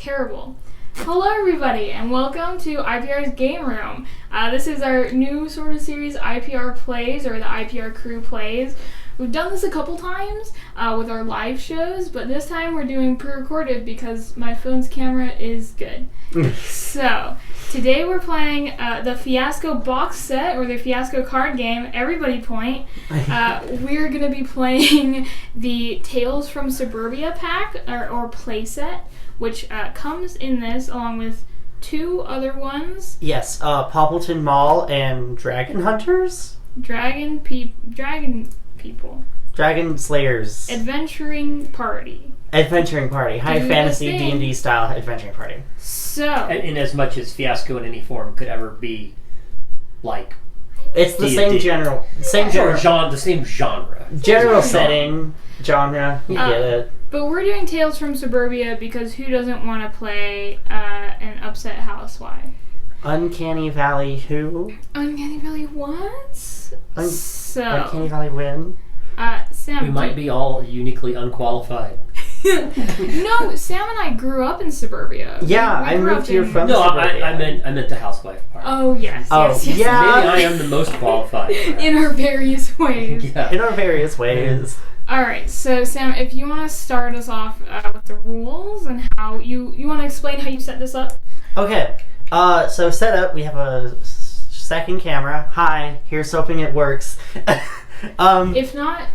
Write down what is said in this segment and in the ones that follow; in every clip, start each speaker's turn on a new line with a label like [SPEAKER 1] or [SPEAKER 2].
[SPEAKER 1] terrible. Hello everybody, and welcome to IPR's Game Room. This is our new sort of series, IPR Plays, or the IPR Crew Plays. We've done this a couple times with our live shows, but this time we're doing pre-recorded because my phone's camera is good. So, today we're playing the Fiasco Box Set, or the Fiasco card game, everybody point. We're going to be playing the Tales from Suburbia pack, or play set, which comes in this along with two other ones.
[SPEAKER 2] Yes, Poppleton Mall and Dragon Hunters?
[SPEAKER 1] Dragon people.
[SPEAKER 2] Dragon Slayers.
[SPEAKER 1] Adventuring Party.
[SPEAKER 2] High fantasy D&D style adventuring party.
[SPEAKER 1] So,
[SPEAKER 3] in as much as Fiasco in any form could ever be like
[SPEAKER 2] it's the
[SPEAKER 3] D&D.
[SPEAKER 2] same genre.
[SPEAKER 3] The same genre.
[SPEAKER 2] General setting, genre, you get it.
[SPEAKER 1] But we're doing Tales from Suburbia because who doesn't want to play an upset housewife?
[SPEAKER 2] Uncanny Valley who?
[SPEAKER 1] Uncanny Valley what?
[SPEAKER 2] Uncanny Valley win?
[SPEAKER 1] Sam,
[SPEAKER 3] We might be all uniquely unqualified.
[SPEAKER 1] No, Sam and I grew up in Suburbia.
[SPEAKER 2] Yeah,
[SPEAKER 1] We
[SPEAKER 2] I
[SPEAKER 1] grew
[SPEAKER 2] moved
[SPEAKER 1] up
[SPEAKER 2] here
[SPEAKER 1] in-
[SPEAKER 2] from
[SPEAKER 3] No,
[SPEAKER 2] Suburbia.
[SPEAKER 3] I meant the housewife part.
[SPEAKER 1] Oh, yes.
[SPEAKER 2] Oh,
[SPEAKER 1] yes, yes.
[SPEAKER 2] yeah.
[SPEAKER 3] Maybe I am the most qualified.
[SPEAKER 1] In our various ways.
[SPEAKER 3] Yeah.
[SPEAKER 2] In our various ways.
[SPEAKER 1] Alright, so Sam, if you want to start us off with the rules and how you want to explain how you set this up?
[SPEAKER 2] Okay, so set up, we have a second camera. Hi, here's hoping it works.
[SPEAKER 1] If not,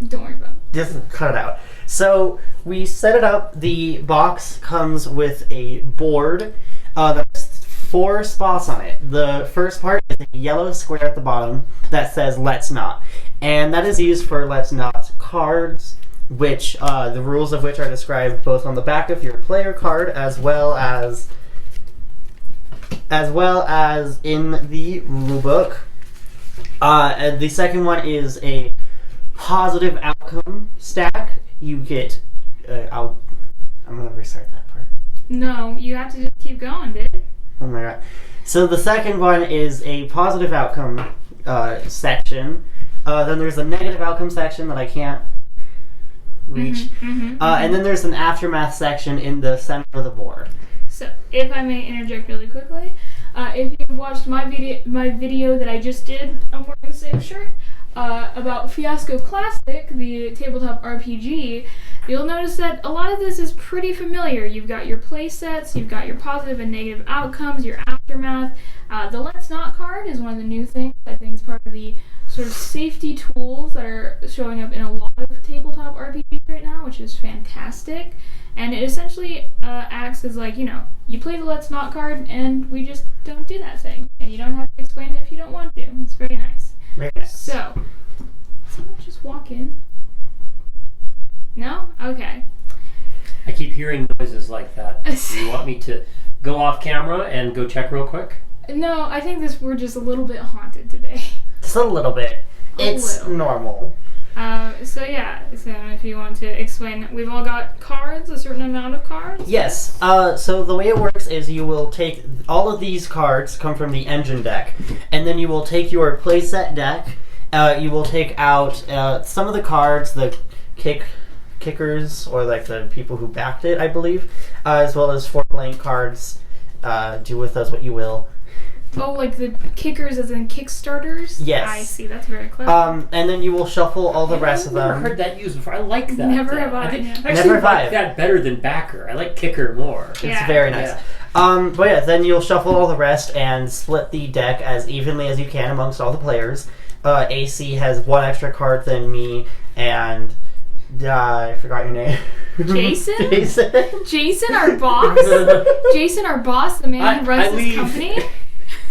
[SPEAKER 1] don't worry about it.
[SPEAKER 2] Just cut it out. So we set it up. The box comes with a board that's 4 spots on it. The first part is a yellow square at the bottom that says "Let's Not," and that is used for "Let's Not" cards, which the rules of which are described both on the back of your player card as well as in the rulebook. And the second one is a positive outcome stack. You get I'm gonna restart that part.
[SPEAKER 1] No, you have to just keep going, dude.
[SPEAKER 2] Oh my god. So the second one is a positive outcome section. Then there's a negative outcome section that I can't reach. And then there's an aftermath section in the center of the board.
[SPEAKER 1] So, if I may interject really quickly, if you've watched my video that I just did, I'm wearing the same shirt, about Fiasco Classic, the tabletop RPG, you'll notice that a lot of this is pretty familiar. You've got your play sets, you've got your positive and negative outcomes, your aftermath. The Let's Not card is one of the new things. I think it's part of the sort of safety tools that are showing up in a lot of tabletop RPGs right now, which is fantastic. And it essentially acts as like, you play the Let's Not card and we just don't do that thing. And you don't have to explain it if you don't want to. It's very nice.
[SPEAKER 2] Very nice.
[SPEAKER 1] So, someone just walk in. No? Okay.
[SPEAKER 3] I keep hearing noises like that. Do you want me to go off camera and go check real quick?
[SPEAKER 1] No, I think we're just a little bit haunted today.
[SPEAKER 2] Just a little bit. It's
[SPEAKER 1] little.
[SPEAKER 2] normal.
[SPEAKER 1] So if you want to explain, we've all got cards, a certain amount of cards?
[SPEAKER 2] Yes. So the way it works is you will take all of these cards come from the engine deck, and then you will take your playset deck. You will take out some of the cards, the kickers, or like the people who backed it, I believe, as well as 4 blank cards. Do with those what you will.
[SPEAKER 1] Oh, like the kickers as in Kickstarters?
[SPEAKER 2] Yes.
[SPEAKER 1] I see, that's very clever.
[SPEAKER 2] And then you will shuffle all the rest of them.
[SPEAKER 3] I've never heard that used before. I like that.
[SPEAKER 1] Never have I.
[SPEAKER 3] I
[SPEAKER 1] Yeah.
[SPEAKER 3] actually
[SPEAKER 2] Never have I.
[SPEAKER 3] like that better than backer. I like kicker more.
[SPEAKER 2] It's
[SPEAKER 1] Yeah.
[SPEAKER 2] very nice.
[SPEAKER 3] Yeah.
[SPEAKER 2] But yeah, then you'll shuffle all the rest and split the deck as evenly as you can amongst all the players. AC has 1 extra card than me, and I forgot your name.
[SPEAKER 1] Jason?
[SPEAKER 2] Jason?
[SPEAKER 1] Jason, our boss? Jason, our boss, the man who runs this company?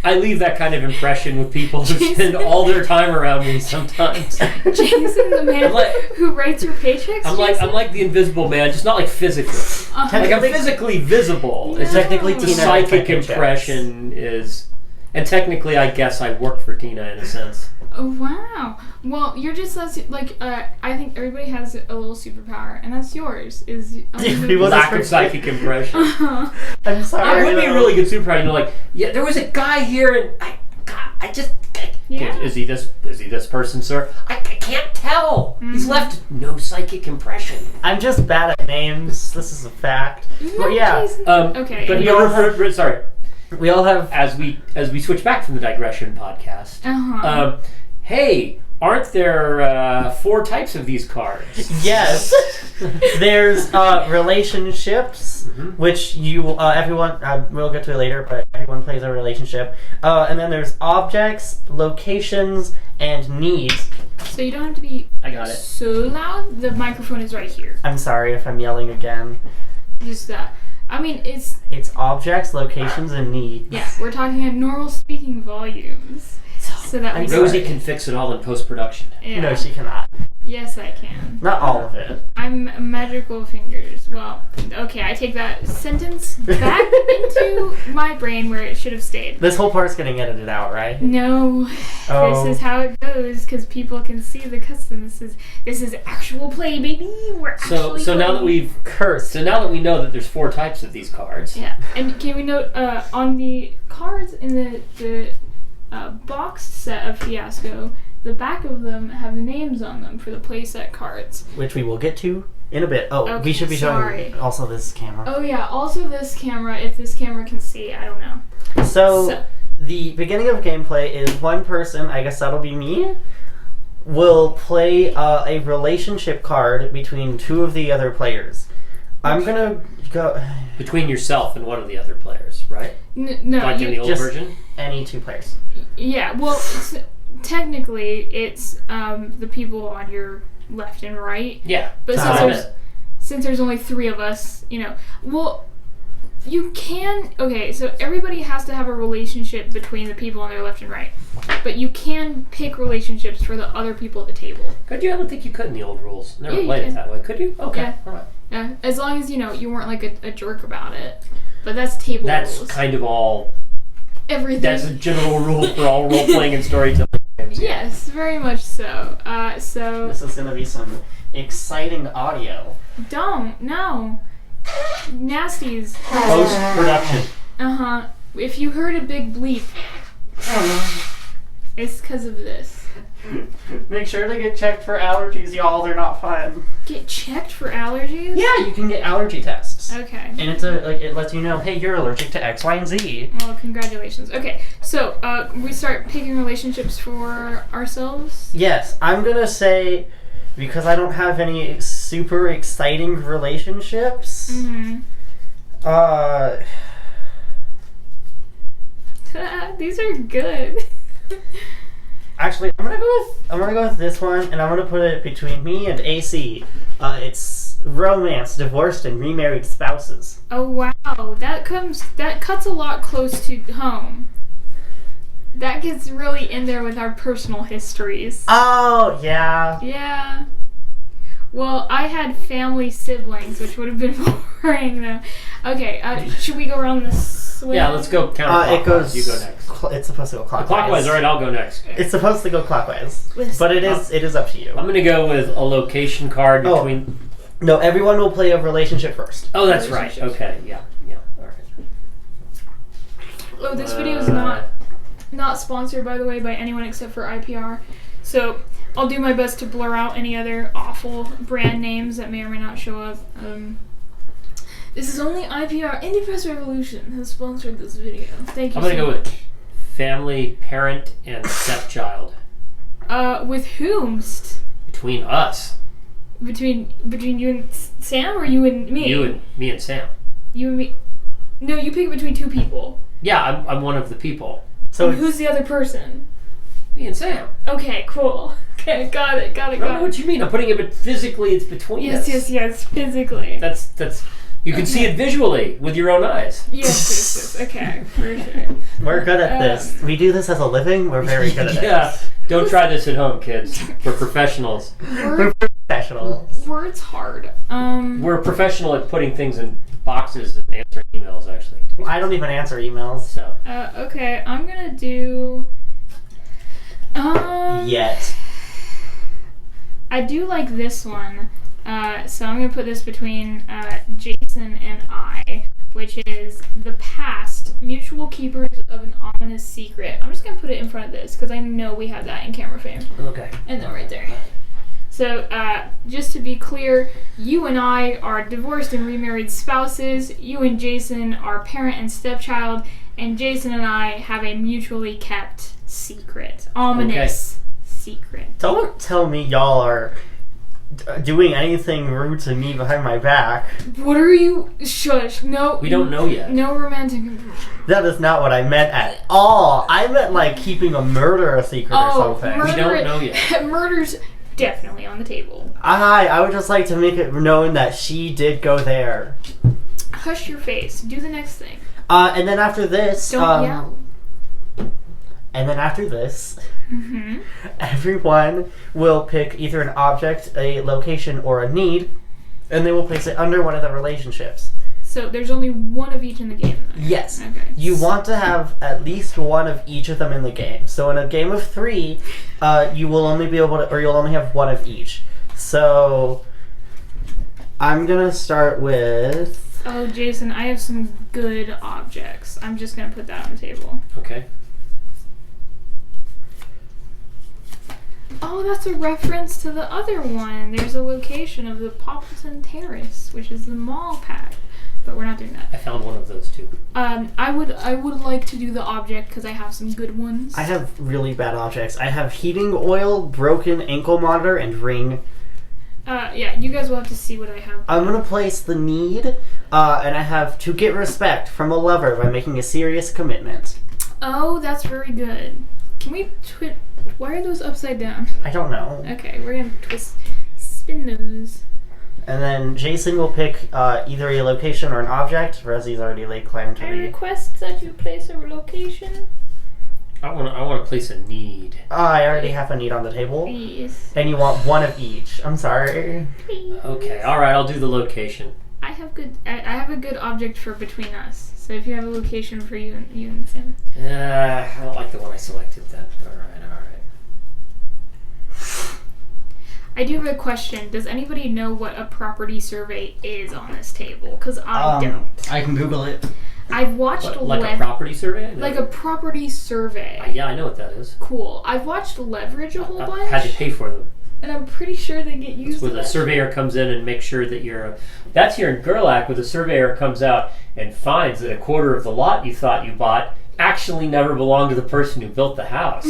[SPEAKER 3] I leave that kind of impression with people who spend all their time around me sometimes.
[SPEAKER 1] Jason, the man who writes your paychecks?
[SPEAKER 3] I'm like the invisible man, just not like physically. Like I'm physically visible. It's
[SPEAKER 2] Technically,
[SPEAKER 3] the
[SPEAKER 2] Tina
[SPEAKER 3] psychic
[SPEAKER 2] writes my paychecks.
[SPEAKER 3] impression is, and technically, I guess I work for Tina in a sense.
[SPEAKER 1] Oh, wow. Well, you're just like, I think everybody has a little superpower, and that's yours.
[SPEAKER 3] Lack of psychic impression.
[SPEAKER 2] I'm sorry.
[SPEAKER 3] It would be a really good superpower. Like, yeah, there was a guy here, and I
[SPEAKER 1] Yeah.
[SPEAKER 3] Is he this person, sir? I can't tell. He's left no psychic impression.
[SPEAKER 2] I'm just bad at names. This is a fact.
[SPEAKER 1] No,
[SPEAKER 2] But yeah,
[SPEAKER 1] Jason. Okay.
[SPEAKER 3] But
[SPEAKER 2] we all have-
[SPEAKER 3] sorry.
[SPEAKER 2] we all have.
[SPEAKER 3] As we switch back from the digression podcast.
[SPEAKER 1] Uh-huh.
[SPEAKER 3] Hey, aren't there 4 types of these cards?
[SPEAKER 2] Yes. There's relationships, which everyone, we'll get to it later, but everyone plays a relationship. And then there's objects, locations, and needs.
[SPEAKER 1] So you don't have to be
[SPEAKER 3] I got it.
[SPEAKER 1] so loud. The microphone is right here.
[SPEAKER 2] I'm sorry if I'm yelling again.
[SPEAKER 1] Just that. I mean, it's...
[SPEAKER 2] It's objects, locations, and needs.
[SPEAKER 1] Yeah, we're talking at normal speaking volumes. So that we
[SPEAKER 3] Rosie can fix it all in post-production.
[SPEAKER 1] Yeah.
[SPEAKER 2] No, she cannot.
[SPEAKER 1] Yes, I can.
[SPEAKER 2] Not all of it.
[SPEAKER 1] I'm magical fingers. Well, okay, I take that sentence back into my brain where it should have stayed.
[SPEAKER 2] This whole part's getting edited out, right?
[SPEAKER 1] No,
[SPEAKER 2] Oh.
[SPEAKER 1] this is how it goes because people can see the custom. This is actual play, baby. We're actually
[SPEAKER 3] So now that
[SPEAKER 1] playing.
[SPEAKER 2] Cursed.
[SPEAKER 3] we know that there's 4 types of these cards.
[SPEAKER 1] Yeah, and can we note on the cards in the box set of Fiasco, the back of them have names on them for the playset cards.
[SPEAKER 2] Which we will get to in a bit. Oh,
[SPEAKER 1] Okay,
[SPEAKER 2] we should be
[SPEAKER 1] sorry.
[SPEAKER 2] showing also this camera.
[SPEAKER 1] Oh yeah, also this camera, if this camera can see, I don't know.
[SPEAKER 2] So, the beginning of gameplay is one person, I guess that'll be me, will play a relationship card between 2 of the other players. I'm gonna go...
[SPEAKER 3] Between yourself and one of the other players, right?
[SPEAKER 1] No,
[SPEAKER 3] Like in the old
[SPEAKER 2] just-
[SPEAKER 3] version?
[SPEAKER 2] Any 2 players.
[SPEAKER 1] yeah, well, technically, it's the people on your left and right.
[SPEAKER 3] Yeah.
[SPEAKER 1] But
[SPEAKER 2] Times.
[SPEAKER 1] since there's only 3 of us, well, you can... Okay, so everybody has to have a relationship between the people on their left and right. But you can pick relationships for the other people at the table.
[SPEAKER 3] Could you? I don't think you could in the old rules. Never
[SPEAKER 1] Yeah, you
[SPEAKER 3] played it
[SPEAKER 1] can.
[SPEAKER 3] that way. Could you? Okay.
[SPEAKER 1] Yeah.
[SPEAKER 3] All right.
[SPEAKER 1] Yeah, as long as, you weren't like a jerk about it. But that's table
[SPEAKER 3] That's
[SPEAKER 1] rules.
[SPEAKER 3] kind of all...
[SPEAKER 1] Everything.
[SPEAKER 3] That's a general rule for all role-playing and storytelling games.
[SPEAKER 1] Yes, very much so. So...
[SPEAKER 2] This is gonna be some exciting audio.
[SPEAKER 1] No. Nasties.
[SPEAKER 3] Post-production.
[SPEAKER 1] Uh-huh. If you heard a big bleep, it's because of this.
[SPEAKER 2] Make sure to get checked for allergies, y'all. They're not fun.
[SPEAKER 1] Get checked for allergies?
[SPEAKER 2] Yeah, you can get allergy tests.
[SPEAKER 1] Okay.
[SPEAKER 2] And it's it lets you know, hey, you're allergic to X, Y, and Z.
[SPEAKER 1] Well, congratulations. Okay, so we start picking relationships for ourselves.
[SPEAKER 2] Yes, I'm gonna say, because I don't have any super exciting relationships,
[SPEAKER 1] Mm-hmm. These are good.
[SPEAKER 2] Actually, I'm gonna go with this one, and I'm gonna put it between me and AC. It's romance, divorced, and remarried spouses.
[SPEAKER 1] Oh wow, that cuts a lot close to home. That gets really in there with our personal histories.
[SPEAKER 2] Oh yeah.
[SPEAKER 1] Yeah. Well, I had family siblings, which would have been boring though. Okay, should we go around this way?
[SPEAKER 3] Yeah, let's go counterclockwise.
[SPEAKER 2] It goes.
[SPEAKER 3] You go next.
[SPEAKER 2] It's supposed to go clockwise.
[SPEAKER 3] Clockwise, alright, I'll go next.
[SPEAKER 2] It's supposed to go clockwise,
[SPEAKER 1] Listen,
[SPEAKER 2] but it is up to you.
[SPEAKER 3] I'm gonna go with a location card
[SPEAKER 2] Oh.
[SPEAKER 3] between...
[SPEAKER 2] No, everyone will play a relationship first.
[SPEAKER 3] Oh, that's right.
[SPEAKER 1] Relationships.
[SPEAKER 3] Okay, yeah, alright.
[SPEAKER 1] Oh, this video is not sponsored, by the way, by anyone except for IPR. So I'll do my best to blur out any other awful brand names that may or may not show up. This is only IPR. Indie Press Revolution has sponsored this video. Thank you.
[SPEAKER 3] I'm gonna
[SPEAKER 1] so
[SPEAKER 3] go
[SPEAKER 1] much.
[SPEAKER 3] with family, parent, and stepchild.
[SPEAKER 1] With whomst?
[SPEAKER 3] Between us.
[SPEAKER 1] Between you and Sam, or you and me?
[SPEAKER 3] You and me and Sam.
[SPEAKER 1] You and me. No, you pick between 2 people.
[SPEAKER 3] Yeah, I'm one of the people.
[SPEAKER 2] So
[SPEAKER 1] And who's the other person?
[SPEAKER 3] Me and Sam.
[SPEAKER 1] Okay, cool. Okay, got it.
[SPEAKER 3] I don't know what you mean. I'm putting it, but physically it's between us.
[SPEAKER 1] Yes, physically.
[SPEAKER 3] That's. You can see it visually with your own eyes.
[SPEAKER 1] Yes. Okay, for sure.
[SPEAKER 2] we're good at this. We do this as a living. We're very good at
[SPEAKER 3] Yeah. Don't try this at home, kids. We're professionals.
[SPEAKER 2] We're professionals.
[SPEAKER 1] Words hard.
[SPEAKER 3] We're professional at putting things in boxes and answering emails, actually.
[SPEAKER 2] I don't even answer emails.
[SPEAKER 3] So.
[SPEAKER 1] Okay, I'm gonna do.
[SPEAKER 2] Yet.
[SPEAKER 1] I do like this one. So I'm gonna put this between Jason and I. which is the past, mutual keepers of an ominous secret. I'm just going to put it in front of this because I know we have that in camera frame.
[SPEAKER 3] Okay.
[SPEAKER 1] And then right there. So, just to be clear, you and I are divorced and remarried spouses. You and Jason are parent and stepchild. And Jason and I have a mutually kept secret. Ominous secret.
[SPEAKER 2] Don't tell me y'all are doing anything rude to me behind my back.
[SPEAKER 1] What are you? Shush. No.
[SPEAKER 3] We don't know yet.
[SPEAKER 1] No romantic.
[SPEAKER 2] That is not what I meant at all. I meant like keeping a murder a secret or something.
[SPEAKER 3] We don't know yet.
[SPEAKER 1] Murder's definitely on the table.
[SPEAKER 2] I would just like to make it known that she did go there.
[SPEAKER 1] Hush your face. Do the next thing.
[SPEAKER 2] And then after this,
[SPEAKER 1] Don't yell.
[SPEAKER 2] And then after this, everyone will pick either an object, a location, or a need, and they will place it under one of the relationships.
[SPEAKER 1] So there's only one of each in the game, though?
[SPEAKER 2] Yes.
[SPEAKER 1] Okay.
[SPEAKER 2] You want to have at least one of each of them in the game. So in a game of 3, you will only be able to, or you'll only have one of each. So I'm gonna start with.
[SPEAKER 1] Oh, Jason, I have some good objects. I'm just gonna put that on the table.
[SPEAKER 3] Okay.
[SPEAKER 1] Oh, that's a reference to the other one. There's a location of the Poppleton Terrace, which is the mall pack. But we're not doing that.
[SPEAKER 3] I found one of those too.
[SPEAKER 1] I would like to do the object because I have some good ones.
[SPEAKER 2] I have really bad objects. I have heating oil, broken ankle monitor, and ring.
[SPEAKER 1] Yeah, you guys will have to see what I have.
[SPEAKER 2] I'm gonna place the need, and I have to get respect from a lover by making a serious commitment.
[SPEAKER 1] Oh, that's very good. Can we why are those upside down?
[SPEAKER 2] I don't know.
[SPEAKER 1] Okay, we're gonna spin those.
[SPEAKER 2] And then Jason will pick either a location or an object. Rosie's already laid claim to
[SPEAKER 1] I
[SPEAKER 2] the...
[SPEAKER 1] request that you place a location.
[SPEAKER 3] I want to place a need.
[SPEAKER 2] I already have a need on the table.
[SPEAKER 1] Please.
[SPEAKER 2] And you want one of each. I'm sorry.
[SPEAKER 1] Please.
[SPEAKER 3] Okay, all right, I'll do the location.
[SPEAKER 1] I have a good object for between us. So if you have a location for you and Sam.
[SPEAKER 3] I don't like the one I selected then. All right.
[SPEAKER 1] I do have a question. Does anybody know what a property survey is on this table? Because I don't.
[SPEAKER 2] I can Google it.
[SPEAKER 1] I've watched
[SPEAKER 3] Like a property survey?
[SPEAKER 1] Like a property survey.
[SPEAKER 3] Yeah, I know what that is.
[SPEAKER 1] Cool. I've watched Leverage a whole bunch.
[SPEAKER 3] Had to pay for them.
[SPEAKER 1] And I'm pretty sure they get used.
[SPEAKER 3] Where the surveyor comes in and makes sure that you're. That's here in Gerlach, where the surveyor comes out and finds that a quarter of the lot you thought you bought actually never belonged to the person who built the house.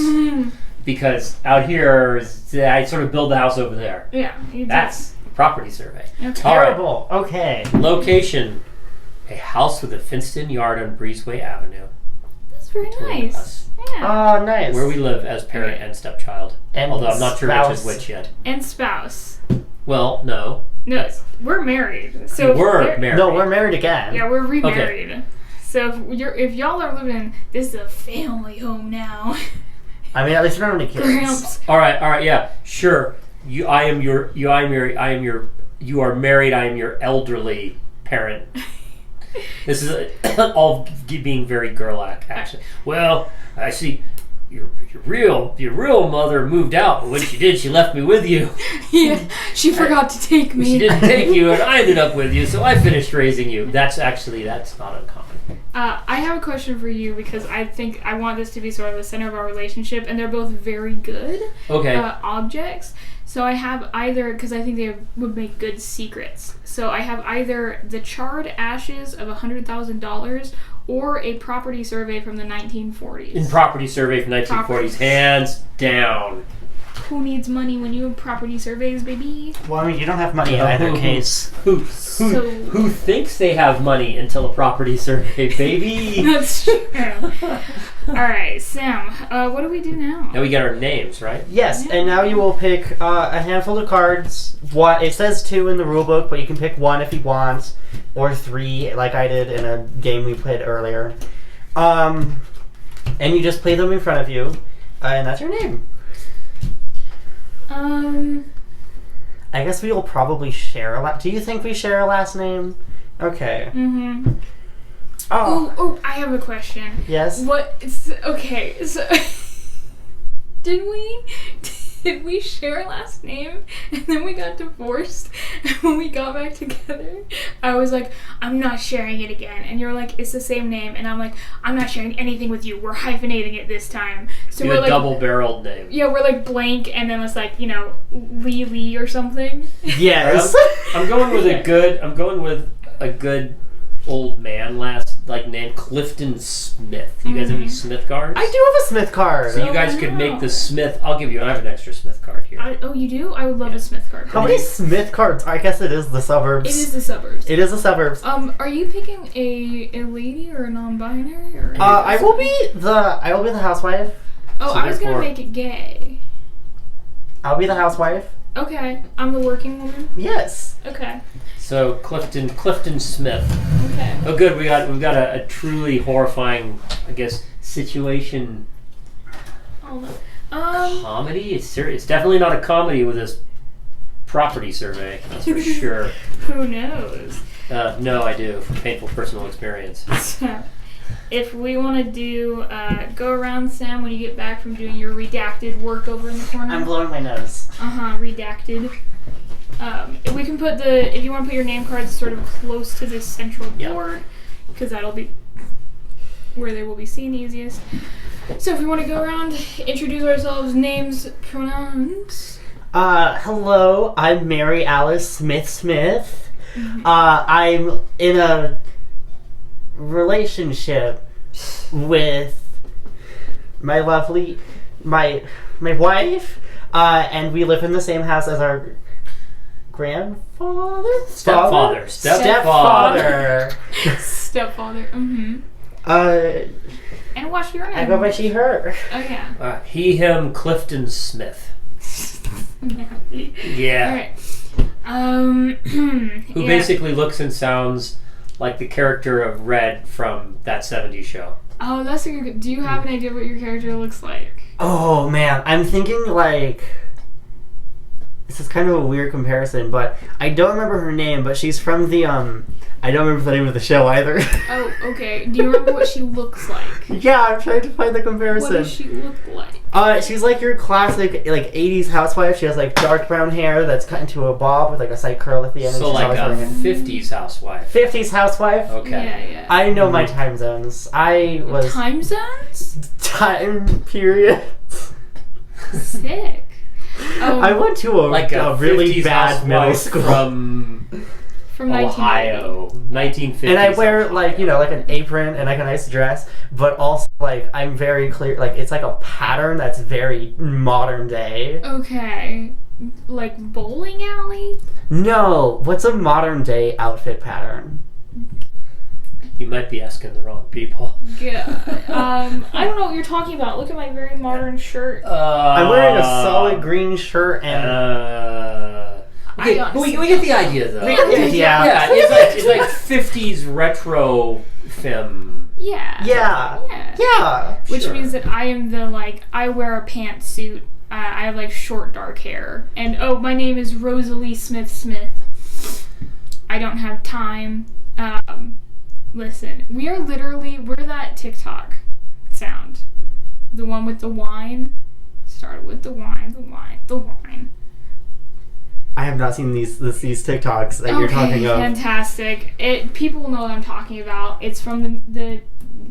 [SPEAKER 3] Because out here, I sort of build the house over there.
[SPEAKER 1] Yeah,
[SPEAKER 3] that's a property survey.
[SPEAKER 1] Okay.
[SPEAKER 2] Terrible. Right. Okay.
[SPEAKER 3] Location: a house with a fenced-in yard on Breezeway Avenue.
[SPEAKER 1] That's very nice.
[SPEAKER 3] Us.
[SPEAKER 1] Yeah.
[SPEAKER 2] Oh, nice.
[SPEAKER 3] Where we live as parent and stepchild.
[SPEAKER 2] And
[SPEAKER 3] although I'm not sure which is which yet.
[SPEAKER 1] And spouse.
[SPEAKER 3] Well, no.
[SPEAKER 1] No, we're married. So
[SPEAKER 3] we're married.
[SPEAKER 2] No, we're married again.
[SPEAKER 1] Yeah, we're remarried.
[SPEAKER 3] Okay.
[SPEAKER 1] So if y'all are living, this is a family home now.
[SPEAKER 2] I mean, at least we don't have any kids.
[SPEAKER 1] Gramps.
[SPEAKER 3] All right, yeah, sure. You are married. I am your elderly parent. This is all being very Gerlach, actually. Well, I see your real mother moved out, but when she did, she left me with you.
[SPEAKER 1] Yeah, she forgot to take me.
[SPEAKER 3] She didn't take you, and I ended up with you, so I finished raising you. That's not uncommon.
[SPEAKER 1] I have a question for you because I think I want this to be sort of the center of our relationship, and they're both very good objects. So I have either, because I think they would make good secrets. So I have either the charred ashes of $100,000 or a property survey from the 1940s.
[SPEAKER 3] In property survey from 1940s, hands down.
[SPEAKER 1] Who needs money when you have property surveys, baby?
[SPEAKER 2] Well, I mean, you don't have money in either case.
[SPEAKER 3] Who thinks they have money until a property survey, baby?
[SPEAKER 1] That's true. All right, Sam, what do we do now?
[SPEAKER 3] Now we get our names, right?
[SPEAKER 2] Yes, and now you will pick a handful of cards. It says 2 in the rulebook, but you can pick 1 if you want, or 3, like I did in a game we played earlier. And you just play them in front of you, and that's your name. I guess we will probably share do you think we share a last name? Okay.
[SPEAKER 1] Mm-hmm.
[SPEAKER 2] Oh,
[SPEAKER 1] I have a question.
[SPEAKER 2] Yes?
[SPEAKER 1] Okay, so... Did we did we share a last name and then we got divorced? And when we got back together, I was like, I'm not sharing it again. And you're like, it's the same name. And I'm like, I'm not sharing anything with you. We're hyphenating it this time. So we're
[SPEAKER 3] a
[SPEAKER 1] like
[SPEAKER 3] double-barreled name.
[SPEAKER 1] Yeah, we're like blank and then it's like, Lee or something.
[SPEAKER 2] Yes.
[SPEAKER 3] I'm going with a good old man name, Clifton Smith. You guys have any Smith cards?
[SPEAKER 2] I do have a Smith card.
[SPEAKER 3] So you guys could make the Smith. I have an extra Smith card here.
[SPEAKER 1] Oh, you do? I would love a Smith card.
[SPEAKER 2] How many Smith cards? I guess it is the suburbs.
[SPEAKER 1] It is the suburbs.
[SPEAKER 2] It is the suburbs.
[SPEAKER 1] Are you picking a lady or a non-binary? Or
[SPEAKER 2] I will be the housewife.
[SPEAKER 1] Oh,
[SPEAKER 3] So
[SPEAKER 1] I was gonna
[SPEAKER 3] therefore-
[SPEAKER 1] make it gay.
[SPEAKER 2] I'll be the housewife.
[SPEAKER 1] Okay, I'm the working woman.
[SPEAKER 2] Yes.
[SPEAKER 1] Okay.
[SPEAKER 3] So Clifton Smith.
[SPEAKER 1] Okay.
[SPEAKER 3] Oh, good. We've got a truly horrifying, I guess, situation.
[SPEAKER 1] Hold on.
[SPEAKER 3] Comedy? It's definitely not a comedy with this property survey. That's for sure.
[SPEAKER 1] Who knows?
[SPEAKER 3] No, I do, from painful personal experience.
[SPEAKER 1] So, if we want to do, go around, Sam, when you get back from doing your redacted work over in the corner.
[SPEAKER 2] I'm blowing my nose.
[SPEAKER 1] Redacted. We can put if you want to put your name cards sort of close to this central board, because that'll be where they will be seen easiest. So if we want to go around, introduce ourselves, names, pronouns.
[SPEAKER 2] Hello, I'm Mary Alice Smith-Smith. I'm in a relationship with my lovely, my wife, and we live in the same house as our grandfather?
[SPEAKER 3] Stepfather.
[SPEAKER 2] Stepfather.
[SPEAKER 1] Stepfather. And what's your name?
[SPEAKER 2] I go by she, her.
[SPEAKER 1] Oh, yeah.
[SPEAKER 3] He, him, Clifton Smith. Yeah.
[SPEAKER 1] Alright.
[SPEAKER 3] Who basically looks and sounds like the character of Red from that 70s show.
[SPEAKER 1] Oh, that's a good. Do you have an idea what your character looks like?
[SPEAKER 2] Oh, man. I'm thinking, this is kind of a weird comparison, but I don't remember her name, but she's from the, I don't remember the name of the show either.
[SPEAKER 1] Oh, okay. Do you remember what she looks like?
[SPEAKER 2] Yeah, I'm trying to find the comparison.
[SPEAKER 1] What does she look like?
[SPEAKER 2] She's like your classic, 80s housewife. She has, dark brown hair that's cut into a bob with, a side curl at the end.
[SPEAKER 3] So
[SPEAKER 2] and
[SPEAKER 3] like a
[SPEAKER 2] always wearing
[SPEAKER 3] 50s housewife.
[SPEAKER 2] 50s housewife?
[SPEAKER 3] Okay.
[SPEAKER 1] Yeah.
[SPEAKER 2] I know my time zones. I was...
[SPEAKER 1] Time zones?
[SPEAKER 2] Time period.
[SPEAKER 1] Sick.
[SPEAKER 2] I went to a really
[SPEAKER 3] 50s
[SPEAKER 2] bad middle
[SPEAKER 3] housewife
[SPEAKER 2] school.
[SPEAKER 1] From
[SPEAKER 3] Ohio. 1950s.
[SPEAKER 2] And I wear, an apron and, a nice dress, but also, I'm very clear, it's a pattern that's very modern day.
[SPEAKER 1] Okay. Like bowling alley?
[SPEAKER 2] No, what's a modern day outfit pattern?
[SPEAKER 3] You might be asking the wrong people.
[SPEAKER 1] Yeah. I don't know what you're talking about. Look at my very modern shirt.
[SPEAKER 2] I'm wearing a solid green shirt and...
[SPEAKER 3] Okay, we get the idea, though.
[SPEAKER 2] We get the idea.
[SPEAKER 3] Yeah, it's like 50s retro femme.
[SPEAKER 1] Yeah.
[SPEAKER 2] Yeah.
[SPEAKER 1] Which
[SPEAKER 3] Sure.
[SPEAKER 1] means that I am I wear a pantsuit. I have short dark hair. And my name is Rosalie Smith-Smith. I don't have time. Listen, we're that TikTok sound. The one with the wine. Started with the wine.
[SPEAKER 2] I have not seen these TikToks that you're talking of.
[SPEAKER 1] Fantastic. People know what I'm talking about. It's from the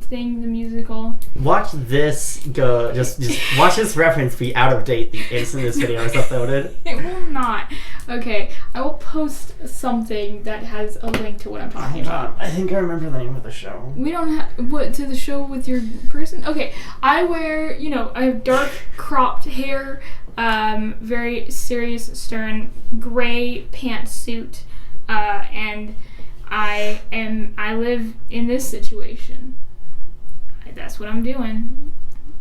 [SPEAKER 1] musical.
[SPEAKER 2] Watch this go. Just watch this reference be out of date the instant this video is uploaded.
[SPEAKER 1] It will not. Okay, I will post something that has a link to what I'm talking about.
[SPEAKER 2] I think I remember the name of the show.
[SPEAKER 1] We don't have to the show with your person. Okay, I wear I have dark cropped hair, very serious, stern gray pantsuit, and I live in this situation. That's what I'm doing.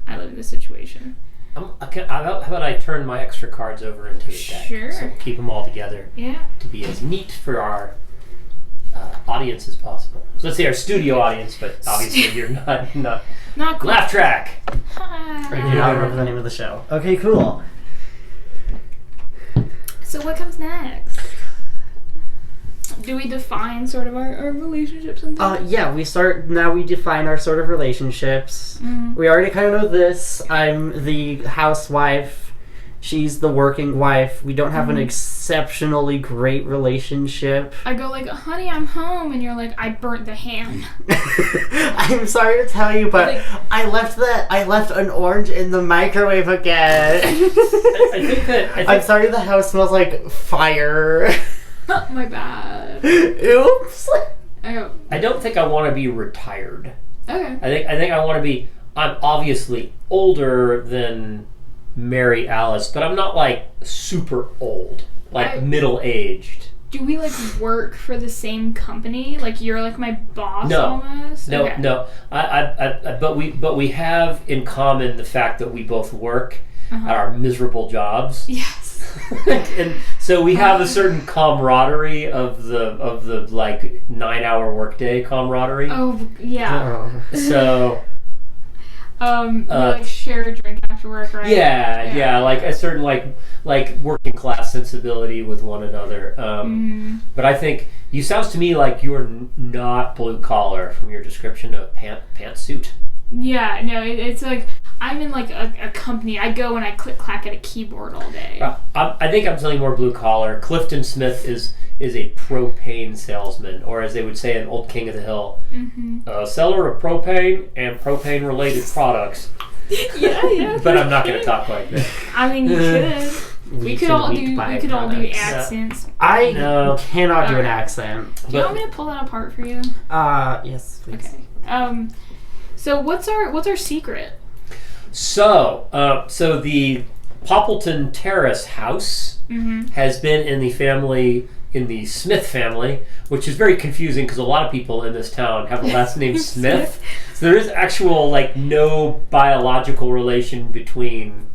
[SPEAKER 1] I live in this situation.
[SPEAKER 3] How about I turn my extra cards over into a deck?
[SPEAKER 1] Sure.
[SPEAKER 3] So we'll keep them all together.
[SPEAKER 1] Yeah.
[SPEAKER 3] To be as neat for our audience as possible. So let's say our studio audience, but obviously you're not
[SPEAKER 1] cool.
[SPEAKER 3] Laugh track.
[SPEAKER 2] I do not remember the name of the show. Okay, cool.
[SPEAKER 1] So what comes next? Do we define sort of our relationships and things?
[SPEAKER 2] Yeah, we define our sort of relationships. We already kind of know this. I'm the housewife, She's the working wife. We don't have an exceptionally great relationship.
[SPEAKER 1] I go like, honey, I'm home, and you're like, I burnt the ham.
[SPEAKER 2] I'm sorry to tell you, but
[SPEAKER 1] Like,
[SPEAKER 2] I left an orange in the microwave again. I'm sorry the house smells like fire.
[SPEAKER 1] my bad.
[SPEAKER 2] Oops.
[SPEAKER 1] I go,
[SPEAKER 3] I don't think I want to be retired.
[SPEAKER 1] okay.
[SPEAKER 3] I think I want to be. I'm obviously older than Mary Alice, but I'm not like super old, like middle aged.
[SPEAKER 1] Do we like work for the same company? Like you're like my boss almost?
[SPEAKER 3] No,
[SPEAKER 1] Okay.
[SPEAKER 3] no. But we have in common the fact that we both work at our miserable jobs.
[SPEAKER 1] Yes.
[SPEAKER 3] And so we have a certain camaraderie of the like 9-hour workday camaraderie.
[SPEAKER 1] Oh yeah.
[SPEAKER 3] So
[SPEAKER 1] we like share a drink after work, right?
[SPEAKER 3] yeah, like a certain like working class sensibility with one another. But I think you sounds to me like you're not blue collar from your description of pantsuit.
[SPEAKER 1] Yeah, no, it's like I'm in like a company. I go and I click clack at a keyboard all day.
[SPEAKER 3] I think I'm something more blue collar. Clifton Smith is a propane salesman, or as they would say in Old King of the Hill, a seller of propane and propane related products.
[SPEAKER 1] Yeah.
[SPEAKER 3] But I'm not going to talk like that.
[SPEAKER 1] I mean, you could. We could all do accents.
[SPEAKER 2] I
[SPEAKER 3] No.
[SPEAKER 2] cannot do an accent.
[SPEAKER 1] Do you want me to pull that apart for you?
[SPEAKER 2] Yes, please.
[SPEAKER 1] Okay. So what's our secret?
[SPEAKER 3] So the Poppleton Terrace house has been in the Smith family, which is very confusing because a lot of people in this town have the last name Smith. So there is actual like no biological relation between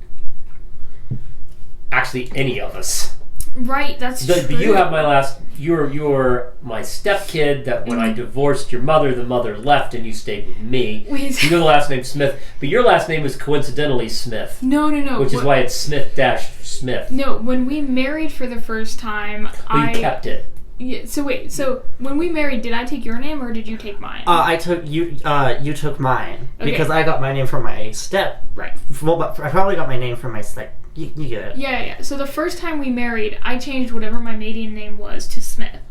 [SPEAKER 3] actually any of us.
[SPEAKER 1] Right, that's true.
[SPEAKER 3] You have my last. You're my stepkid. That when I divorced your mother, the mother left, and you stayed with me. You're the last name Smith, but your last name is coincidentally Smith.
[SPEAKER 1] No.
[SPEAKER 3] Which is why it's Smith-Smith.
[SPEAKER 1] No, when we married for the first time,
[SPEAKER 3] You kept it.
[SPEAKER 1] Yeah. So wait. So when we married, did I take your name or did you take mine?
[SPEAKER 2] I took you. You took mine because
[SPEAKER 1] Okay.
[SPEAKER 2] I got my name from my step.
[SPEAKER 1] Right.
[SPEAKER 2] Well, but I probably got my name from my step. You get it.
[SPEAKER 1] Yeah. So the first time we married, I changed whatever my maiden name was to Smith.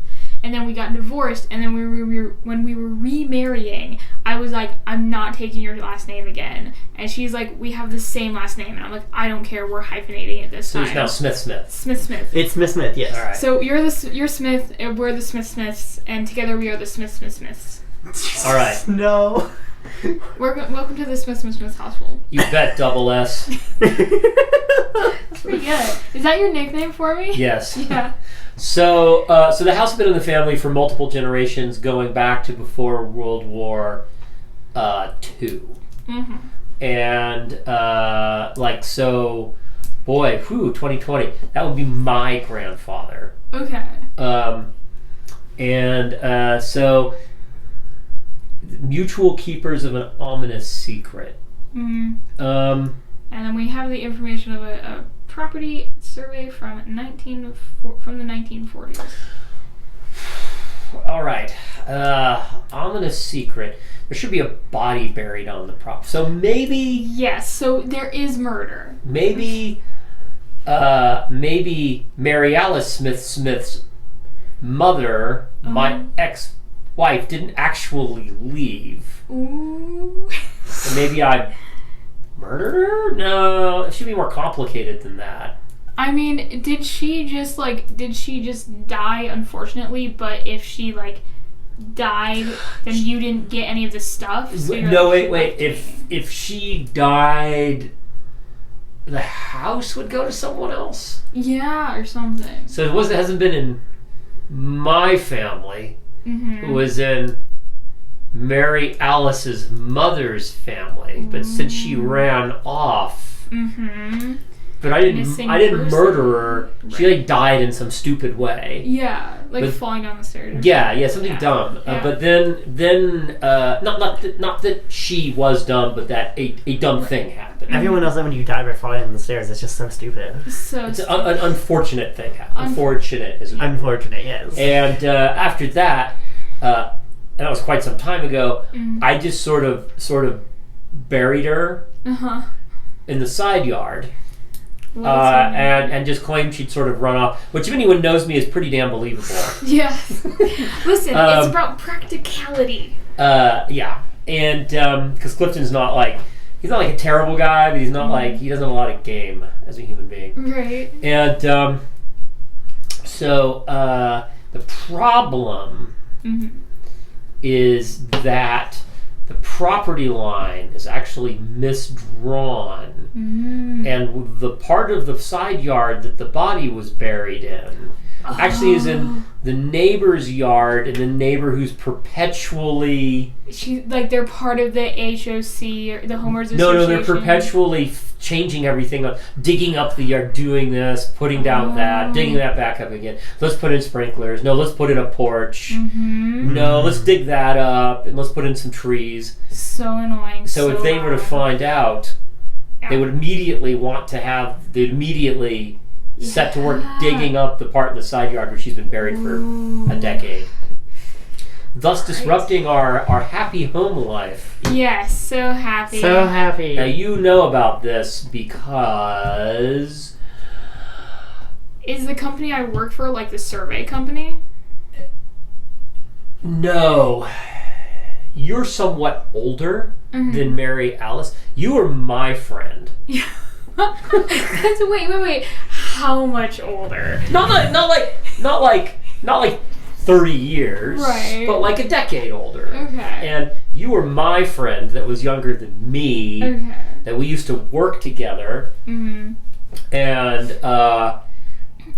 [SPEAKER 1] And then we got divorced, and then when we were remarrying, I was like, I'm not taking your last name again. And she's like, we have the same last name. And I'm like, I don't care, we're hyphenating it this
[SPEAKER 3] So
[SPEAKER 1] time.
[SPEAKER 3] it's now Smith-Smith.
[SPEAKER 1] Smith-Smith.
[SPEAKER 2] It's Smith, yes.
[SPEAKER 3] All right.
[SPEAKER 1] So you're Smith, and we're the Smith-Smiths, and together we are the Smith-Smith-Smiths.
[SPEAKER 3] All right.
[SPEAKER 2] No.
[SPEAKER 1] Welcome to the Smith-Smith-Smith household.
[SPEAKER 3] You bet, double S.
[SPEAKER 1] That's pretty good. Is that your nickname for me?
[SPEAKER 3] Yes.
[SPEAKER 1] Yeah.
[SPEAKER 3] So the house has been in the family for multiple generations, going back to before World War II. And boy, 2020. That would be my grandfather.
[SPEAKER 1] Okay.
[SPEAKER 3] So mutual keepers of an ominous secret.
[SPEAKER 1] And then we have the information of a property survey from the 1940s.
[SPEAKER 3] All right. Ominous secret. There should be a body buried on the property. So maybe...
[SPEAKER 1] Yes, so there is murder.
[SPEAKER 3] Maybe Mary Alice Smith-Smith's mother, my ex-wife, didn't actually leave.
[SPEAKER 1] Ooh.
[SPEAKER 3] So maybe I murdered her? No, it should be more complicated than that.
[SPEAKER 1] I mean, did she just die unfortunately, but if she died, then you didn't get any of the stuff? So
[SPEAKER 3] wait. If she died, the house would go to someone else?
[SPEAKER 1] Yeah, or something.
[SPEAKER 3] So it hasn't been in my family. It was in Mary Alice's mother's family, but since she ran off, but I didn't murder her.
[SPEAKER 1] Right.
[SPEAKER 3] She died in some stupid way.
[SPEAKER 1] Yeah, falling down the stairs.
[SPEAKER 3] Yeah, something dumb. But then not that she was dumb, but that a dumb thing happened.
[SPEAKER 2] Everyone knows that when you die by falling down the stairs, it's just so stupid.
[SPEAKER 1] So
[SPEAKER 3] it's an unfortunate thing happened. Unfortunate is
[SPEAKER 2] unfortunate, yes.
[SPEAKER 3] And after that, and that was quite some time ago. I just sort of buried her in the side yard. and just claimed she'd sort of run off, which if anyone knows me is pretty damn believable.
[SPEAKER 1] Yeah. Listen, it's about practicality.
[SPEAKER 3] Yeah. And because Clifton's not like, he's not like a terrible guy, but he's not like, he doesn't have a lot of game as a human being.
[SPEAKER 1] Right.
[SPEAKER 3] And so the problem is that the property line is actually misdrawn. And the part of the side yard that the body was buried in actually is in the neighbor's yard, and the neighbor who's perpetually...
[SPEAKER 1] they're part of the HOC, or the homeowners association?
[SPEAKER 3] No, they're perpetually changing everything up, digging up the yard, doing this, putting down that, digging that back up again. Let's put in sprinklers. No, let's put in a porch. No, let's dig that up, and let's put in some trees.
[SPEAKER 1] So annoying.
[SPEAKER 3] So if they were to find out, they would immediately want to have... They'd immediately... set to work digging up the part in the side yard where she's been buried for a decade, thus disrupting our happy home life.
[SPEAKER 1] Yes, so happy.
[SPEAKER 2] So happy.
[SPEAKER 3] Now you know about this because...
[SPEAKER 1] Is the company I work for like the survey company?
[SPEAKER 3] No. You're somewhat older than Mary Alice. You are my friend.
[SPEAKER 1] That's wait. How much older?
[SPEAKER 3] Not like 30 years,
[SPEAKER 1] right?
[SPEAKER 3] But like a decade older.
[SPEAKER 1] Okay.
[SPEAKER 3] And you were my friend that was younger than me.
[SPEAKER 1] Okay. That
[SPEAKER 3] we used to work together. And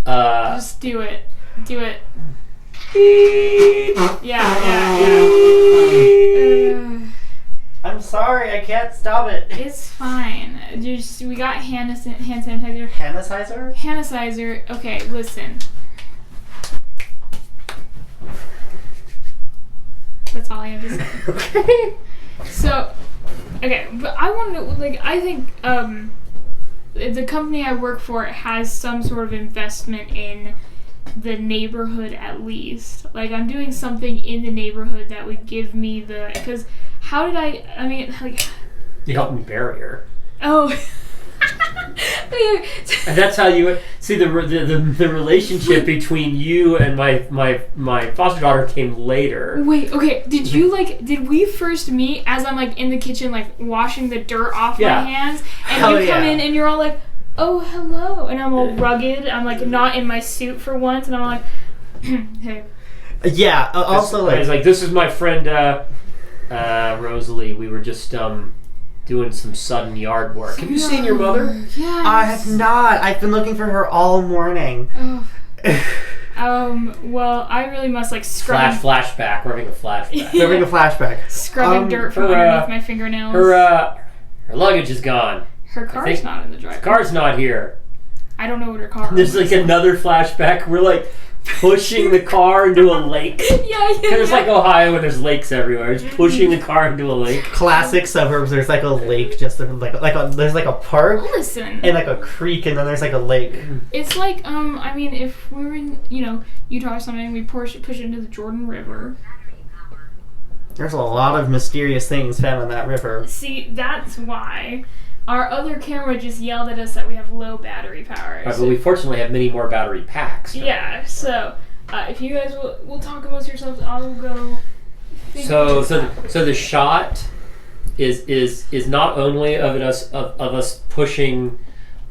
[SPEAKER 1] just do it. Yeah.
[SPEAKER 2] I'm sorry, I can't stop it.
[SPEAKER 1] It's fine. We got hand sanitizer.
[SPEAKER 2] Sanitizer?
[SPEAKER 1] Sanitizer. Okay, listen. That's all I have to say.
[SPEAKER 2] Okay.
[SPEAKER 1] So, okay, but I want to, I think, the company I work for has some sort of investment in the neighborhood at least. Like, I'm doing something in the neighborhood that would give me because how did
[SPEAKER 3] you helped me bury her.
[SPEAKER 1] Oh.
[SPEAKER 3] And that's how you see the relationship between you and my foster daughter came later.
[SPEAKER 1] Wait, okay. Did we first meet as I'm in the kitchen washing the dirt off my hands, and you come in and you're all like, oh, hello, and I'm all rugged. I'm not in my suit for once, and I'm like, hey.
[SPEAKER 2] Yeah. Also,
[SPEAKER 3] I was like, this is my friend Rosalie. We were just doing some sudden yard work. Have you seen your mother?
[SPEAKER 1] Yes.
[SPEAKER 2] I have not. I've been looking for her all morning.
[SPEAKER 1] Oh. Well, I really must scrub.
[SPEAKER 3] Flashback. We're having a flashback.
[SPEAKER 2] We're having a flashback.
[SPEAKER 1] Scrubbing dirt from underneath my fingernails.
[SPEAKER 3] Her luggage is gone.
[SPEAKER 1] Her car's not in the driveway.
[SPEAKER 3] Her car's not here.
[SPEAKER 1] I don't know what her car is.
[SPEAKER 3] There's another flashback. We're pushing the car into a lake.
[SPEAKER 1] Yeah.
[SPEAKER 3] Because it's Ohio and there's lakes everywhere. It's pushing the car into a lake.
[SPEAKER 2] Classic suburbs. There's a lake, just there's a park.
[SPEAKER 1] Listen.
[SPEAKER 2] And a creek, and then there's a lake.
[SPEAKER 1] It's if we were in Utah or something, we push it into the Jordan River.
[SPEAKER 2] There's a lot of mysterious things found in that river.
[SPEAKER 1] See, that's why. Our other camera just yelled at us that we have low battery power.
[SPEAKER 3] Right, but we fortunately have many more battery packs.
[SPEAKER 1] Yeah, so if you guys will talk amongst yourselves, I will go.
[SPEAKER 3] So the shot is not only of us pushing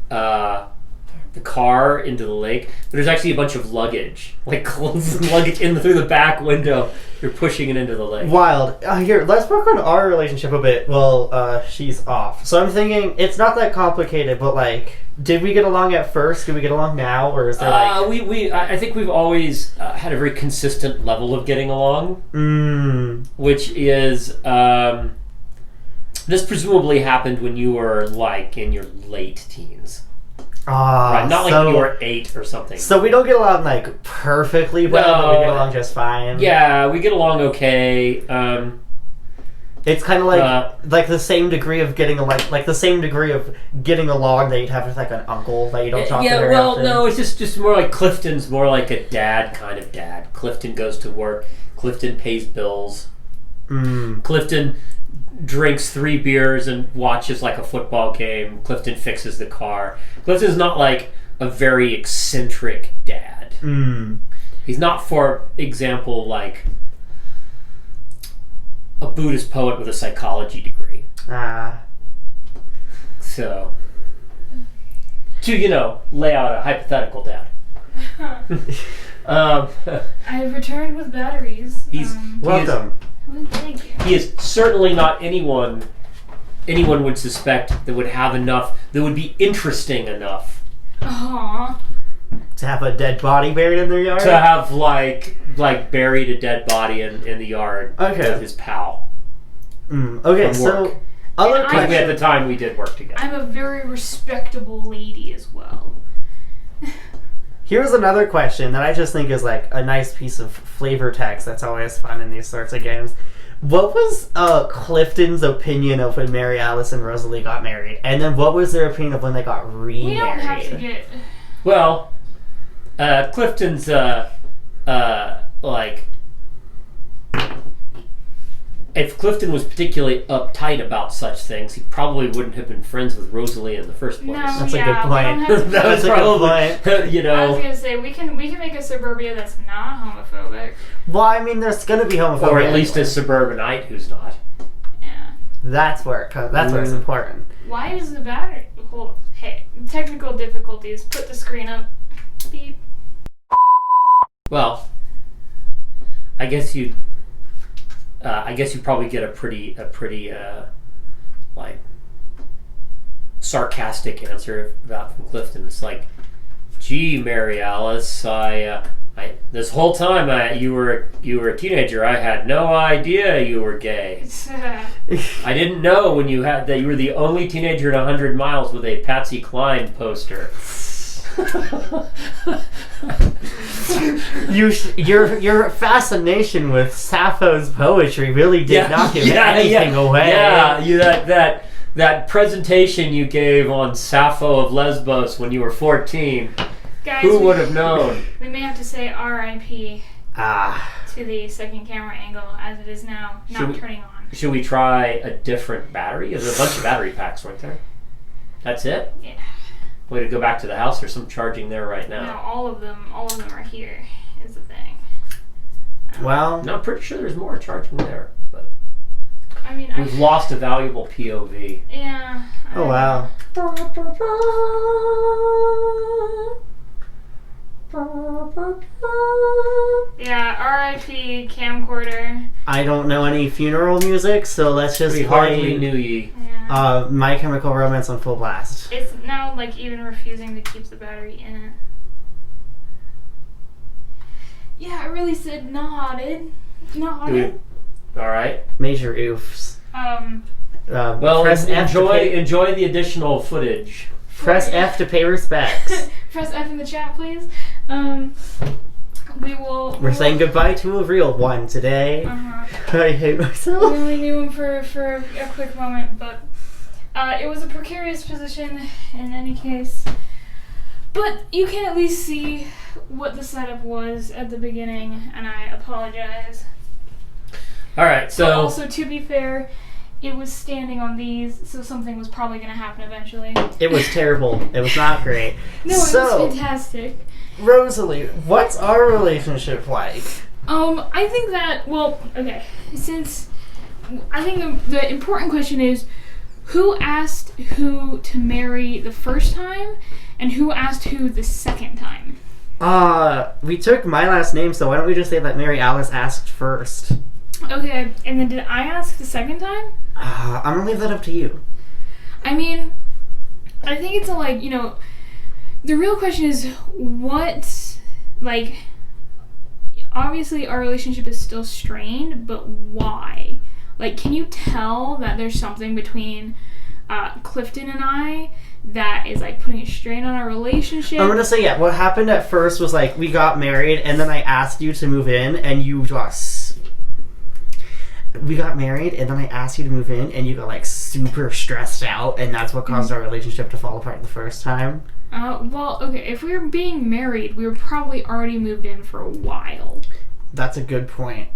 [SPEAKER 3] the car into the lake, but there's actually a bunch of luggage, clothes and luggage through the back window. You're pushing it into the lake.
[SPEAKER 2] Wild. Here, let's work on our relationship a bit while she's off. So I'm thinking it's not that complicated, but did we get along at first? Do we get along now, or is there
[SPEAKER 3] I think we've always had a very consistent level of getting along. Which is this presumably happened when you were in your late teens. Right, not when you were 8 or something.
[SPEAKER 2] So we don't get along perfectly well, but we get along just fine.
[SPEAKER 3] Yeah, we get along okay.
[SPEAKER 2] It's kind of the same degree of getting the same degree of getting along that you'd have with an uncle that you don't talk to very often.
[SPEAKER 3] No, it's just more like Clifton's more like a dad kind of dad. Clifton goes to work. Clifton pays bills. Clifton drinks 3 beers and watches like a football game. Clifton fixes the car. Clifton's not like a very eccentric dad. He's not, for example, like a Buddhist poet with a psychology degree. So, to, lay out a hypothetical dad.
[SPEAKER 1] I have returned with batteries.
[SPEAKER 2] Welcome.
[SPEAKER 1] Thank you.
[SPEAKER 3] He is certainly not anyone would suspect that would have enough, that would be interesting enough.
[SPEAKER 1] Aww.
[SPEAKER 2] To have a dead body buried in their yard?
[SPEAKER 3] To have, like buried a dead body in the yard with his pal.
[SPEAKER 2] Okay, so...
[SPEAKER 3] At the time, we did work together.
[SPEAKER 1] I'm a very respectable lady as well.
[SPEAKER 2] Here's another question that I just think is like a nice piece of flavor text that's always fun in these sorts of games. What was Clifton's opinion of when Mary Alice and Rosalie got married? And then what was their opinion of when they got remarried?
[SPEAKER 1] We don't have to get...
[SPEAKER 3] Well, Clifton's, if Clifton was particularly uptight about such things, he probably wouldn't have been friends with Rosalie in the first place.
[SPEAKER 1] No,
[SPEAKER 2] that's a good point.
[SPEAKER 3] That's probably, I was
[SPEAKER 1] gonna say we can make a suburbia that's not homophobic.
[SPEAKER 2] Well, I mean, there's gonna be homophobia,
[SPEAKER 3] or at least a suburbanite who's not.
[SPEAKER 1] Yeah.
[SPEAKER 2] That's where it comes. That's where it's important.
[SPEAKER 1] Why is the battery? Well, hey, technical difficulties. Put the screen up. Beep.
[SPEAKER 3] Well, I guess you probably get a pretty sarcastic answer about from Clifton. It's like, gee, Mary Alice, I this whole time you were a teenager. I had no idea you were gay. I didn't know when that you were the only teenager in 100 miles with a Patsy Cline poster.
[SPEAKER 2] Your fascination with Sappho's poetry really did not give anything away.
[SPEAKER 3] Yeah, that presentation you gave on Sappho of Lesbos when you were 14.
[SPEAKER 1] Guys,
[SPEAKER 3] who would have known?
[SPEAKER 1] We may have to say R.I.P. to the second camera angle as it is now not turning on.
[SPEAKER 3] Should we try a different battery? There's a bunch of battery packs right there. That's it?
[SPEAKER 1] Yeah.
[SPEAKER 3] Way to go back to the house. There's some charging there right now.
[SPEAKER 1] No, all of them are here. Is the thing.
[SPEAKER 2] Well,
[SPEAKER 3] no, I'm pretty sure there's more charging there, but
[SPEAKER 1] I mean,
[SPEAKER 3] we've lost a valuable POV.
[SPEAKER 1] Yeah.
[SPEAKER 2] Oh wow.
[SPEAKER 1] Yeah, R.I.P. camcorder.
[SPEAKER 2] I don't know any funeral music, so let's just
[SPEAKER 3] We hardly knew ye.
[SPEAKER 1] Yeah.
[SPEAKER 2] My Chemical Romance on full blast.
[SPEAKER 1] It's now like even refusing to keep the battery in it. Yeah, I really said nodded. Nodded.
[SPEAKER 3] Alright.
[SPEAKER 2] Major oofs.
[SPEAKER 3] Well,
[SPEAKER 2] press
[SPEAKER 3] enjoy the additional footage.
[SPEAKER 2] Press F to pay respects.
[SPEAKER 1] Press F in the chat, please.
[SPEAKER 2] We're saying goodbye to a real one today. I hate myself.
[SPEAKER 1] We only knew him for a quick moment, but it was a precarious position in any case. But you can at least see what the setup was at the beginning, and I apologize.
[SPEAKER 3] Alright, so...
[SPEAKER 1] But also, to be fair, it was standing on these, so something was probably going to happen eventually.
[SPEAKER 2] It was terrible. It was not great.
[SPEAKER 1] No, it was fantastic.
[SPEAKER 2] Rosalie, what's our relationship like?
[SPEAKER 1] I think that, well, okay, since I think the important question is who asked who to marry the first time and who asked who the second time?
[SPEAKER 2] We took my last name, so why don't we just say that Mary Alice asked first?
[SPEAKER 1] Okay, and then did I ask the second time?
[SPEAKER 2] I'm gonna leave that up to you.
[SPEAKER 1] I mean, I think it's the real question is what, obviously our relationship is still strained, but why? Can you tell that there's something between Clifton and I that is, putting a strain on our relationship?
[SPEAKER 2] I'm gonna say, yeah, what happened at first was, we got married, and then I asked you to move in, and you we got married, and then I asked you to move in, and you got, super stressed out, and that's what caused our relationship to fall apart the first time.
[SPEAKER 1] Well, okay, if we were being married, we were probably already moved in for a while.
[SPEAKER 2] That's a good point.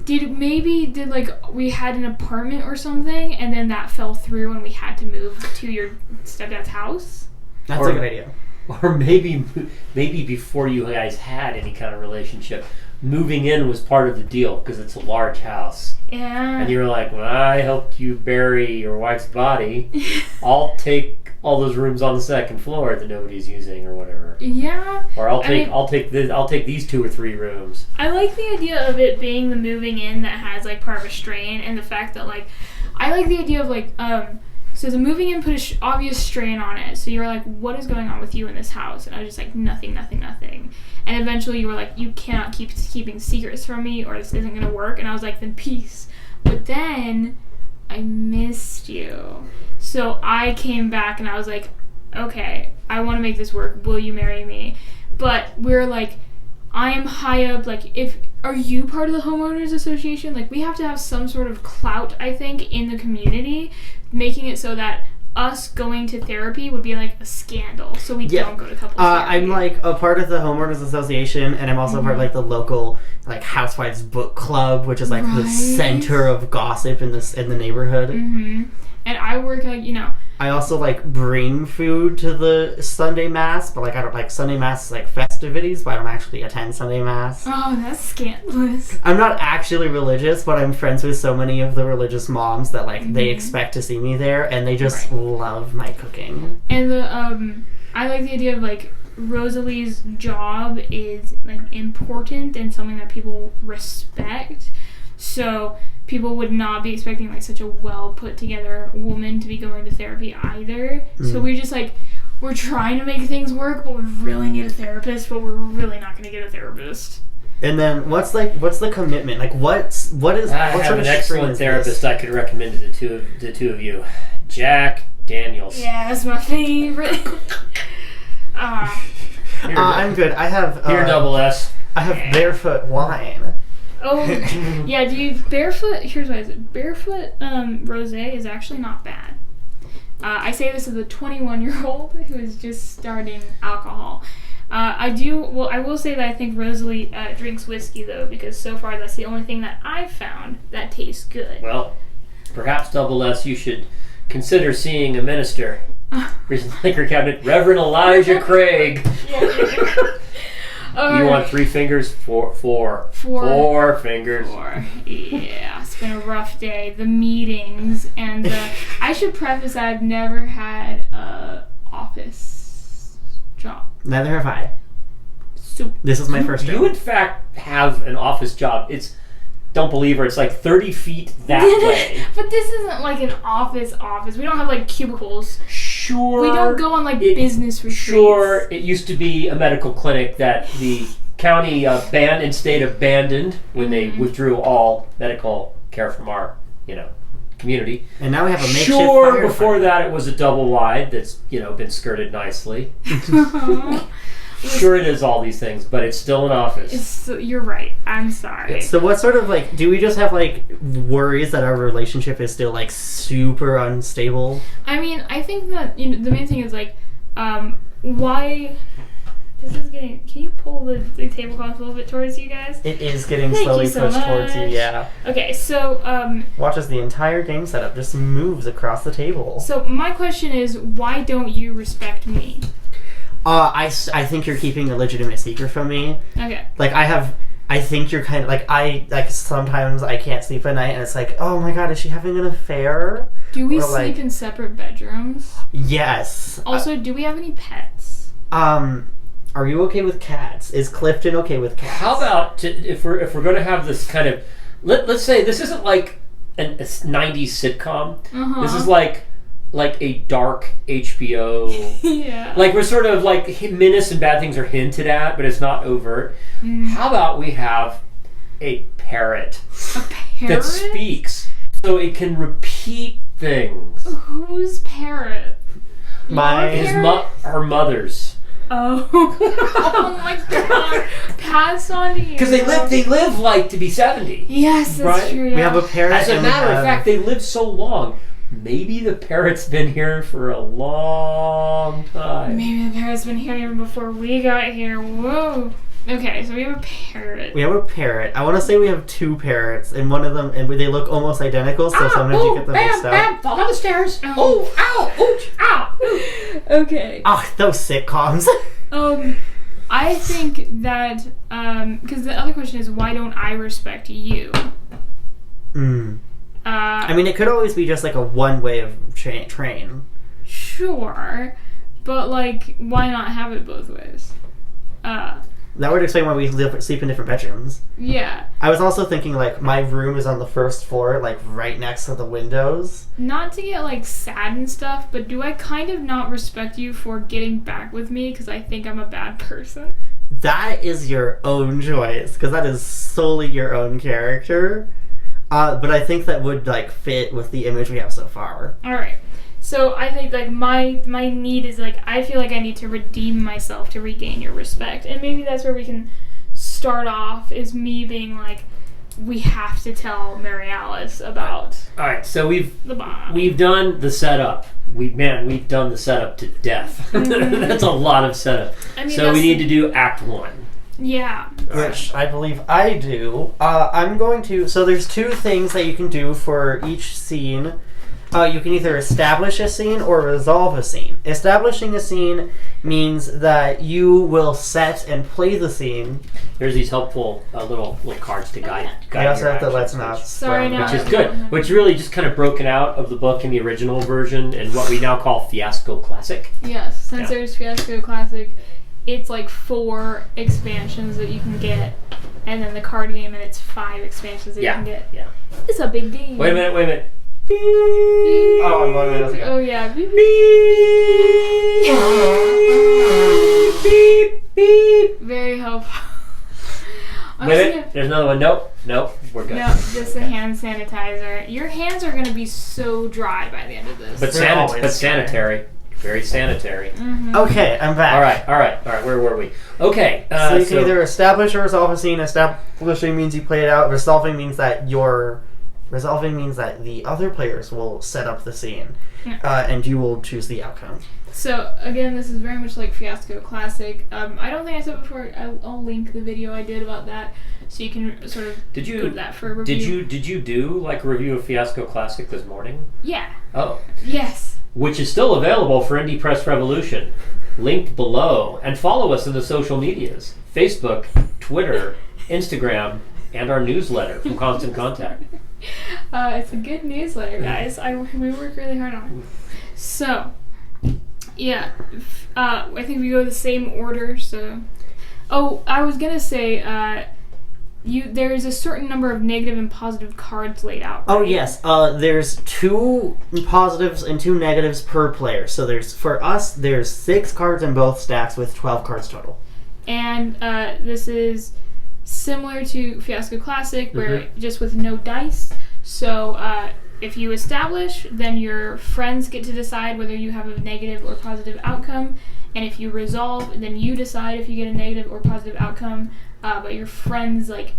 [SPEAKER 1] Did like we had an apartment or something, and then that fell through, and we had to move to your stepdad's house?
[SPEAKER 2] That's a good idea.
[SPEAKER 3] Or maybe before you guys had any kind of relationship, moving in was part of the deal because it's a large house.
[SPEAKER 1] Yeah.
[SPEAKER 3] And you were like, well, I helped you bury your wife's body. I'll take all those rooms on the second floor that nobody's using or whatever.
[SPEAKER 1] Yeah.
[SPEAKER 3] Or I'll take these 2 or 3 rooms.
[SPEAKER 1] I like the idea of it being the moving in that has like part of a strain, and the fact that like I like the idea of like so the moving in put an obvious strain on it. So you were like, what is going on with you in this house? And I was just like, nothing. And eventually you were like, you cannot keep keeping secrets from me, or this isn't gonna work. And I was like, then peace. But then I missed you. So I came back and I was like, okay, I want to make this work. Will you marry me? But we're like, I am high up. Like, are you part of the homeowners association? Like, we have to have some sort of clout, I think, in the community, making it so that us going to therapy would be like a scandal. So we don't go to couples therapy.
[SPEAKER 2] I'm like a part of the homeowners association, and I'm also part of like the local like housewives book club, which is like the center of gossip in the neighborhood.
[SPEAKER 1] Mm-hmm. And I work like,
[SPEAKER 2] I also like bring food to the Sunday Mass, but like I don't like Sunday Mass like festivities, but I don't actually attend Sunday Mass.
[SPEAKER 1] Oh, that's scandalous.
[SPEAKER 2] I'm not actually religious, but I'm friends with so many of the religious moms that like they expect to see me there, and they just love my cooking.
[SPEAKER 1] And I like the idea of like Rosalie's job is like important and something that people respect. So people would not be expecting like such a well put together woman to be going to therapy either. So we just like, we're trying to make things work, but we really need a therapist, but we're really not going to get a therapist.
[SPEAKER 2] And then what's the commitment? Like what is
[SPEAKER 3] I have an excellent therapist I could recommend to the two of you. Jack Daniels.
[SPEAKER 1] Yeah, that's my favorite.
[SPEAKER 2] I'm good. I have
[SPEAKER 3] here double S.
[SPEAKER 2] I have barefoot wine.
[SPEAKER 1] Oh, yeah, barefoot, here's what I said. Barefoot rosé is actually not bad. I say this as a 21-year-old who is just starting alcohol. I will say that I think Rosalie drinks whiskey, though, because so far that's the only thing that I've found that tastes good.
[SPEAKER 3] Well, perhaps double S, you should consider seeing a minister. Recent liquor cabinet, Reverend Elijah Craig. You want 3 fingers? 4 fingers.
[SPEAKER 1] 4. Yeah, it's been a rough day. The meetings and I should preface that I've never had a office job.
[SPEAKER 2] Neither have I.
[SPEAKER 1] So
[SPEAKER 2] this is my first job.
[SPEAKER 3] You in fact have an office job. Don't believe her. It's like 30 feet that way.
[SPEAKER 1] But this isn't like an office. We don't have like cubicles.
[SPEAKER 3] Sure.
[SPEAKER 1] We don't go on like business retreats.
[SPEAKER 3] Sure. It used to be a medical clinic that the county banned and state abandoned when they withdrew all medical care from our, community.
[SPEAKER 2] And now we have a makeshift
[SPEAKER 3] Sure. Before that, it was a double wide that's been skirted nicely. Sure, it is all these things, but it's still an office.
[SPEAKER 1] You're right. I'm sorry.
[SPEAKER 2] So what sort of like, do we just have like worries that our relationship is still like super unstable?
[SPEAKER 1] I mean, I think that, the main thing is like, why, this is getting, can you pull the tablecloth a little bit towards you guys?
[SPEAKER 2] It is getting
[SPEAKER 1] Thank
[SPEAKER 2] slowly
[SPEAKER 1] you so
[SPEAKER 2] pushed
[SPEAKER 1] much.
[SPEAKER 2] towards you, yeah.
[SPEAKER 1] Okay, so,
[SPEAKER 2] watch as the entire game setup just moves across the table.
[SPEAKER 1] So my question is, why don't you respect me?
[SPEAKER 2] I think you're keeping a legitimate secret from me.
[SPEAKER 1] Okay.
[SPEAKER 2] Like, I think you're kind of, like, sometimes I can't sleep at night, and it's like, oh my god, is she having an affair?
[SPEAKER 1] Do we
[SPEAKER 2] Or,
[SPEAKER 1] sleep in separate bedrooms?
[SPEAKER 2] Yes.
[SPEAKER 1] Also, do we have any pets?
[SPEAKER 2] Are you okay with cats? Is Clifton okay with cats?
[SPEAKER 3] How about, if we're going to have this kind of, let's say this isn't like a 90s sitcom.
[SPEAKER 1] Uh-huh.
[SPEAKER 3] This is like a dark HBO.
[SPEAKER 1] Yeah.
[SPEAKER 3] Like we're sort of like menace and bad things are hinted at, but it's not overt. How about we have a parrot?
[SPEAKER 1] A parrot?
[SPEAKER 3] That speaks, so it can repeat things.
[SPEAKER 1] Whose parrot?
[SPEAKER 3] Her mother's.
[SPEAKER 1] Oh. Oh my god. Pass on to you.
[SPEAKER 3] Because they live like to be 70.
[SPEAKER 1] Yes, that's
[SPEAKER 3] right?
[SPEAKER 1] true. Yeah.
[SPEAKER 2] We have a parrot.
[SPEAKER 3] As a matter of fact, they live so long. Maybe the parrot's been here for a long time.
[SPEAKER 1] Maybe the parrot's been here even before we got here. Whoa. Okay, so we have a parrot.
[SPEAKER 2] We have a parrot. I want to say we have 2 parrots, and one of them, and they look almost identical, so sometimes you get them mixed up.
[SPEAKER 3] Fall down the stairs.
[SPEAKER 1] Oh, ow, ouch, ow. Okay.
[SPEAKER 2] Ah, those sitcoms.
[SPEAKER 1] I think that, because the other question is, why don't I respect you?
[SPEAKER 2] I mean, it could always be just like a one way of train.
[SPEAKER 1] Sure, but like, why not have it both ways?
[SPEAKER 2] That would explain why we sleep in different bedrooms.
[SPEAKER 1] Yeah.
[SPEAKER 2] I was also thinking, like, my room is on the first floor, like, right next to the windows.
[SPEAKER 1] Not to get, like, sad and stuff, but do I kind of not respect you for getting back with me because I think I'm a bad person?
[SPEAKER 2] That is your own choice, because that is solely your own character. But I think that would, like, fit with the image we have so far.
[SPEAKER 1] Alright. So I think, like, my need is, like, I feel like I need to redeem myself to regain your respect. And maybe that's where we can start off, is me being like, we have to tell Mary Alice about
[SPEAKER 3] Alright, so
[SPEAKER 1] the bomb.
[SPEAKER 3] we've done the setup. We've done the setup to death. That's a lot of setup.
[SPEAKER 1] I mean,
[SPEAKER 3] so we need to do Act 1.
[SPEAKER 1] Yeah.
[SPEAKER 2] Which I believe I do. I'm going to... So there's 2 things that you can do for each scene. You can either establish a scene or resolve a scene. Establishing a scene means that you will set and play the scene.
[SPEAKER 3] There's these helpful little cards to guide
[SPEAKER 2] I also
[SPEAKER 3] your
[SPEAKER 2] have the
[SPEAKER 3] actions,
[SPEAKER 2] Let's Not...
[SPEAKER 1] Sorry, no.
[SPEAKER 3] which is good. Which really just kind of broken out of the book in the original version and what we now call Fiasco Classic.
[SPEAKER 1] Yes, since
[SPEAKER 3] Yeah.
[SPEAKER 1] there's Fiasco Classic, it's like 4 expansions that you can get, and then the card game, and it's 5 expansions that you can get.
[SPEAKER 3] Yeah.
[SPEAKER 1] It's a big game.
[SPEAKER 3] Wait a minute. Beep.
[SPEAKER 2] Oh, I'm going to
[SPEAKER 1] Oh, yeah. Beep,
[SPEAKER 3] Beep. Beep.
[SPEAKER 1] Very helpful.
[SPEAKER 3] Wait a minute. There's another one. Nope. We're good.
[SPEAKER 1] No, just the hand sanitizer. Your hands are going to be so dry by the end of this.
[SPEAKER 3] But sanitary. Very sanitary.
[SPEAKER 1] Mm-hmm.
[SPEAKER 2] Okay, I'm back.
[SPEAKER 3] All right. Where were we? Okay.
[SPEAKER 2] So you can either establish or resolve a scene. Establishing means you play it out. Resolving means that the other players will set up the scene, and you will choose the outcome.
[SPEAKER 1] So, again, this is very much like Fiasco Classic. I don't think I said before, I'll link the video I did about that, so you can sort of go to that for a review.
[SPEAKER 3] Did you do, like, a review of Fiasco Classic this morning?
[SPEAKER 1] Yeah.
[SPEAKER 3] Oh.
[SPEAKER 1] Yes.
[SPEAKER 3] Which is still available for Indie Press Revolution. Linked below. And follow us in the social medias. Facebook, Twitter, Instagram, and our newsletter from Constant Contact.
[SPEAKER 1] It's a good newsletter, guys. We work really hard on it. So, yeah. I think we go the same order, so... Oh, I was gonna say, there is a certain number of negative and positive cards laid out, right?
[SPEAKER 2] Oh, yes. There's 2 positives and 2 negatives per player. So for us, there's 6 cards in both stacks with 12 cards total.
[SPEAKER 1] And this is similar to Fiasco Classic, where just with no dice. So if you establish, then your friends get to decide whether you have a negative or positive outcome. And if you resolve, then you decide if you get a negative or positive outcome. But your friends, like,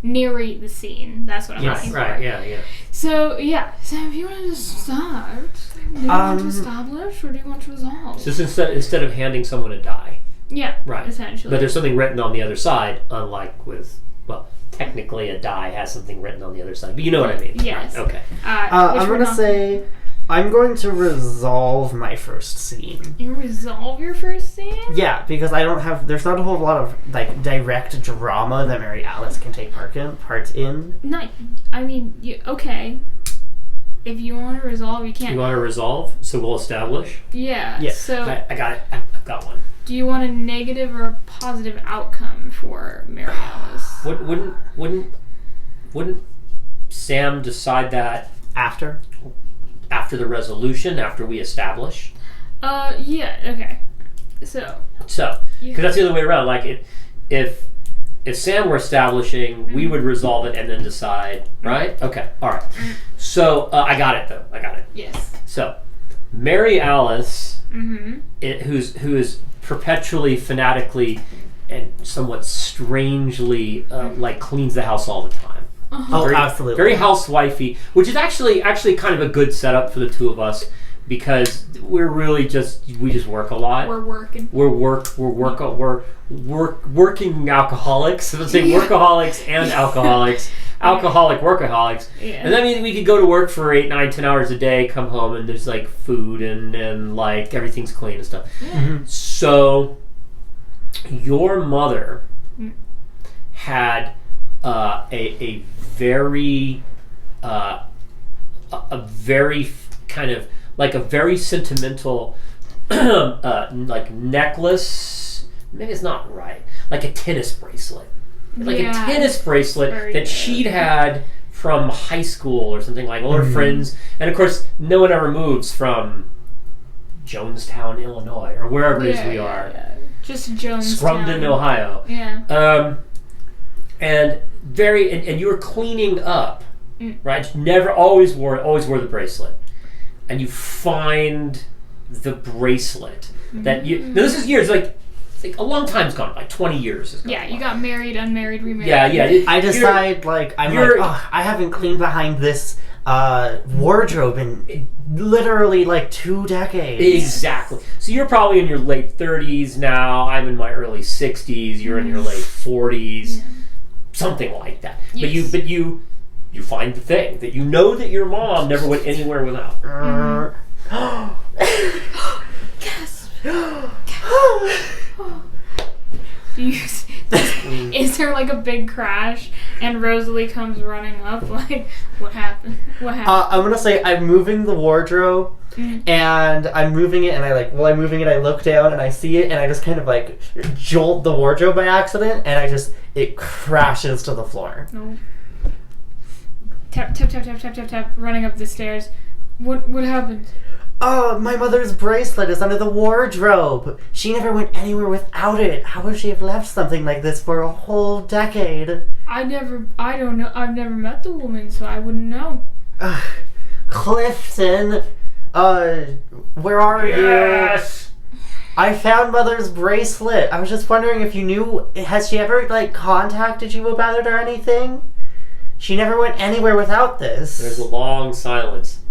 [SPEAKER 1] narrate the scene. That's what I'm looking for.
[SPEAKER 3] Right, yeah.
[SPEAKER 1] So, yeah. So if you want to just start, do you want to establish or do you want to resolve?
[SPEAKER 3] So instead of handing someone a die.
[SPEAKER 1] Yeah,
[SPEAKER 3] right.
[SPEAKER 1] Essentially.
[SPEAKER 3] But there's something written on the other side, unlike with, well, technically a die has something written on the other side. But you know what I mean.
[SPEAKER 1] Yes.
[SPEAKER 3] Right. Okay.
[SPEAKER 2] I'm going to say... I'm going to resolve my first scene.
[SPEAKER 1] You resolve your first scene?
[SPEAKER 2] Yeah, because there's not a whole lot of, like, direct drama that Mary Alice can take part in.
[SPEAKER 1] No, I mean, okay. If you want to resolve, you can't.
[SPEAKER 3] You want to resolve, so we'll establish?
[SPEAKER 1] Yeah.
[SPEAKER 2] Yes.
[SPEAKER 1] So
[SPEAKER 3] I got it. I've got one.
[SPEAKER 1] Do you want a negative or a positive outcome for Mary Alice?
[SPEAKER 3] Wouldn't Sam decide that
[SPEAKER 2] after
[SPEAKER 3] the resolution, after we establish?
[SPEAKER 1] Yeah, okay. So,
[SPEAKER 3] because that's the other way around. Like, if Sam were establishing, we would resolve it and then decide, right? Okay, all right. So, I got it, though. I got it.
[SPEAKER 1] Yes.
[SPEAKER 3] So, Mary Alice, who is perpetually, fanatically, and somewhat strangely, like, cleans the house all the time.
[SPEAKER 2] Oh, absolutely.
[SPEAKER 3] Very housewifey, which is actually kind of a good setup for the two of us, because we're really we just work a lot.
[SPEAKER 1] We're working.
[SPEAKER 3] We're working alcoholics. So let's say workaholics and alcoholics. Alcoholic workaholics.
[SPEAKER 1] Yeah.
[SPEAKER 3] And that means we could go to work for 8, 9, 10 hours a day, come home, and there's like food and like everything's clean and stuff.
[SPEAKER 1] Yeah.
[SPEAKER 3] So your mother had a very kind of like a very sentimental like necklace. Maybe it's not right. Like a tennis bracelet. Like a tennis bracelet that she'd had from high school or something, like all her friends. And of course, no one ever moves from Jonestown, Illinois, or wherever it is we are.
[SPEAKER 1] Yeah. Just Jonestown.
[SPEAKER 3] Scrumden, Ohio.
[SPEAKER 1] Yeah.
[SPEAKER 3] And you were cleaning up, right? Never, always wore the bracelet. And you find the bracelet that you. Now this is years, like a long time's gone, like 20 years has gone.
[SPEAKER 1] Yeah, you got married, unmarried, remarried.
[SPEAKER 3] Yeah.
[SPEAKER 2] I decide, I haven't cleaned behind this wardrobe in literally like 2 decades.
[SPEAKER 3] Exactly. So you're probably in your late 30s now. I'm in my early 60s. You're in your late 40s. Something like that.
[SPEAKER 1] Yes.
[SPEAKER 3] But you find the thing that you know that your mom never went anywhere without.
[SPEAKER 1] Yes. Is there like a big crash and Rosalie comes running up? Like, what happened?
[SPEAKER 2] I'm gonna say I'm moving the wardrobe, and I'm moving it, and I'm moving it, I look down and I see it, and I just kind of like jolt the wardrobe by accident, and it crashes to the floor.
[SPEAKER 1] No. Tap, tap, tap, tap, tap, tap, tap, running up the stairs. What happened?
[SPEAKER 2] Oh, my mother's bracelet is under the wardrobe. She never went anywhere without it. How would she have left something like this for a whole decade?
[SPEAKER 1] I don't know. I've never met the woman, so I wouldn't know.
[SPEAKER 2] Clifton, where are you? I found Mother's bracelet. I was just wondering if you knew, has she ever, contacted you about it or anything? She never went anywhere without this.
[SPEAKER 3] There's a long silence.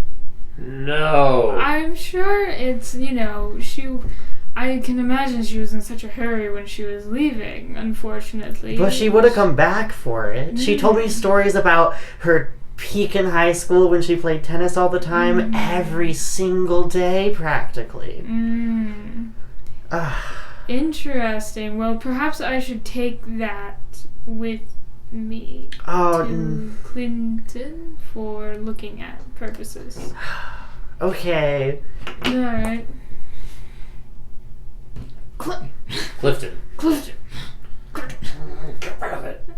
[SPEAKER 3] No.
[SPEAKER 1] I'm sure it's, I can imagine she was in such a hurry when she was leaving, unfortunately.
[SPEAKER 2] But she would have come back for it. She told me stories about her peak in high school when she played tennis all the time, every single day, practically.
[SPEAKER 1] Interesting. Well, perhaps I should take that with me to Clinton for looking at purposes.
[SPEAKER 2] Okay.
[SPEAKER 1] Alright.
[SPEAKER 3] Clifton. Get rid of it.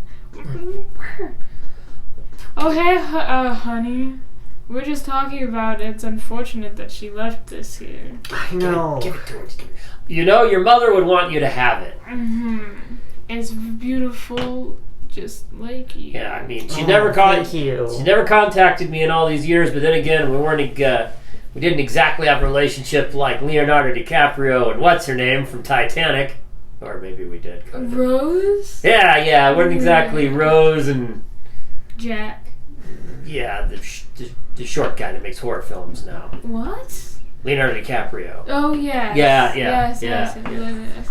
[SPEAKER 1] Oh, hey, honey. We're just talking about it's unfortunate that she left this here.
[SPEAKER 2] I know.
[SPEAKER 3] Give it to her. Your mother would want you to have it.
[SPEAKER 1] It's beautiful, just like you.
[SPEAKER 3] Yeah, I mean, she
[SPEAKER 2] thank you.
[SPEAKER 3] She never contacted me in all these years, but then again, we didn't exactly have a relationship like Leonardo DiCaprio and what's her name from Titanic, or maybe we did.
[SPEAKER 1] Rose?
[SPEAKER 3] Yeah, it wasn't exactly Rose and
[SPEAKER 1] Jack.
[SPEAKER 3] Yeah, the short guy that makes horror films now.
[SPEAKER 1] What?
[SPEAKER 3] Leonardo DiCaprio.
[SPEAKER 1] Oh, yeah.
[SPEAKER 3] Yes.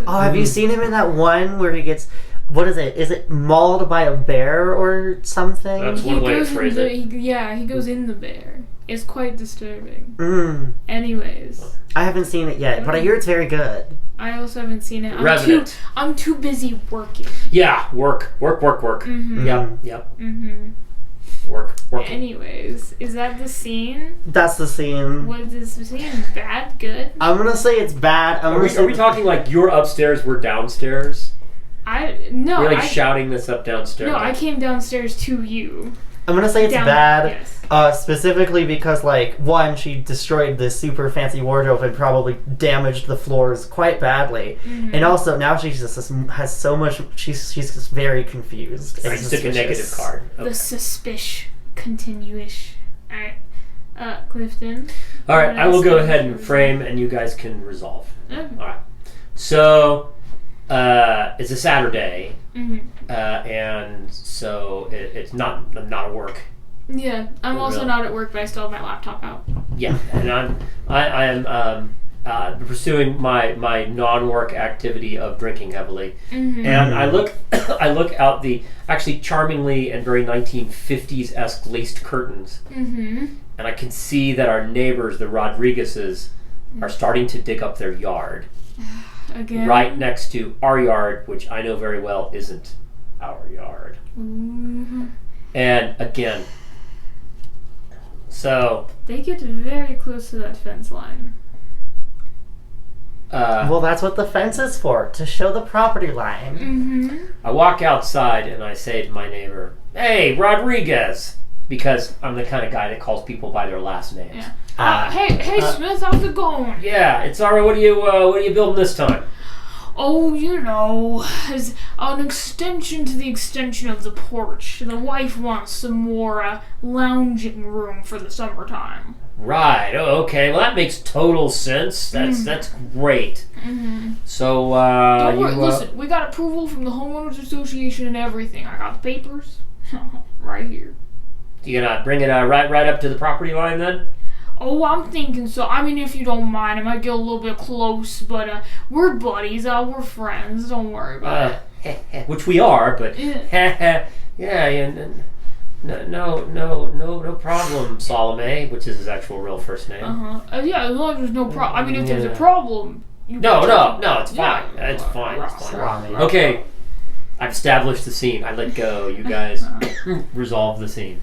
[SPEAKER 2] Oh, have you seen him in that one where he gets, what is it? Is it mauled by a bear or something?
[SPEAKER 3] That's one way to phrase it.
[SPEAKER 1] He goes in the bear. It's quite disturbing. Anyways.
[SPEAKER 2] I haven't seen it yet, but I hear it's very good.
[SPEAKER 1] I also haven't seen it. I'm too busy working.
[SPEAKER 3] Yeah, work. Yep. Work.
[SPEAKER 1] Anyways, is that the scene?
[SPEAKER 2] That's the scene.
[SPEAKER 1] What is the scene? Bad? Good?
[SPEAKER 2] I'm gonna say it's bad.
[SPEAKER 3] Are we talking like you're upstairs, we're downstairs?
[SPEAKER 1] No.
[SPEAKER 3] We're shouting this up downstairs.
[SPEAKER 1] No, I came downstairs to you.
[SPEAKER 2] I'm gonna say it's bad.
[SPEAKER 1] Yes.
[SPEAKER 2] Specifically because, one, she destroyed this super fancy wardrobe and probably damaged the floors quite badly. And also, now she just has so much. She's just very confused.
[SPEAKER 3] I took a negative card. Okay.
[SPEAKER 1] The suspicious continuish. Alright. Clifton.
[SPEAKER 3] Alright, I will go ahead and frame and you guys can resolve.
[SPEAKER 1] Okay.
[SPEAKER 3] Alright. So, it's a Saturday. And so it's not a work
[SPEAKER 1] Yeah, I'm also
[SPEAKER 3] Really?
[SPEAKER 1] not at work, but I still have my laptop out.
[SPEAKER 3] Yeah, and I am pursuing my non-work activity of drinking heavily,
[SPEAKER 1] Mm-hmm.
[SPEAKER 3] and I look I look out the actually charmingly and very 1950s-esque laced curtains,
[SPEAKER 1] Mm-hmm.
[SPEAKER 3] and I can see that our neighbors, the Rodriguezes, are starting to dig up their yard
[SPEAKER 1] Again.
[SPEAKER 3] right next to our yard, which I know very well isn't our yard.
[SPEAKER 1] Mm-hmm.
[SPEAKER 3] And again, so
[SPEAKER 1] They get very close to that fence line.
[SPEAKER 2] Well, that's what the fence is for, to show the property line.
[SPEAKER 1] Mm-hmm.
[SPEAKER 3] I walk outside and I say to my neighbor, "Hey, Rodriguez," because I'm the kind of guy that calls people by their last names.
[SPEAKER 1] Yeah. Hey, Smith, how's it going?
[SPEAKER 3] Yeah, it's all right. What are you building this time?
[SPEAKER 1] Oh, you know, as an extension to the extension of the porch. The wife wants some more lounging room for the summertime.
[SPEAKER 3] Right. Oh, okay. Well, that makes total sense. That's great.
[SPEAKER 1] Mm-hmm.
[SPEAKER 3] So,
[SPEAKER 1] Don't worry, listen, we got approval from the homeowners association and everything. I got the papers right here.
[SPEAKER 3] you gonna bring it right up to the property line then?
[SPEAKER 1] Oh, I'm thinking so. I mean, if you don't mind, I might get a little bit close, but we're buddies. We're friends. Don't worry about it.
[SPEAKER 3] Which we are, but
[SPEAKER 1] Yeah.
[SPEAKER 3] yeah. No problem, Salome, which is his actual real first name.
[SPEAKER 1] Yeah, as long as there's no problem. I mean, if there's a
[SPEAKER 3] Yeah.
[SPEAKER 1] problem...
[SPEAKER 3] No, it's fine.
[SPEAKER 1] Yeah.
[SPEAKER 3] It's fine. It's fine.
[SPEAKER 2] Salome.
[SPEAKER 3] Okay, I've established the scene. I let go. You guys resolve the scene.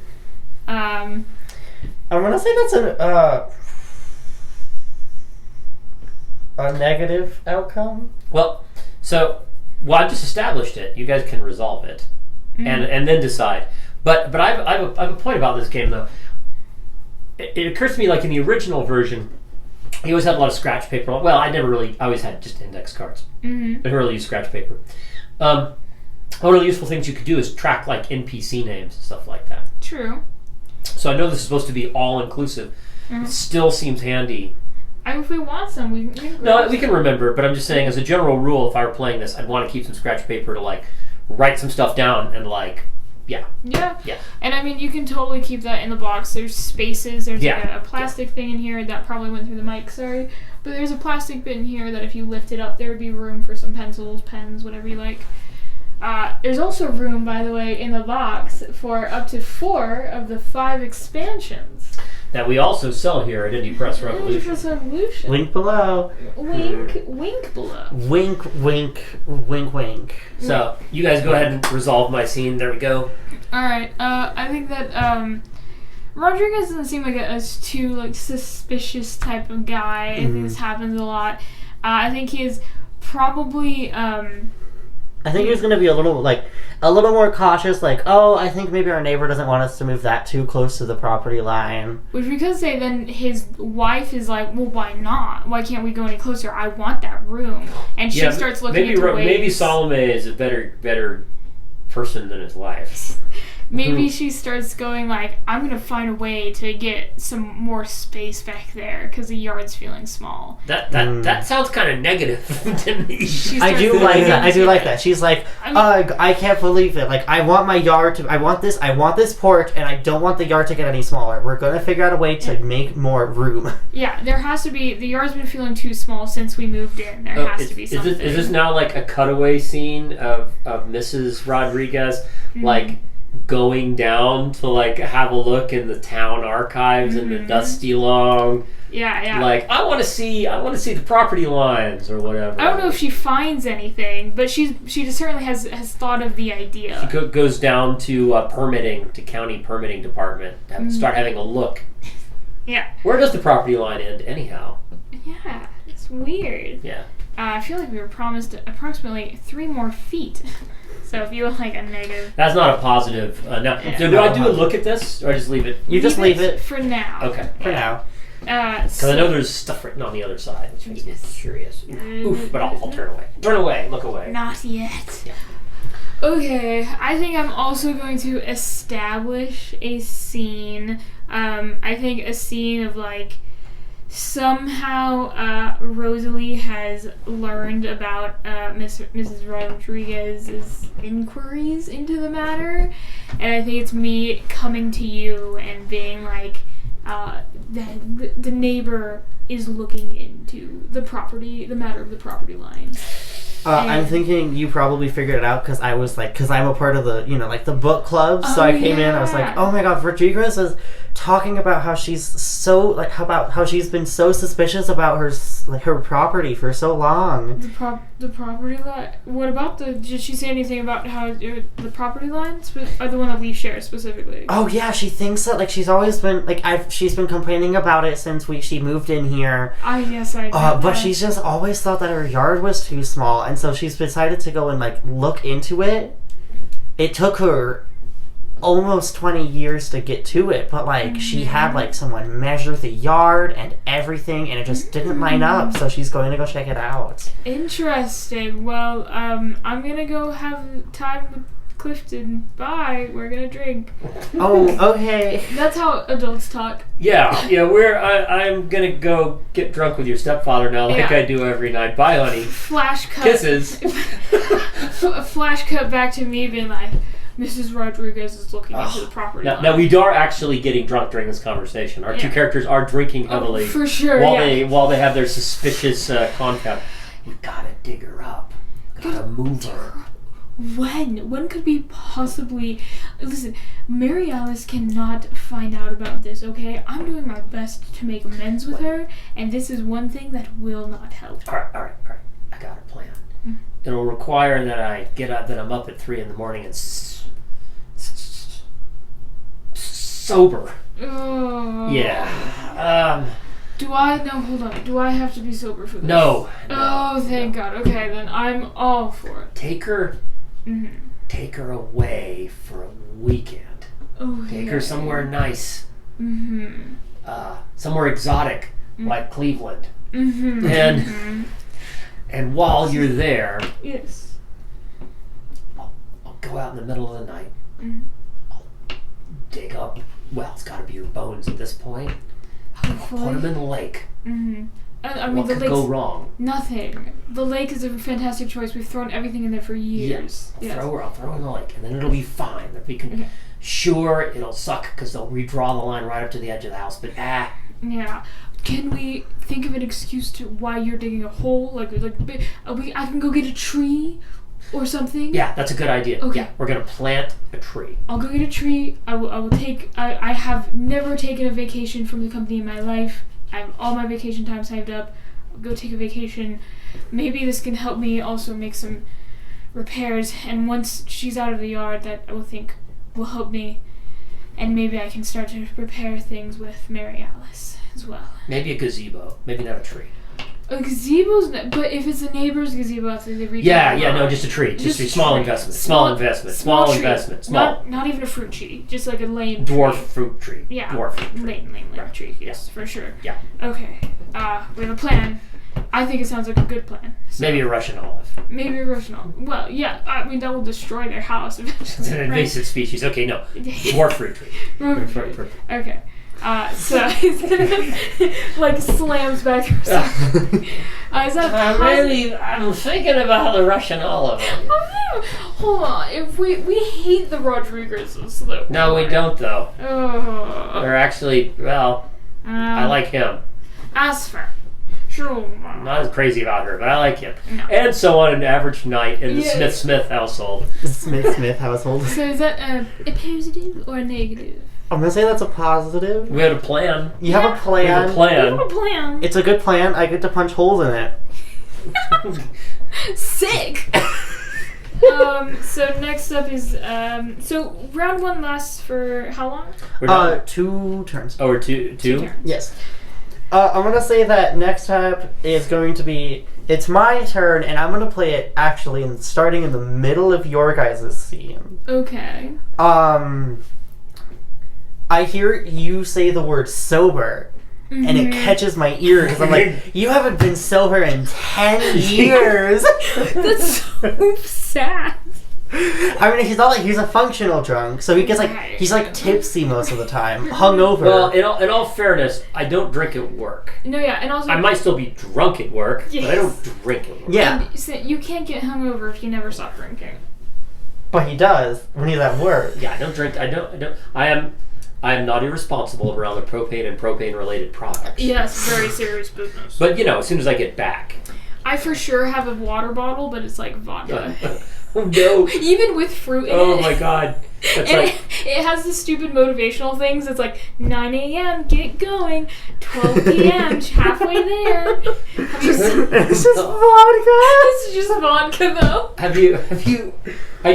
[SPEAKER 2] I'm gonna say that's a negative outcome.
[SPEAKER 3] Well, I've just established it. You guys can resolve it, and then decide. But I have a point about this game though. It occurs to me, like in the original version, you always had a lot of scratch paper. Well, I always had just index cards.
[SPEAKER 1] Mm-hmm.
[SPEAKER 3] I never really used scratch paper. One of the useful things you could do is track like NPC names and stuff like that.
[SPEAKER 1] True.
[SPEAKER 3] So I know this is supposed to be all-inclusive. It still seems handy.
[SPEAKER 1] If we want some, we can...
[SPEAKER 3] No, we can remember, but I'm just saying, as a general rule, if I were playing this, I'd want to keep some scratch paper to, like, write some stuff down and, like, yeah.
[SPEAKER 1] Yeah.
[SPEAKER 3] Yeah.
[SPEAKER 1] And, I mean, you can totally keep that in the box. There's spaces. There's like
[SPEAKER 3] Yeah.
[SPEAKER 1] a plastic thing in here that probably went through the mic, sorry. But there's a plastic bit in here that if you lift it up, there would be room for some pencils, pens, whatever you like. There's also room, by the way, in the box for up to 4 of the 5 expansions.
[SPEAKER 3] That we also sell here at Indie Press Revolution.
[SPEAKER 1] Revolution.
[SPEAKER 2] Link below.
[SPEAKER 1] Wink below.
[SPEAKER 2] Wink, wink, wink, wink.
[SPEAKER 3] So, you guys go ahead and resolve my scene. There we go.
[SPEAKER 1] Alright, I think that, Rodriguez doesn't seem like a too, like, suspicious type of guy. I think this happens a lot. I think he is probably,
[SPEAKER 2] I think he's gonna be a little more cautious, like, oh, I think maybe our neighbor doesn't want us to move that too close to the property line.
[SPEAKER 1] which we could say then his wife is like, well, why not? Why can't we go any closer? I want that room. And she starts looking into ways.
[SPEAKER 3] Maybe Salome is a better person than his wife.
[SPEAKER 1] Maybe she starts going like, I'm going to find a way to get some more space back there because the yard's feeling small.
[SPEAKER 3] That sounds kind of negative to me.
[SPEAKER 2] I do like that. I do like that. She's like, I can't believe it. Like, I want my yard to, I want this porch, and I don't want the yard to get any smaller. We're going to figure out a way to make more room.
[SPEAKER 1] Yeah, there has to be, the yard's been feeling too small since we moved in. There has to be something.
[SPEAKER 3] Is this now like a cutaway scene of Mrs. Rodriguez, like, going down to like have a look in the town archives in the dusty long like I want to see the property lines or whatever.
[SPEAKER 1] I don't know if she finds anything, but she just certainly has thought of the idea.
[SPEAKER 3] She goes down to county permitting department to start having a look.
[SPEAKER 1] Yeah.
[SPEAKER 3] Where does the property line end anyhow?
[SPEAKER 1] Yeah, it's weird.
[SPEAKER 3] Yeah.
[SPEAKER 1] I feel like we were promised approximately 3 more feet. So if you would like a negative...
[SPEAKER 3] That's not a positive. So do I do a look at this, or I just leave it?
[SPEAKER 2] You just leave it.
[SPEAKER 1] For now.
[SPEAKER 3] Okay.
[SPEAKER 2] For now.
[SPEAKER 3] Because I know there's stuff written on the other side, which makes me curious. Oof, but I'll turn away. Turn away, look away.
[SPEAKER 1] Not yet.
[SPEAKER 3] Yeah.
[SPEAKER 1] Okay, I think I'm also going to establish a scene. I think a scene of like somehow Rosalie has learned about Mrs. Rodriguez's inquiries into the matter, and I think it's me coming to you and being like, the neighbor is looking into the matter of the property line.
[SPEAKER 2] I'm thinking you probably figured it out because I'm a part of the, the book club. So I came in, I was like, oh my god, Rodriguez is talking about how she's so, how she's been so suspicious about her property for so long.
[SPEAKER 1] The property line? What about did she say anything about how the property lines are the one that we share specifically?
[SPEAKER 2] Oh yeah, she thinks that, she's always been, she's been complaining about it since she moved in here.
[SPEAKER 1] Yes, I did.
[SPEAKER 2] But she's just always thought that her yard was too small, and so she's decided to go and, look into it. It took her almost 20 years to get to it, but she had someone measure the yard and everything, and it just didn't line up, so she's going to go check it out.
[SPEAKER 1] Interesting. Well, I'm gonna go have time with Clifton. Bye. We're gonna drink.
[SPEAKER 2] Oh, okay.
[SPEAKER 1] That's how adults talk.
[SPEAKER 3] Yeah. I'm gonna go get drunk with your stepfather now, I do every night. Bye, honey.
[SPEAKER 1] Flash cut.
[SPEAKER 3] Kisses.
[SPEAKER 1] Flash cut back to me being like, Mrs. Rodriguez is looking into the property line.
[SPEAKER 3] Now, we are actually getting drunk during this conversation. Our two characters are drinking heavily.
[SPEAKER 1] For sure,
[SPEAKER 3] while they have their suspicious contact. We gotta dig her up. Gotta move her.
[SPEAKER 1] When could we possibly... Listen, Mary Alice cannot find out about this, okay? I'm doing my best to make amends with her, and this is one thing that will not help.
[SPEAKER 3] All right. I got a plan. Mm-hmm. It'll require that I get up, that I'm up at 3 a.m. and sober.
[SPEAKER 1] Oh.
[SPEAKER 3] Yeah.
[SPEAKER 1] Hold on. Do I have to be sober for this?
[SPEAKER 3] No.
[SPEAKER 1] Thank God. Okay, then I'm all for it.
[SPEAKER 3] Take her away for a weekend.
[SPEAKER 1] Oh,
[SPEAKER 3] Take her somewhere nice. Mm-hmm. Somewhere exotic, like Cleveland. Mm-hmm. And while you're there,
[SPEAKER 1] yes,
[SPEAKER 3] I'll go out in the middle of the night.
[SPEAKER 1] Mm-hmm.
[SPEAKER 3] I'll dig up. Well, it's got to be your bones at this point. I'll put them in the lake.
[SPEAKER 1] Mm-hmm.
[SPEAKER 3] What could go wrong?
[SPEAKER 1] Nothing. The lake is a fantastic choice. We've thrown everything in there for years.
[SPEAKER 3] Yes. I'll throw her in the lake, and then it'll be fine. We can. Sure, it'll suck because they'll redraw the line right up to the edge of the house, but
[SPEAKER 1] Yeah. Can we think of an excuse to why you're digging a hole? I can go get a tree or something.
[SPEAKER 3] Yeah, that's a good idea.
[SPEAKER 1] Okay.
[SPEAKER 3] Yeah, we're gonna plant a tree.
[SPEAKER 1] I'll go get a tree. I have never taken a vacation from the company in my life. I have all my vacation time saved up. I'll go take a vacation. Maybe this can help me also make some repairs. And once she's out of the yard, that I will think will help me. And maybe I can start to prepare things with Mary Alice as well.
[SPEAKER 3] Maybe a gazebo. Maybe not a tree.
[SPEAKER 1] A gazebo's but if it's a neighbor's gazebo after they reach
[SPEAKER 3] just a tree. Just a small investment. Small investment.
[SPEAKER 1] Not even a fruit tree. Just like a lame
[SPEAKER 3] dwarf
[SPEAKER 1] tree.
[SPEAKER 3] Fruit tree.
[SPEAKER 1] Yeah.
[SPEAKER 3] Dwarf fruit tree.
[SPEAKER 1] Lame tree. Yes, for sure.
[SPEAKER 3] Yeah.
[SPEAKER 1] Okay. We have a plan. I think it sounds like a good plan. So.
[SPEAKER 3] Maybe a Russian olive.
[SPEAKER 1] Well, yeah. I mean, that will destroy their house eventually.
[SPEAKER 3] It's an invasive species. Okay, no. Dwarf fruit tree.
[SPEAKER 1] Dwarf fruit. Okay. So he's gonna slams back or something.
[SPEAKER 3] I'm thinking about the Russian olive.
[SPEAKER 1] Hold on. If we hate the Rodriguez's though.
[SPEAKER 3] No, we don't though.
[SPEAKER 1] Oh.
[SPEAKER 3] They're actually I like him.
[SPEAKER 1] As for sure.
[SPEAKER 3] I'm not as crazy about her, but I like him.
[SPEAKER 1] No.
[SPEAKER 3] And so on an average night in the Smith-Smith household.
[SPEAKER 2] The Smith-Smith household.
[SPEAKER 1] So is that a positive or a negative?
[SPEAKER 2] I'm gonna say that's a positive.
[SPEAKER 3] We had a plan.
[SPEAKER 2] You have a plan.
[SPEAKER 3] We have a
[SPEAKER 1] plan.
[SPEAKER 2] It's a good plan. I get to punch holes in it.
[SPEAKER 1] Sick. So next up is so round 1 lasts for how long?
[SPEAKER 2] 2 turns.
[SPEAKER 3] Oh, we're two?
[SPEAKER 1] Turns.
[SPEAKER 2] Yes. I'm gonna say that next up is going to be it's my turn, and I'm gonna play it actually starting in the middle of your guys' scene.
[SPEAKER 1] Okay.
[SPEAKER 2] I hear you say the word sober, and it catches my ear because I'm like, you haven't been sober in 10 years.
[SPEAKER 1] That's so sad.
[SPEAKER 2] I mean, he's not like he's a functional drunk, so he gets like he's like tipsy most of the time, hungover.
[SPEAKER 3] Well, in all fairness, I don't drink at work.
[SPEAKER 1] No, yeah, and also
[SPEAKER 3] I might still be drunk at work,
[SPEAKER 1] Yes.
[SPEAKER 3] but I don't drink at work.
[SPEAKER 2] Yeah,
[SPEAKER 1] and so you can't get hungover if you never stop drinking.
[SPEAKER 2] but he does when he's at work.
[SPEAKER 3] Yeah, I don't drink. I am not irresponsible around the propane and propane related products.
[SPEAKER 1] Yes, very serious business.
[SPEAKER 3] But as soon as I get back.
[SPEAKER 1] I for sure have a water bottle, but it's like vodka.
[SPEAKER 3] Oh no.
[SPEAKER 1] Even with fruit in it.
[SPEAKER 3] Oh my god. That's
[SPEAKER 1] And
[SPEAKER 3] like,
[SPEAKER 1] it has the stupid motivational things. It's like 9 a.m. get going, 12 p.m. halfway there.
[SPEAKER 2] It's just vodka.
[SPEAKER 1] It's just vodka though.
[SPEAKER 3] have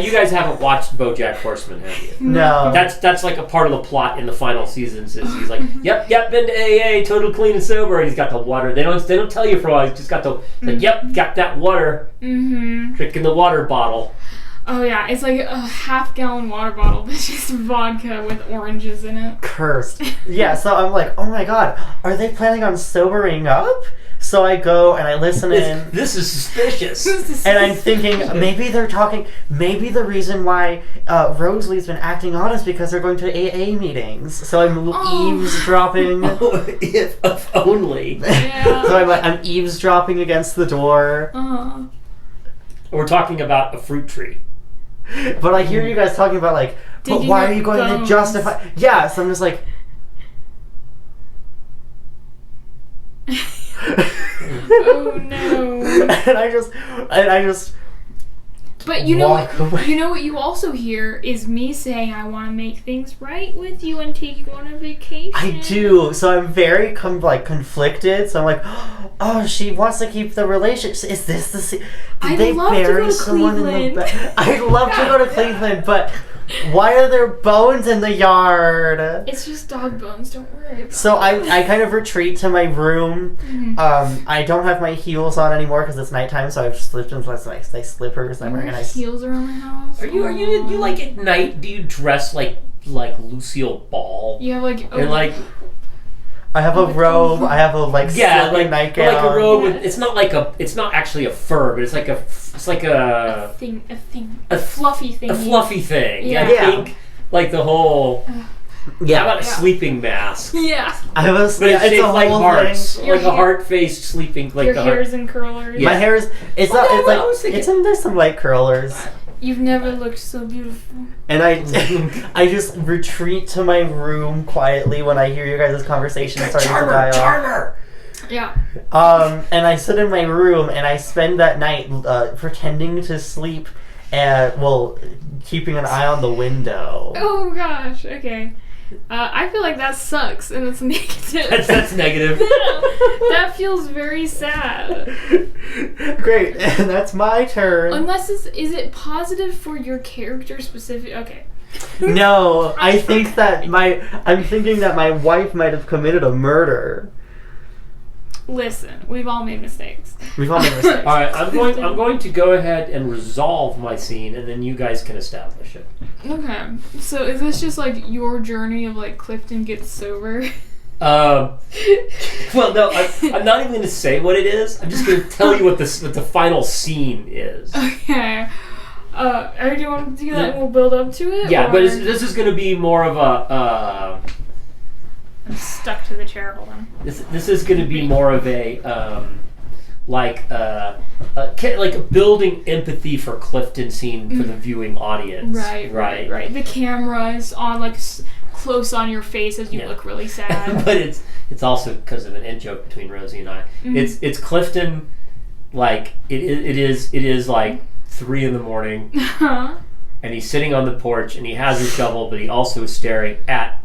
[SPEAKER 3] you guys haven't watched BoJack Horseman, have you?
[SPEAKER 2] No.
[SPEAKER 3] That's like a part of the plot in the final seasons. Is he's like, yep, been to AA, total clean and sober, and he's got the water. They don't tell you for a while. He's just got the like, yep, got that water.
[SPEAKER 1] Mm-hmm.
[SPEAKER 3] Drinking the water bottle.
[SPEAKER 1] Oh yeah, it's like a half-gallon water bottle, but just vodka with oranges in it.
[SPEAKER 2] Cursed. Yeah, so I'm like, oh my god, are they planning on sobering up? So I go and I listen in.
[SPEAKER 3] This is suspicious.
[SPEAKER 2] And I'm thinking, maybe they're talking, maybe the reason why Rosalie's been acting on is because they're going to AA meetings. So I'm eavesdropping.
[SPEAKER 3] If only.
[SPEAKER 1] Yeah.
[SPEAKER 2] So I'm eavesdropping against the door.
[SPEAKER 3] We're talking about a fruit tree.
[SPEAKER 2] But I hear you guys talking about like, but
[SPEAKER 1] Digging
[SPEAKER 2] why
[SPEAKER 1] up
[SPEAKER 2] are you going
[SPEAKER 1] bones.
[SPEAKER 2] to justify? Yeah, so I'm just like.
[SPEAKER 1] Oh no.
[SPEAKER 2] and I just.
[SPEAKER 1] But you know
[SPEAKER 2] walk away.
[SPEAKER 1] what? You know what you also hear is me saying I want to make things right with you and take you on a vacation.
[SPEAKER 2] I do. So I'm very conflicted. So I'm like, oh, she wants to keep the relationship. Is this the? Did
[SPEAKER 1] I'd
[SPEAKER 2] they
[SPEAKER 1] love to
[SPEAKER 2] bury
[SPEAKER 1] go to
[SPEAKER 2] someone in the
[SPEAKER 1] Cleveland.
[SPEAKER 2] bed? I'd love to go to Cleveland, but why are there bones in the yard?
[SPEAKER 1] It's just dog bones. Don't worry. About
[SPEAKER 2] So I kind of retreat to my room. I don't have my heels on anymore because it's nighttime. So I've slipped into my slippers. I'm wearing a nice.
[SPEAKER 1] heels around the house.
[SPEAKER 3] Are you like at night? Do you dress like Lucille Ball?
[SPEAKER 1] You have like
[SPEAKER 3] And like
[SPEAKER 2] I have a robe. I have a silky nightgown.
[SPEAKER 3] like a robe.
[SPEAKER 1] Yes.
[SPEAKER 3] With, it's not actually a fur, but it's like a
[SPEAKER 1] thing, a fluffy thing.
[SPEAKER 3] a fluffy thing.
[SPEAKER 1] Yeah.
[SPEAKER 3] I think like the whole.
[SPEAKER 2] Yeah.
[SPEAKER 3] How about a sleeping mask?
[SPEAKER 1] Yeah.
[SPEAKER 2] I have a.
[SPEAKER 3] But it's
[SPEAKER 2] it's
[SPEAKER 3] shaped
[SPEAKER 2] a
[SPEAKER 3] like
[SPEAKER 2] whole
[SPEAKER 3] hearts,
[SPEAKER 2] thing.
[SPEAKER 1] Your
[SPEAKER 3] like a
[SPEAKER 1] hair-
[SPEAKER 3] heart-faced sleeping, like
[SPEAKER 1] Your
[SPEAKER 3] the
[SPEAKER 1] hair's
[SPEAKER 3] heart.
[SPEAKER 1] in curlers.
[SPEAKER 3] Yeah.
[SPEAKER 2] My hair is. It's
[SPEAKER 3] Oh,
[SPEAKER 2] not.
[SPEAKER 3] no,
[SPEAKER 2] It's like.
[SPEAKER 3] I was thinking-
[SPEAKER 2] It's there's some light curlers.
[SPEAKER 1] You've never looked so beautiful.
[SPEAKER 2] And I just retreat to my room quietly when I hear you guys' conversation starting to die off.
[SPEAKER 3] Charmer.
[SPEAKER 1] Yeah.
[SPEAKER 2] And I sit in my room and I spend that night pretending to sleep and, keeping an eye on the window.
[SPEAKER 1] Oh gosh. Okay. I feel like that sucks and it's negative.
[SPEAKER 3] That's negative.
[SPEAKER 1] That feels very sad.
[SPEAKER 2] Great, and that's my turn.
[SPEAKER 1] Unless is it positive for your character specific? Okay.
[SPEAKER 2] No, I'm thinking that my wife might have committed a murder.
[SPEAKER 1] Listen, we've all made mistakes.
[SPEAKER 2] We've all made mistakes.
[SPEAKER 3] All right, I'm going to go ahead and resolve my scene, and then you guys can establish it.
[SPEAKER 1] Okay. So is this just like your journey of like Clifton gets sober?
[SPEAKER 3] Well, no, I'm not even going to say what it is. I'm just going to tell you what the final scene is.
[SPEAKER 1] Okay. Do you want to do that and we'll build up to it?
[SPEAKER 3] Yeah,
[SPEAKER 1] or-
[SPEAKER 3] but this is going to be more of a.
[SPEAKER 1] I'm stuck to the chair. Hold on.
[SPEAKER 3] This is going to be more of a like building empathy for Clifton scene for the viewing audience.
[SPEAKER 1] Right. The camera is on like close on your face as you look really sad.
[SPEAKER 3] But it's also because of an in joke between Rosie and I. It's Clifton, like it is like 3 a.m. and he's sitting on the porch and he has his shovel, but he also is staring at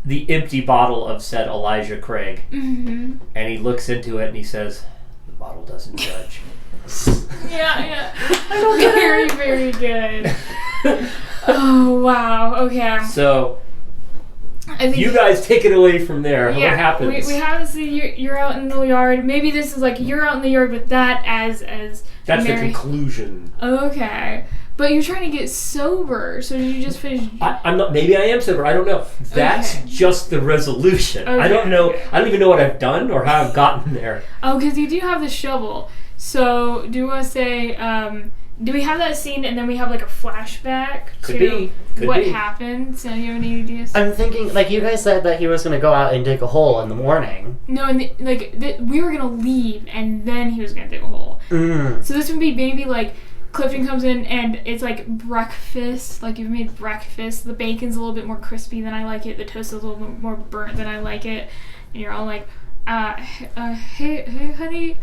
[SPEAKER 3] the empty bottle of said Elijah Craig, and he looks into it and he says, "The bottle doesn't judge."
[SPEAKER 1] Yeah. Very, very good. Oh wow. Okay.
[SPEAKER 3] So
[SPEAKER 1] I think
[SPEAKER 3] you guys take it away from there. What happens?
[SPEAKER 1] We have to see you're out in the yard. Maybe this is like you're out in the yard with that as
[SPEAKER 3] That's
[SPEAKER 1] Mary.
[SPEAKER 3] the conclusion.
[SPEAKER 1] Okay. But you're trying to get sober, so did you just finish?
[SPEAKER 3] I'm not. Maybe I am sober. I don't know. That's just the resolution. I don't know. I don't even know what I've done or how I've gotten there.
[SPEAKER 1] Oh, because you do have the shovel. So do you want to say do we have that scene and then we have like a flashback to what happened? So you have any ideas?
[SPEAKER 2] I'm thinking, like, you guys said that he was going to go out and dig a hole in the morning.
[SPEAKER 1] No, and we were going to leave and then he was going to dig a hole. So this would be maybe like Clifton comes in and it's like breakfast, like you've made breakfast. The bacon's a little bit more crispy than I like it. The toast is a little bit more burnt than I like it. And you're all like, hey, honey,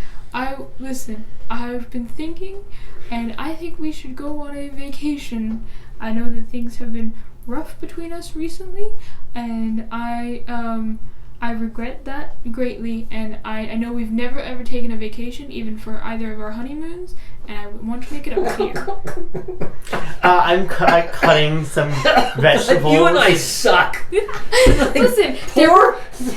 [SPEAKER 1] listen, I've been thinking, and I think we should go on a vacation. I know that things have been rough between us recently, and I regret that greatly, and I know we've never ever taken a vacation, even for either of our honeymoons, and I want to make it up to you.
[SPEAKER 2] I'm cutting some vegetables.
[SPEAKER 3] You and I suck.
[SPEAKER 1] Listen,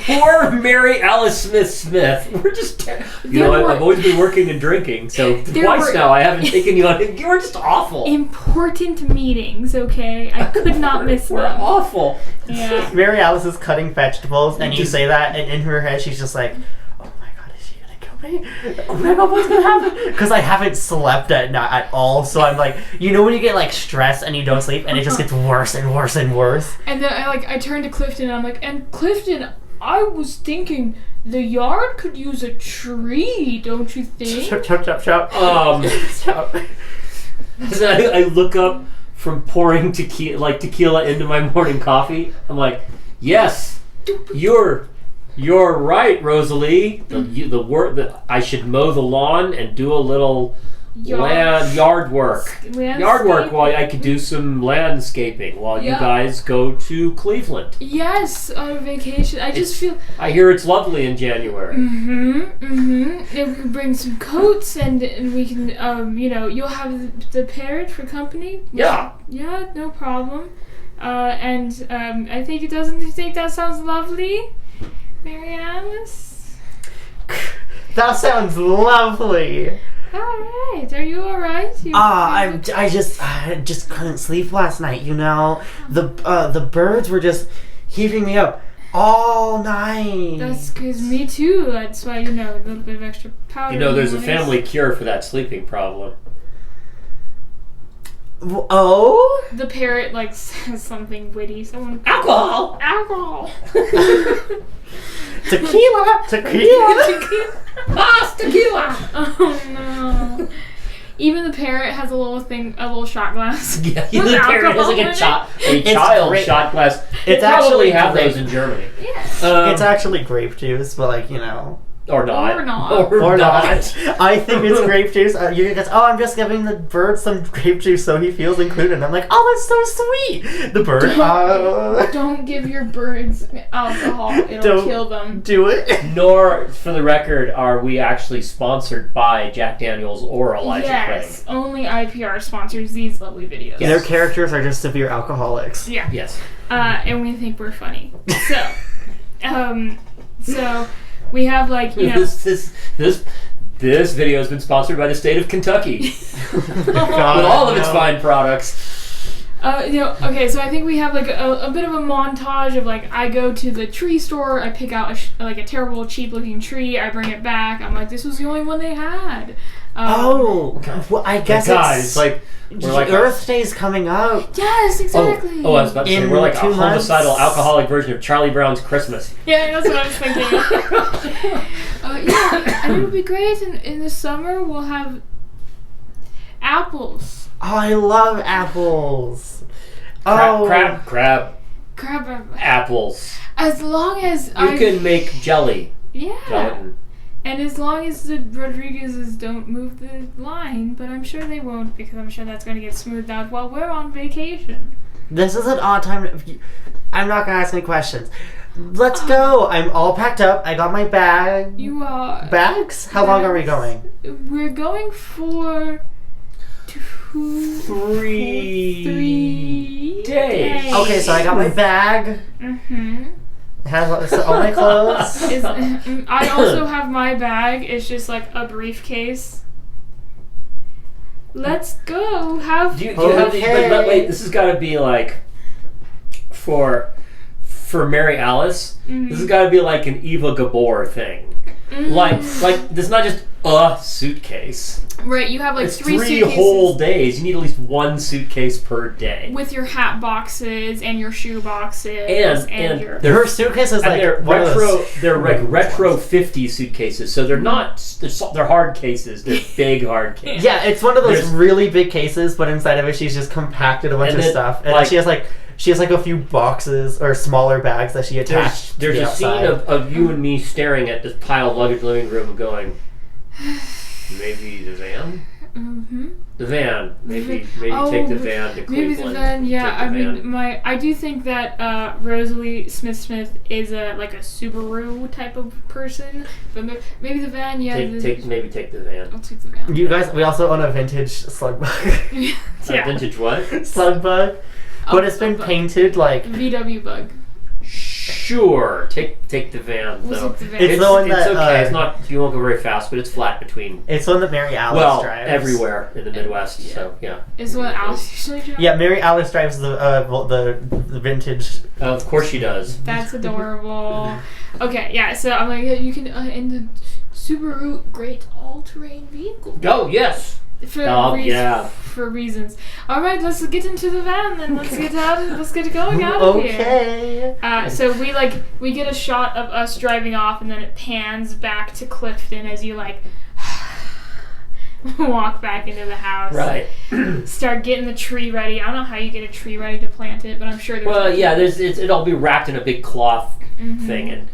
[SPEAKER 3] Poor Mary Alice Smith-Smith. We're just... I've always been working and drinking, so twice now I haven't taken you on... You were just awful.
[SPEAKER 1] Important meetings, okay? I could not miss them.
[SPEAKER 3] We're awful.
[SPEAKER 1] Yeah.
[SPEAKER 2] Mary Alice is cutting vegetables, and you say that, and in her head she's just like, oh my god, is she gonna kill me? Oh my god, what's gonna happen? Because I haven't slept at all, so I'm like, you know when you get like stressed and you don't sleep, and it just gets worse and worse and worse?
[SPEAKER 1] And then I turned to Clifton, and I'm like, and Clifton, I was thinking the yard could use a tree, don't you think?
[SPEAKER 2] Chop.
[SPEAKER 3] As I look up from pouring tequila into my morning coffee, I'm like, yes, you're right, Rosalie. The work that I should mow the lawn and do a little yard work. Yard work while I could do some landscaping while you guys go to Cleveland.
[SPEAKER 1] Yes, on vacation.
[SPEAKER 3] I hear it's lovely in January.
[SPEAKER 1] And we can bring some coats and we can you'll have the parrot for company.
[SPEAKER 3] Yeah.
[SPEAKER 1] Yeah, no problem. I think you think that sounds lovely, Mary Alice?
[SPEAKER 2] That sounds lovely.
[SPEAKER 1] Alright, are you alright?
[SPEAKER 2] I just couldn't sleep last night, you know. The birds were just keeping me up all night.
[SPEAKER 1] That's because me too. That's why, a little bit of extra powder.
[SPEAKER 3] There's a family cure for that sleeping problem.
[SPEAKER 2] Oh?
[SPEAKER 1] The parrot says something witty.
[SPEAKER 3] Alcohol!
[SPEAKER 2] Tequila!
[SPEAKER 3] Tequila!
[SPEAKER 1] Oh no. Even the parrot has a little shot glass.
[SPEAKER 3] Yeah, the parrot has a child shot glass.
[SPEAKER 2] It's
[SPEAKER 3] probably
[SPEAKER 2] actually
[SPEAKER 3] have those in Germany.
[SPEAKER 1] Yeah.
[SPEAKER 2] It's actually grape juice, but
[SPEAKER 3] Or not.
[SPEAKER 2] Or not. I think it's grape juice. You guys, I'm just giving the bird some grape juice so he feels included. And I'm like, oh, that's so sweet. The bird.
[SPEAKER 1] Don't give your birds alcohol. It'll kill them.
[SPEAKER 2] Do it.
[SPEAKER 3] Nor, for the record, are we actually sponsored by Jack Daniels or Elijah Craig.
[SPEAKER 1] Yes, only IPR sponsors these lovely videos.
[SPEAKER 2] Their characters are just severe alcoholics.
[SPEAKER 1] Yeah.
[SPEAKER 3] Yes.
[SPEAKER 1] And we think we're funny. So, we have
[SPEAKER 3] This video has been sponsored by the state of Kentucky. With
[SPEAKER 2] God,
[SPEAKER 3] all of its fine products.
[SPEAKER 1] Okay, so I think we have a bit of a montage of I go to the tree store, I pick out a terrible cheap looking tree, I bring it back, I'm like, this was the only one they had.
[SPEAKER 2] Well, I guess
[SPEAKER 3] it's
[SPEAKER 2] Earth Day's coming up.
[SPEAKER 1] Yes, exactly.
[SPEAKER 3] I was about to say, we're like a
[SPEAKER 2] 2 months.
[SPEAKER 3] homicidal alcoholic version of Charlie Brown's Christmas.
[SPEAKER 1] Yeah, that's what I was thinking. And it would be great in the summer we'll have apples.
[SPEAKER 2] Oh, I love apples.
[SPEAKER 3] Crab apples.
[SPEAKER 1] As long as
[SPEAKER 3] you can make jelly.
[SPEAKER 1] Yeah.
[SPEAKER 3] Gelatin.
[SPEAKER 1] And as long as the Rodriguezes don't move the line, but I'm sure they won't because I'm sure that's going to get smoothed out while we're on vacation.
[SPEAKER 2] This is an odd time. I'm not going to ask any questions. Let's go. I'm all packed up. I got my bag.
[SPEAKER 1] You are.
[SPEAKER 2] Bags? How long are we going?
[SPEAKER 1] We're going for
[SPEAKER 3] 3 days.
[SPEAKER 2] Okay, so I got my bag. It has all my clothes.
[SPEAKER 1] I also have my bag. It's just a briefcase. Let's go.
[SPEAKER 3] Do you have but wait, this has got to be for Mary Alice. This has got to be an Eva Gabor thing. This is not just a suitcase.
[SPEAKER 1] Right, you have like
[SPEAKER 3] It's
[SPEAKER 1] three
[SPEAKER 3] 3
[SPEAKER 1] suitcases.
[SPEAKER 3] whole days. You need at least 1 suitcase per day.
[SPEAKER 1] With your hat boxes and your shoe boxes
[SPEAKER 3] And
[SPEAKER 1] your...
[SPEAKER 2] Her suitcase is
[SPEAKER 3] And
[SPEAKER 2] like
[SPEAKER 3] they're
[SPEAKER 2] one of
[SPEAKER 3] retro.
[SPEAKER 2] those
[SPEAKER 3] They're like
[SPEAKER 2] ones.
[SPEAKER 3] retro 50 suitcases, so they're not. They're hard cases. They're big hard cases.
[SPEAKER 2] Yeah, it's one of those
[SPEAKER 3] There's-
[SPEAKER 2] really big cases, but inside of it, she's just compacted a bunch
[SPEAKER 3] And
[SPEAKER 2] of
[SPEAKER 3] then,
[SPEAKER 2] stuff, and
[SPEAKER 3] like-
[SPEAKER 2] she has like a few boxes or smaller bags that she attached.
[SPEAKER 3] There's
[SPEAKER 2] to the
[SPEAKER 3] a scene
[SPEAKER 2] outside.
[SPEAKER 3] of you and me staring at this pile of luggage in the living room and going, maybe the van?
[SPEAKER 1] Mm-hmm.
[SPEAKER 3] The van. Maybe
[SPEAKER 1] Oh,
[SPEAKER 3] take the van to
[SPEAKER 1] Maybe
[SPEAKER 3] Cleveland.
[SPEAKER 1] the van, yeah.
[SPEAKER 3] Take the
[SPEAKER 1] I
[SPEAKER 3] van.
[SPEAKER 1] mean, I do think that Rosalie Smith-Smith is like a Subaru type of person, but maybe the van, yeah.
[SPEAKER 3] Maybe take the van.
[SPEAKER 1] I'll take the van.
[SPEAKER 2] You guys, we also own a vintage slug bug.
[SPEAKER 1] Yeah.
[SPEAKER 3] Vintage what?
[SPEAKER 2] Slug bug, but it's been
[SPEAKER 1] bug.
[SPEAKER 2] painted like.
[SPEAKER 1] VW bug.
[SPEAKER 3] Sure. Take the van
[SPEAKER 1] We'll
[SPEAKER 3] though.
[SPEAKER 1] take the van.
[SPEAKER 2] It's the one
[SPEAKER 3] it's
[SPEAKER 2] that,
[SPEAKER 3] okay. It's not. You won't go very fast, but it's flat between.
[SPEAKER 2] It's one that Mary Alice drives.
[SPEAKER 3] Everywhere in the Midwest.
[SPEAKER 1] Yeah.
[SPEAKER 3] So yeah.
[SPEAKER 1] Is what Alice usually drives?
[SPEAKER 2] Yeah, Mary Alice drives the vintage.
[SPEAKER 3] Of course she does.
[SPEAKER 1] That's adorable. Okay, yeah, so I'm like, yeah, you can, in the Subaru Great All-Terrain Vehicle.
[SPEAKER 3] Oh yes.
[SPEAKER 1] For reasons. Alright, let's get into the van then. Let's get going out of here.
[SPEAKER 2] Okay.
[SPEAKER 1] So we get a shot of us driving off, and then it pans back to Clifton as you walk back into the house.
[SPEAKER 3] Right.
[SPEAKER 1] Start getting the tree ready. I don't know how you get a tree ready to plant it, but I'm sure there's...
[SPEAKER 3] Well, yeah. It'll be wrapped in a big cloth thing,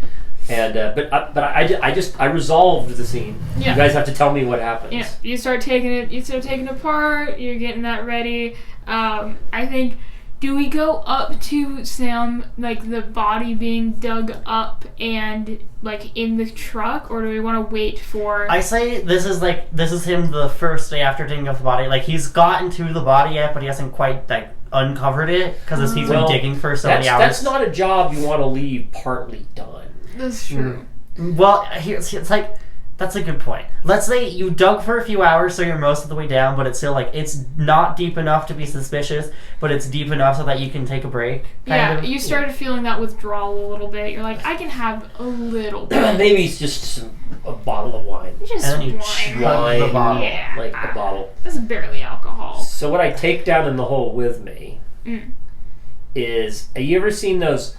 [SPEAKER 3] but I resolved the scene.
[SPEAKER 1] Yeah.
[SPEAKER 3] You guys have to tell me what happens.
[SPEAKER 1] Yeah, you start taking it apart, you're getting that ready. I think, do we go up to Sam, like the body being dug up and like in the truck, or do we want to wait for...
[SPEAKER 2] I say this is him the first day after digging up the body. Like, he's gotten to the body yet, but he hasn't quite like uncovered it because he's been digging for so many hours.
[SPEAKER 3] That's not a job you want to leave partly done.
[SPEAKER 1] That's true.
[SPEAKER 2] Well, it's like, that's a good point. Let's say you dug for a few hours, so you're most of the way down, but it's still like, it's not deep enough to be suspicious, but it's deep enough so that you can take a break. Kind of.
[SPEAKER 1] You started feeling that withdrawal a little bit. You're like, I can have a little bit.
[SPEAKER 3] Maybe it's just a bottle of wine.
[SPEAKER 1] Just
[SPEAKER 2] And then you
[SPEAKER 1] wine.
[SPEAKER 2] chug the bottle.
[SPEAKER 1] Yeah.
[SPEAKER 3] Like a bottle.
[SPEAKER 1] That's barely alcohol.
[SPEAKER 3] So what I take down in the hole with me is, have you ever seen those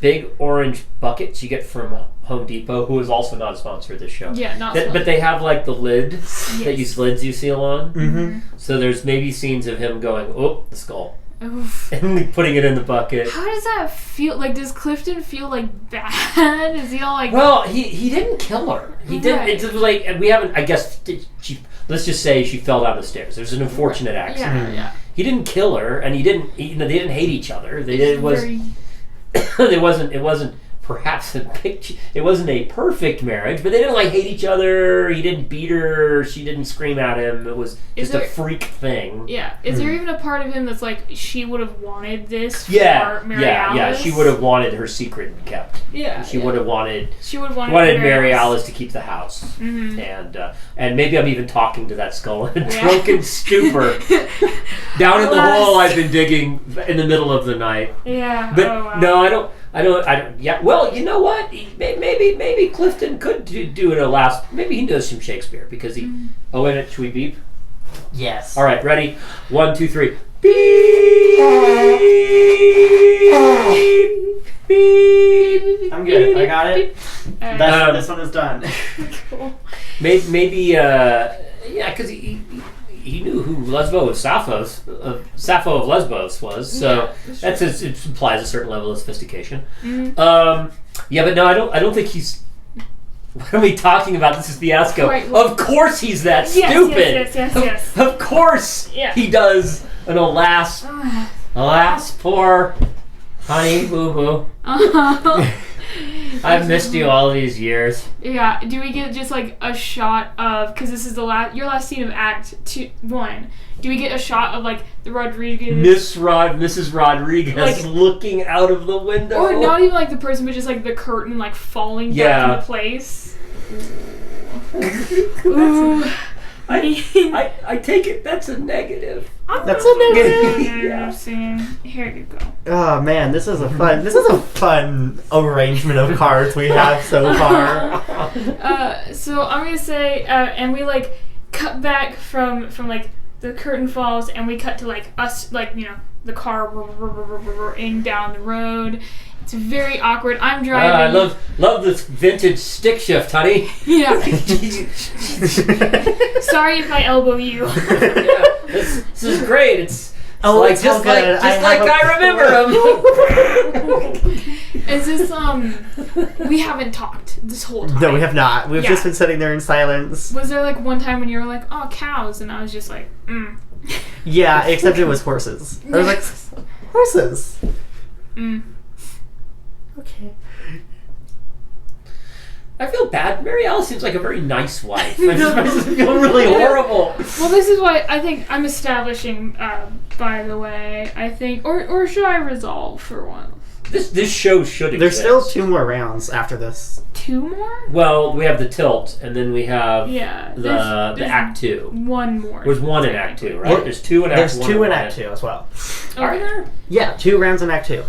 [SPEAKER 3] big orange buckets you get from Home Depot, who is also not a sponsor of this show?
[SPEAKER 1] Yeah,
[SPEAKER 3] but they have like the lid that you seal on.
[SPEAKER 2] Mm-hmm.
[SPEAKER 3] So there's maybe scenes of him going, oh, the skull.
[SPEAKER 1] Oof.
[SPEAKER 3] And like putting it in the bucket.
[SPEAKER 1] How does that feel? Like, does Clifton feel like bad? Is he all like...
[SPEAKER 3] Well, he didn't kill her. He didn't.
[SPEAKER 1] Right.
[SPEAKER 3] It's like, we haven't, I guess, let's just say she fell down the stairs. There's an unfortunate accident.
[SPEAKER 1] Yeah.
[SPEAKER 3] He didn't kill her, and they didn't hate each other. It wasn't perhaps it wasn't a perfect marriage, but they didn't like hate each other. He didn't beat her. She didn't scream at him. It was just a freak thing.
[SPEAKER 1] Yeah. Is there even a part of him that's like, she would have wanted this for Mary
[SPEAKER 3] Yeah.
[SPEAKER 1] Alice?
[SPEAKER 3] She would have wanted her secret kept.
[SPEAKER 1] Yeah.
[SPEAKER 3] She would have wanted
[SPEAKER 1] Mary
[SPEAKER 3] Alice to keep the house.
[SPEAKER 1] Mm-hmm.
[SPEAKER 3] And maybe I'm even talking to that skull in a drunken stupor. Down in the hole I've been digging in the middle of the night.
[SPEAKER 1] Yeah.
[SPEAKER 3] But no, I don't. Yeah. Well, you know what? Maybe Clifton could do it a last. Maybe he does some Shakespeare because he. Oh, wait a minute. Should we beep?
[SPEAKER 2] Yes.
[SPEAKER 3] All right. Ready? 1, 2, 3. Beep. Beep.
[SPEAKER 2] I'm good. I got it.
[SPEAKER 1] Alright.
[SPEAKER 2] This one is done.
[SPEAKER 1] Cool.
[SPEAKER 3] Maybe. Yeah, because he knew who Sappho of Lesbos was, so it implies a certain level of sophistication. Yeah, but no, I don't think he's. What are we talking about? This is Fiasco.
[SPEAKER 1] Right, well,
[SPEAKER 3] of course he's that stupid.
[SPEAKER 1] Yes.
[SPEAKER 3] Of course he does. And alas, poor honey, boo boo. I've missed you all these years.
[SPEAKER 1] Yeah. Do we get just like a shot of, because this is your last scene of Act 1? Do we get a shot of like the Rodriguez,
[SPEAKER 3] Mrs. Rodriguez, like, looking out of the window,
[SPEAKER 1] or not even like the person, but just like the curtain like falling back into place? Ooh.
[SPEAKER 3] I take it that's a negative.
[SPEAKER 2] That's a negative.
[SPEAKER 3] Yeah.
[SPEAKER 1] Here you go.
[SPEAKER 2] Oh man, this is a fun arrangement of cards we have so far.
[SPEAKER 1] So I'm gonna say, and we like cut back from like the curtain falls, and we cut to like us, like, you know, the car in down the road. It's very awkward. I'm driving.
[SPEAKER 3] I love this vintage stick shift, honey.
[SPEAKER 1] Yeah. Sorry if I elbow you.
[SPEAKER 3] Yeah, this is great. It's
[SPEAKER 2] like
[SPEAKER 3] it's just like I remember them.
[SPEAKER 1] Is this we haven't talked this whole time.
[SPEAKER 2] No, we have not. We've just been sitting there in silence.
[SPEAKER 1] Was there like one time when you were like, oh, cows, and I was just like,
[SPEAKER 2] Yeah, except it was horses. I was like, horses. Okay.
[SPEAKER 3] I feel bad. Mary Alice seems like a very nice wife. I just feel really horrible.
[SPEAKER 1] Well, this is why I think I'm establishing, by the way, I think, or should I resolve for once?
[SPEAKER 3] This show should exist.
[SPEAKER 2] There's still 2 more rounds after this.
[SPEAKER 1] 2 more?
[SPEAKER 3] Well, we have the tilt, and then we have
[SPEAKER 1] there's
[SPEAKER 3] the Act 2.
[SPEAKER 1] 1 more.
[SPEAKER 3] There's 1 in Act 2, right? There's 2 in Act 1.
[SPEAKER 2] There's 2 in Act 2 as well.
[SPEAKER 1] Are there?
[SPEAKER 2] Yeah, 2 rounds in Act 2.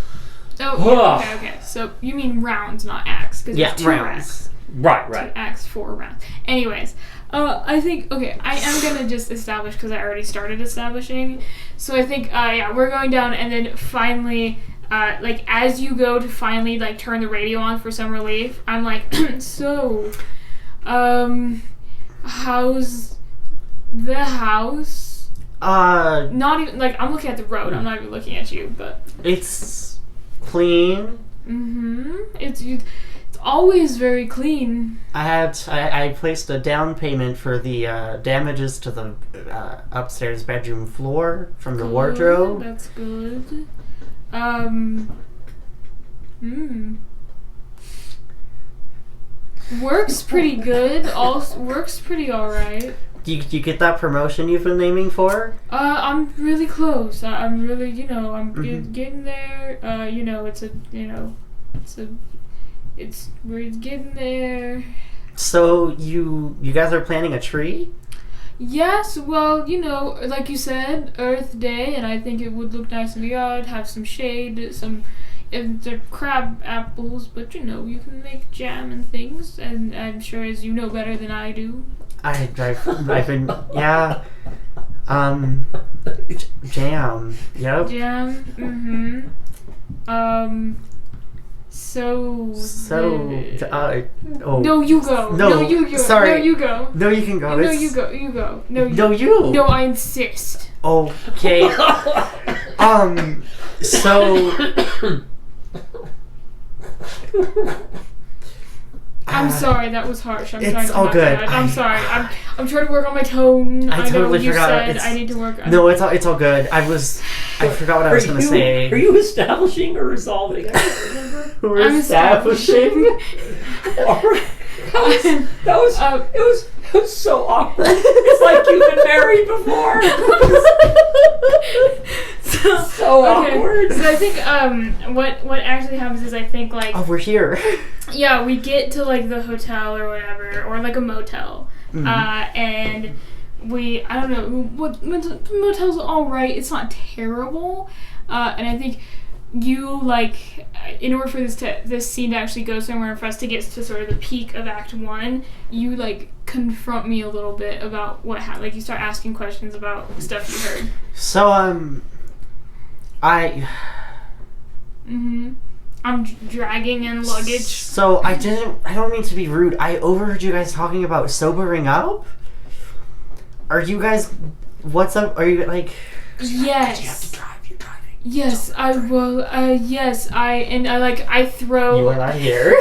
[SPEAKER 1] Oh, yeah, okay. So you mean rounds, not acts?
[SPEAKER 2] Yeah,
[SPEAKER 1] there's 2
[SPEAKER 2] rounds.
[SPEAKER 1] acts.
[SPEAKER 3] Right.
[SPEAKER 1] 2 acts, 4 rounds. Anyways, I think, okay, I am gonna just establish, because I already started establishing. So I think, we're going down, and then finally, like, as you go to finally, like, turn the radio on for some relief, I'm like, so, how's the house? Not even, like, I'm looking at the road, I'm not even looking at you, but...
[SPEAKER 2] It's clean.
[SPEAKER 1] It's always very clean.
[SPEAKER 2] I placed a down payment for the damages to the upstairs bedroom floor from the wardrobe.
[SPEAKER 1] That's good. Works pretty good. Works pretty alright.
[SPEAKER 2] Do you get that promotion you've been aiming for?
[SPEAKER 1] I'm really close. I'm really, getting there. We're getting there.
[SPEAKER 2] So you guys are planning a tree?
[SPEAKER 1] Yes, well, like you said, Earth Day, and I think it would look nice in the yard, have some shade, if they're crab apples, but you can make jam and things, and I'm sure as you know better than I do.
[SPEAKER 2] I've been, yeah, jam, yep.
[SPEAKER 1] Jam, No, you go. No, you go.
[SPEAKER 2] Sorry.
[SPEAKER 1] No, you go.
[SPEAKER 2] No, you can go.
[SPEAKER 1] No, you go. You go. No, you.
[SPEAKER 2] No, you.
[SPEAKER 1] No, I insist.
[SPEAKER 2] Okay. So.
[SPEAKER 1] I'm sorry, that was harsh. I'm
[SPEAKER 2] it's
[SPEAKER 1] trying to
[SPEAKER 2] all good.
[SPEAKER 1] I'm sorry. I'm trying to work on my tone.
[SPEAKER 2] I totally
[SPEAKER 1] know you
[SPEAKER 2] forgot.
[SPEAKER 1] said I need to work on.
[SPEAKER 2] No, it's all good. I forgot what I was going to say.
[SPEAKER 3] Are you establishing or resolving? I don't remember.
[SPEAKER 2] We're establishing.
[SPEAKER 3] It was so awkward. It's like you've been married before. so awkward.
[SPEAKER 1] So I think what actually happens is I think like
[SPEAKER 2] we're here.
[SPEAKER 1] Yeah, we get to like the hotel or whatever, or like a motel, and I don't know what motel's all right. It's not terrible, and I think you like in order for this scene to actually go somewhere and for us to get to sort of the peak of Act 1, you like confront me a little bit about what happened. Like you start asking questions about stuff you heard.
[SPEAKER 2] So
[SPEAKER 1] I'm dragging in luggage.
[SPEAKER 2] So I don't mean to be rude. I overheard you guys talking about sobering up. Are you guys? What's up? Are you like?
[SPEAKER 1] Yes.
[SPEAKER 2] You have to drive. You're driving.
[SPEAKER 1] Yes, I will. Yes, I throw.
[SPEAKER 2] You are not here.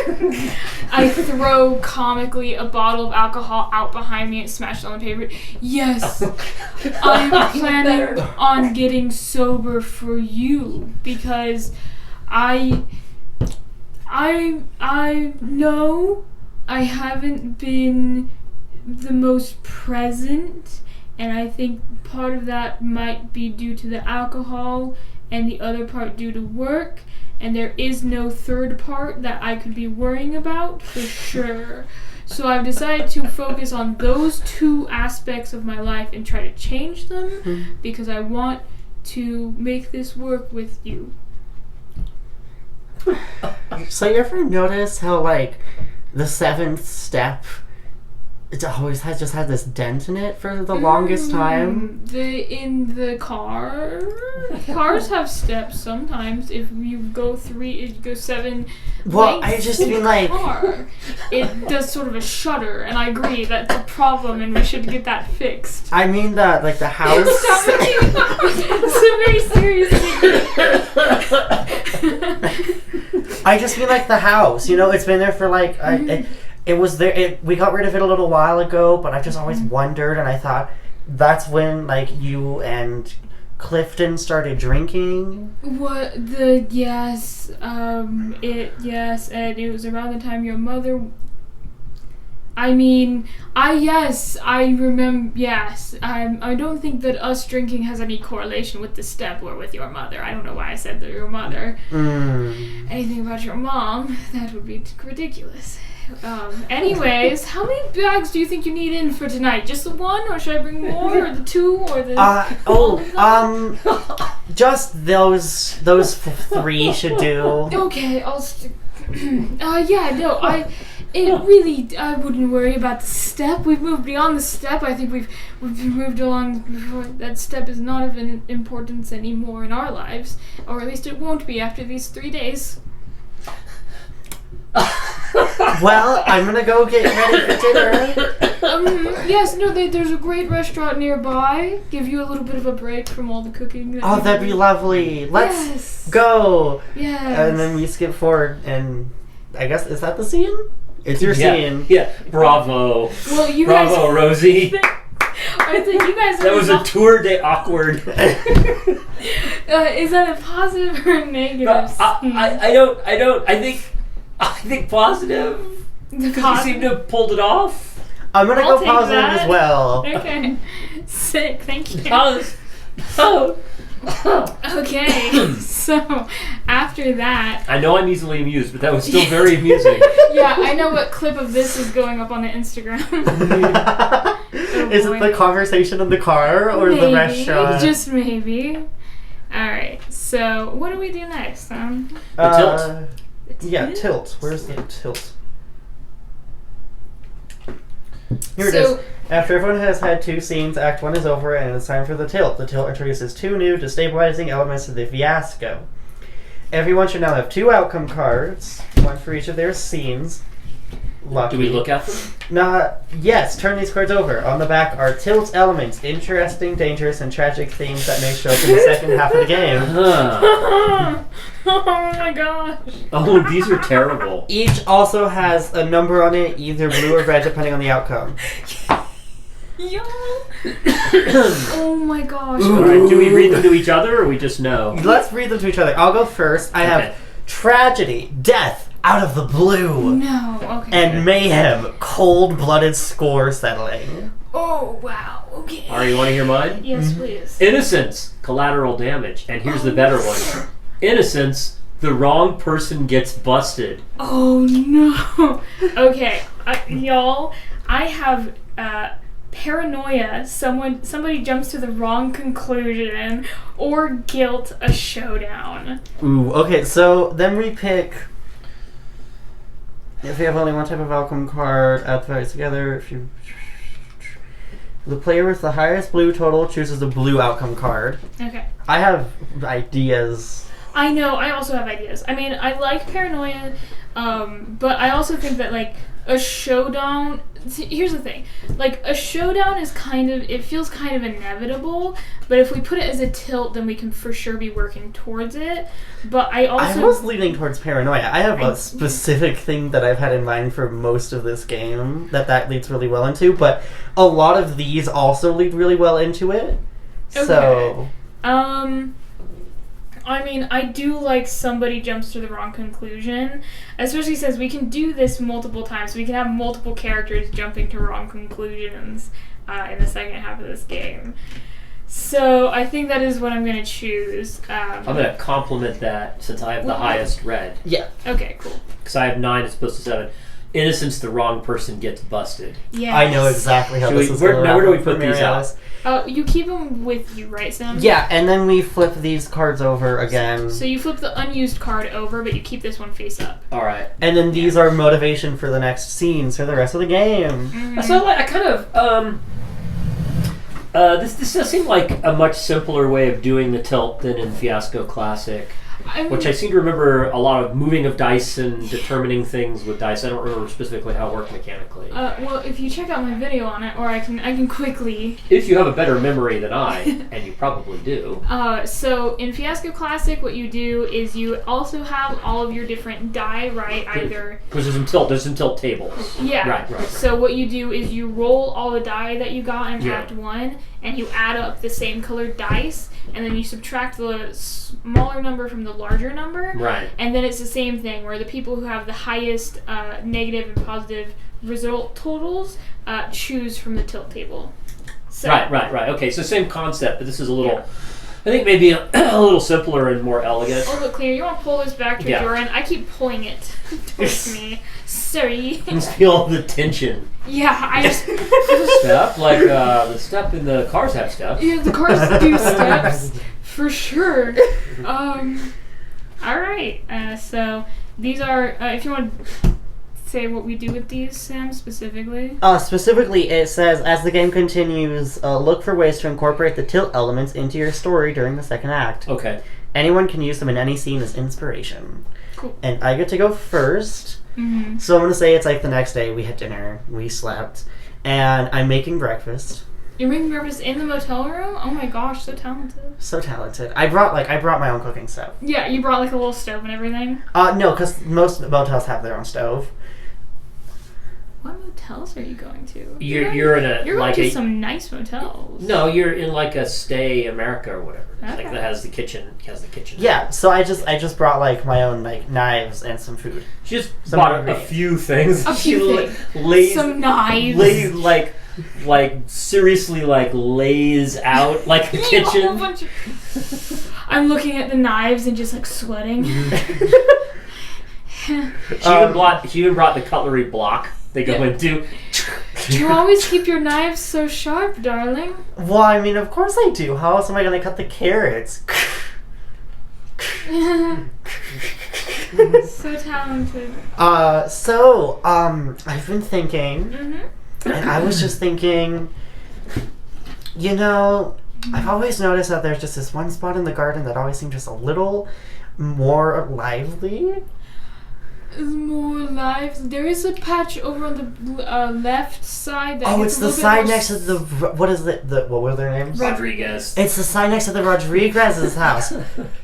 [SPEAKER 1] I throw comically a bottle of alcohol out behind me and smash it on the pavement. Yes, I'm planning on getting sober for you because I know I haven't been the most present, and I think part of that might be due to the alcohol and the other part due to work, and there is no third part that I could be worrying about for sure. So I've decided to focus on those 2 aspects of my life and try to change them because I want to make this work with you.
[SPEAKER 2] So you ever notice how, like, the 7th step, it always has just had this dent in it for the longest time?
[SPEAKER 1] In the car, cars have steps sometimes. If you go 7.
[SPEAKER 2] Well, I just
[SPEAKER 1] in
[SPEAKER 2] mean,
[SPEAKER 1] the
[SPEAKER 2] like...
[SPEAKER 1] car, it does sort of a shudder, and I agree that's a problem, and we should get that fixed.
[SPEAKER 2] I mean that, like, the house...
[SPEAKER 1] Stop making it's a very serious thing.
[SPEAKER 2] I just mean, like, the house. You know, it's been there for, like... It was there. We got rid of it a little while ago, but I just always wondered, and I thought that's when, like, you and Clifton started drinking.
[SPEAKER 1] Yes, and it was around the time your mother. I remember. Yes, I don't think that us drinking has any correlation with the step or with your mother. I don't know why I said that your mother. Anything about your mom? That would be ridiculous. Anyways, how many bags do you think you need in for tonight? Just the 1, or should I bring more, or the 2, or the?
[SPEAKER 2] Just those 3 should do.
[SPEAKER 1] Okay, I'll stick. I wouldn't worry about the step. We've moved beyond the step. I think we've moved along before. That step is not of an importance anymore in our lives, or at least it won't be after these 3 days.
[SPEAKER 2] Well, I'm gonna go get ready for dinner.
[SPEAKER 1] There's a great restaurant nearby. Give you a little bit of a break from all the cooking.
[SPEAKER 2] That'd be lovely. Let's go.
[SPEAKER 1] Yes.
[SPEAKER 2] And then we skip forward, and I guess, is that the scene? It's your scene.
[SPEAKER 3] Yeah. Bravo.
[SPEAKER 1] Well, you
[SPEAKER 3] Bravo,
[SPEAKER 1] guys.
[SPEAKER 3] Rosie.
[SPEAKER 1] I think you guys.
[SPEAKER 3] That was a tour de awkward.
[SPEAKER 1] Is that a positive or a negative?
[SPEAKER 3] I think positive. Because you seem to have pulled it off.
[SPEAKER 2] I'm gonna go positive as well.
[SPEAKER 1] Okay. Sick. Thank you. Okay. So after that,
[SPEAKER 3] I know I'm easily amused, but that was still very amusing.
[SPEAKER 1] Yeah, I know what clip of this is going up on the Instagram.
[SPEAKER 2] Is it the conversation in the car or
[SPEAKER 1] maybe,
[SPEAKER 2] the restaurant?
[SPEAKER 1] Just maybe. All right. So what do we do next?
[SPEAKER 3] The tilt.
[SPEAKER 2] Yeah, tilt. Where's the tilt? Here it is. After everyone has had 2 scenes, Act 1 is over and it's time for the tilt. The tilt introduces 2 new destabilizing elements of the fiasco. Everyone should now have 2 outcome cards, 1 for each of their scenes. Lucky.
[SPEAKER 3] Do we look at them?
[SPEAKER 2] Yes, turn these cards over. On the back are tilt elements, interesting, dangerous, and tragic themes that may show up in the second half of the game.
[SPEAKER 1] Oh my gosh.
[SPEAKER 3] Oh, these are terrible.
[SPEAKER 2] Each also has a number on it, either blue or red, depending on the outcome.
[SPEAKER 1] Yo. Oh my gosh.
[SPEAKER 3] Alright, do we read them to each other or we just know?
[SPEAKER 2] Let's read them to each other. I'll go first. I have tragedy, death, out of the blue.
[SPEAKER 1] No, okay.
[SPEAKER 2] And mayhem, cold-blooded score settling.
[SPEAKER 1] Oh, wow, okay.
[SPEAKER 3] Alright, you want to hear mine?
[SPEAKER 1] Yes, please.
[SPEAKER 3] Innocence, collateral damage. And here's the better one. Innocence, the wrong person gets busted.
[SPEAKER 1] Oh, no. Okay, y'all, I have paranoia, somebody jumps to the wrong conclusion, or guilt, a showdown.
[SPEAKER 2] Ooh, okay, so then we pick... If you have only one type of outcome card, add the values together. If you... The player with the highest blue total chooses a blue outcome card.
[SPEAKER 1] Okay.
[SPEAKER 2] I have ideas.
[SPEAKER 1] I know, I also have ideas. I mean, I like paranoia, but I also think that, like, a showdown... Here's the thing. Like, a showdown is it feels kind of inevitable, but if we put it as a tilt, then we can for sure be working towards it. But I
[SPEAKER 2] was leaning towards paranoia. I have a specific thing that I've had in mind for most of this game that leads really well into, but a lot of these also lead really well into it.
[SPEAKER 1] Okay.
[SPEAKER 2] So...
[SPEAKER 1] I mean, I do like somebody jumps to the wrong conclusion, especially since we can do this multiple times. We can have multiple characters jumping to wrong conclusions in the second half of this game. So I think that is what I'm going to choose.
[SPEAKER 3] I'm going to compliment that since I have the highest red.
[SPEAKER 2] Yeah.
[SPEAKER 1] Okay, cool.
[SPEAKER 3] Because I have 9 as opposed to 7. innocence, the wrong person gets busted.
[SPEAKER 1] Yes.
[SPEAKER 2] I know exactly how this is going to
[SPEAKER 3] where do we put these out?
[SPEAKER 1] You keep them with you, right, Sam?
[SPEAKER 2] Yeah, and then we flip these cards over again.
[SPEAKER 1] So you flip the unused card over, but you keep this one face up.
[SPEAKER 3] All right.
[SPEAKER 2] And then these are motivation for the next scenes for the rest of the game.
[SPEAKER 1] Mm-hmm.
[SPEAKER 3] So I kind of this does seem like a much simpler way of doing the tilt than in Fiasco Classic. Which I seem to remember a lot of moving of dice and determining things with dice. I don't remember specifically how it worked mechanically.
[SPEAKER 1] Well, if you check out my video on it, or I can quickly...
[SPEAKER 3] If you have a better memory than I, and you probably do.
[SPEAKER 1] So in Fiasco Classic, what you do is you also have all of your different die, right? Either...
[SPEAKER 3] Because there's some tilt tables.
[SPEAKER 1] Yeah.
[SPEAKER 3] Right.
[SPEAKER 1] So what you do is you roll all the die that you got in Act 1, and you add up the same colored dice, and then you subtract the smaller number from the larger number.
[SPEAKER 3] Right.
[SPEAKER 1] And then it's the same thing, where the people who have the highest negative and positive result totals choose from the tilt table. So,
[SPEAKER 3] Right. Okay, so same concept, but this is a little... Yeah. I think maybe a little simpler and more elegant.
[SPEAKER 1] A little bit cleaner. You want to pull this back to your end? I keep pulling it towards me. Sorry.
[SPEAKER 3] You can feel the tension.
[SPEAKER 1] Yeah, I just...
[SPEAKER 3] Step, like the step in the cars have steps.
[SPEAKER 1] Yeah, the cars do steps, for sure. Alright, so these are, if you want to say what we do with these, Sam, specifically?
[SPEAKER 2] Specifically, it says, as the game continues, look for ways to incorporate the tilt elements into your story during the second act.
[SPEAKER 3] Okay.
[SPEAKER 2] Anyone can use them in any scene as inspiration.
[SPEAKER 1] Cool.
[SPEAKER 2] And I get to go first.
[SPEAKER 1] Mm-hmm.
[SPEAKER 2] So I'm going to say it's like the next day, we had dinner, we slept, and I'm making breakfast.
[SPEAKER 1] You're making breakfast in the motel room? Oh my gosh, so talented.
[SPEAKER 2] So talented. I brought my own cooking stove.
[SPEAKER 1] Yeah, you brought like a little stove and everything?
[SPEAKER 2] No, because most motels have their own stove.
[SPEAKER 1] What motels are you going to?
[SPEAKER 3] You're in a...
[SPEAKER 1] You're
[SPEAKER 3] like
[SPEAKER 1] going to some nice motels.
[SPEAKER 3] No, you're in like a Stay America or whatever.
[SPEAKER 1] Okay.
[SPEAKER 3] Like that has the kitchen.
[SPEAKER 2] Yeah, so I just brought like my own like knives and some food.
[SPEAKER 3] She just bought a few things.
[SPEAKER 1] A few things.
[SPEAKER 3] Lays,
[SPEAKER 1] some knives.
[SPEAKER 3] Lays like seriously like lays out like a kitchen.
[SPEAKER 1] A whole bunch of... I'm looking at the knives and just like sweating.
[SPEAKER 3] She even brought the cutlery block they go into.
[SPEAKER 1] You always keep your knives so sharp, darling.
[SPEAKER 2] Well, I mean, of course I do. How else am I going to cut the carrots?
[SPEAKER 1] So talented.
[SPEAKER 2] I've been thinking, and I was just thinking, I've always noticed that there's just this one spot in the garden that always seems just a little more lively.
[SPEAKER 1] More lives. There is a patch over on the left side. That
[SPEAKER 2] it's the side next to the... What is it? What were their names?
[SPEAKER 3] Rodriguez.
[SPEAKER 2] It's the side next to the Rodriguez's house.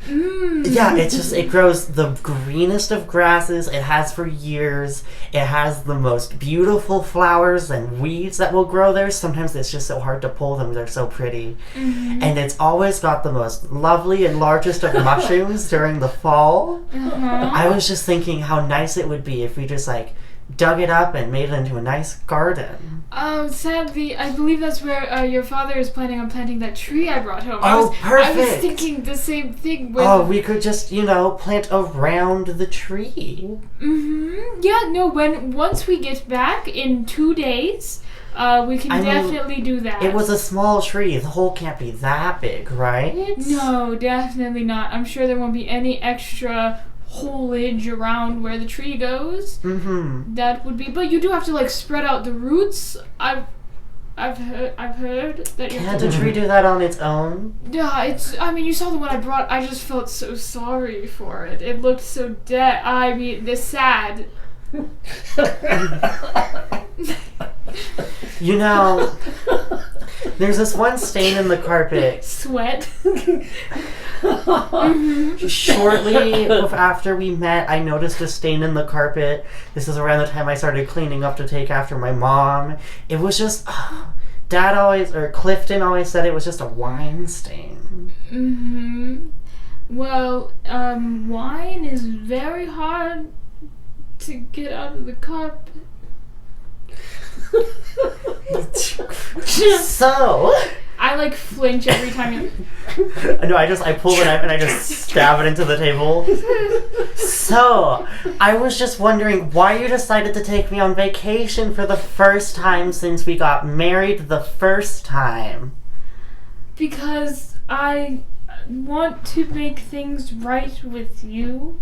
[SPEAKER 2] Yeah, it grows the greenest of grasses. It has for years. It has the most beautiful flowers and weeds that will grow there. Sometimes it's just so hard to pull them. They're so pretty. And it's always got the most lovely and largest of mushrooms during the fall. I was just thinking how nice it would be if we just like dug it up and made it into a nice garden.
[SPEAKER 1] Sadly, I believe that's where your father is planning on planting that tree I brought home.
[SPEAKER 2] Perfect.
[SPEAKER 1] I was thinking the same thing.
[SPEAKER 2] We could just, plant around the tree.
[SPEAKER 1] Yeah, no, once we get back in 2 days, we can definitely do that.
[SPEAKER 2] It was a small tree. The hole can't be that big, right?
[SPEAKER 1] No, definitely not. I'm sure there won't be any extra foliage around where the tree goes. That would be, but you do have to like spread out the roots. I've heard that.
[SPEAKER 2] Can't a tree do that on its own?
[SPEAKER 1] Yeah, you saw the one I brought. I just felt so sorry for it. It looked so dead. I mean, they're sad.
[SPEAKER 2] There's this one stain in the carpet.
[SPEAKER 1] Sweat.
[SPEAKER 2] Shortly after we met, I noticed a stain in the carpet. This is around the time I started cleaning up to take after my mom. It was just... Clifton always said it was just a wine stain.
[SPEAKER 1] Well, wine is very hard to get out of the carpet.
[SPEAKER 2] So...
[SPEAKER 1] I like flinch every time you...
[SPEAKER 2] No, I pull the knife and I just stab it into the table. So, I was just wondering why you decided to take me on vacation for the first time since we got married the first time.
[SPEAKER 1] Because I want to make things right with you.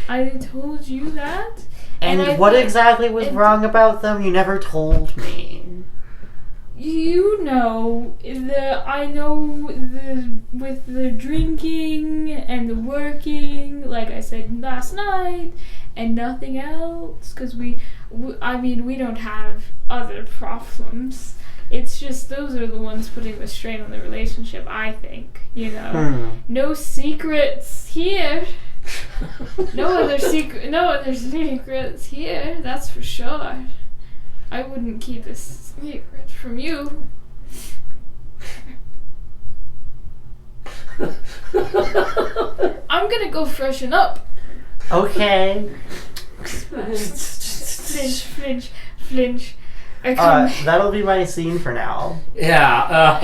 [SPEAKER 1] I told you that.
[SPEAKER 2] And what exactly was wrong about them? You never told me.
[SPEAKER 1] You know, with the drinking and the working, like I said last night, and nothing else, because we don't have other problems. It's just those are the ones putting the strain on the relationship, I think, you know. No secrets here. No other secrets here, that's for sure. I wouldn't keep a secret from you. I'm gonna go freshen up.
[SPEAKER 2] Okay.
[SPEAKER 1] Flinch.
[SPEAKER 2] That'll be my scene for now.
[SPEAKER 3] Yeah.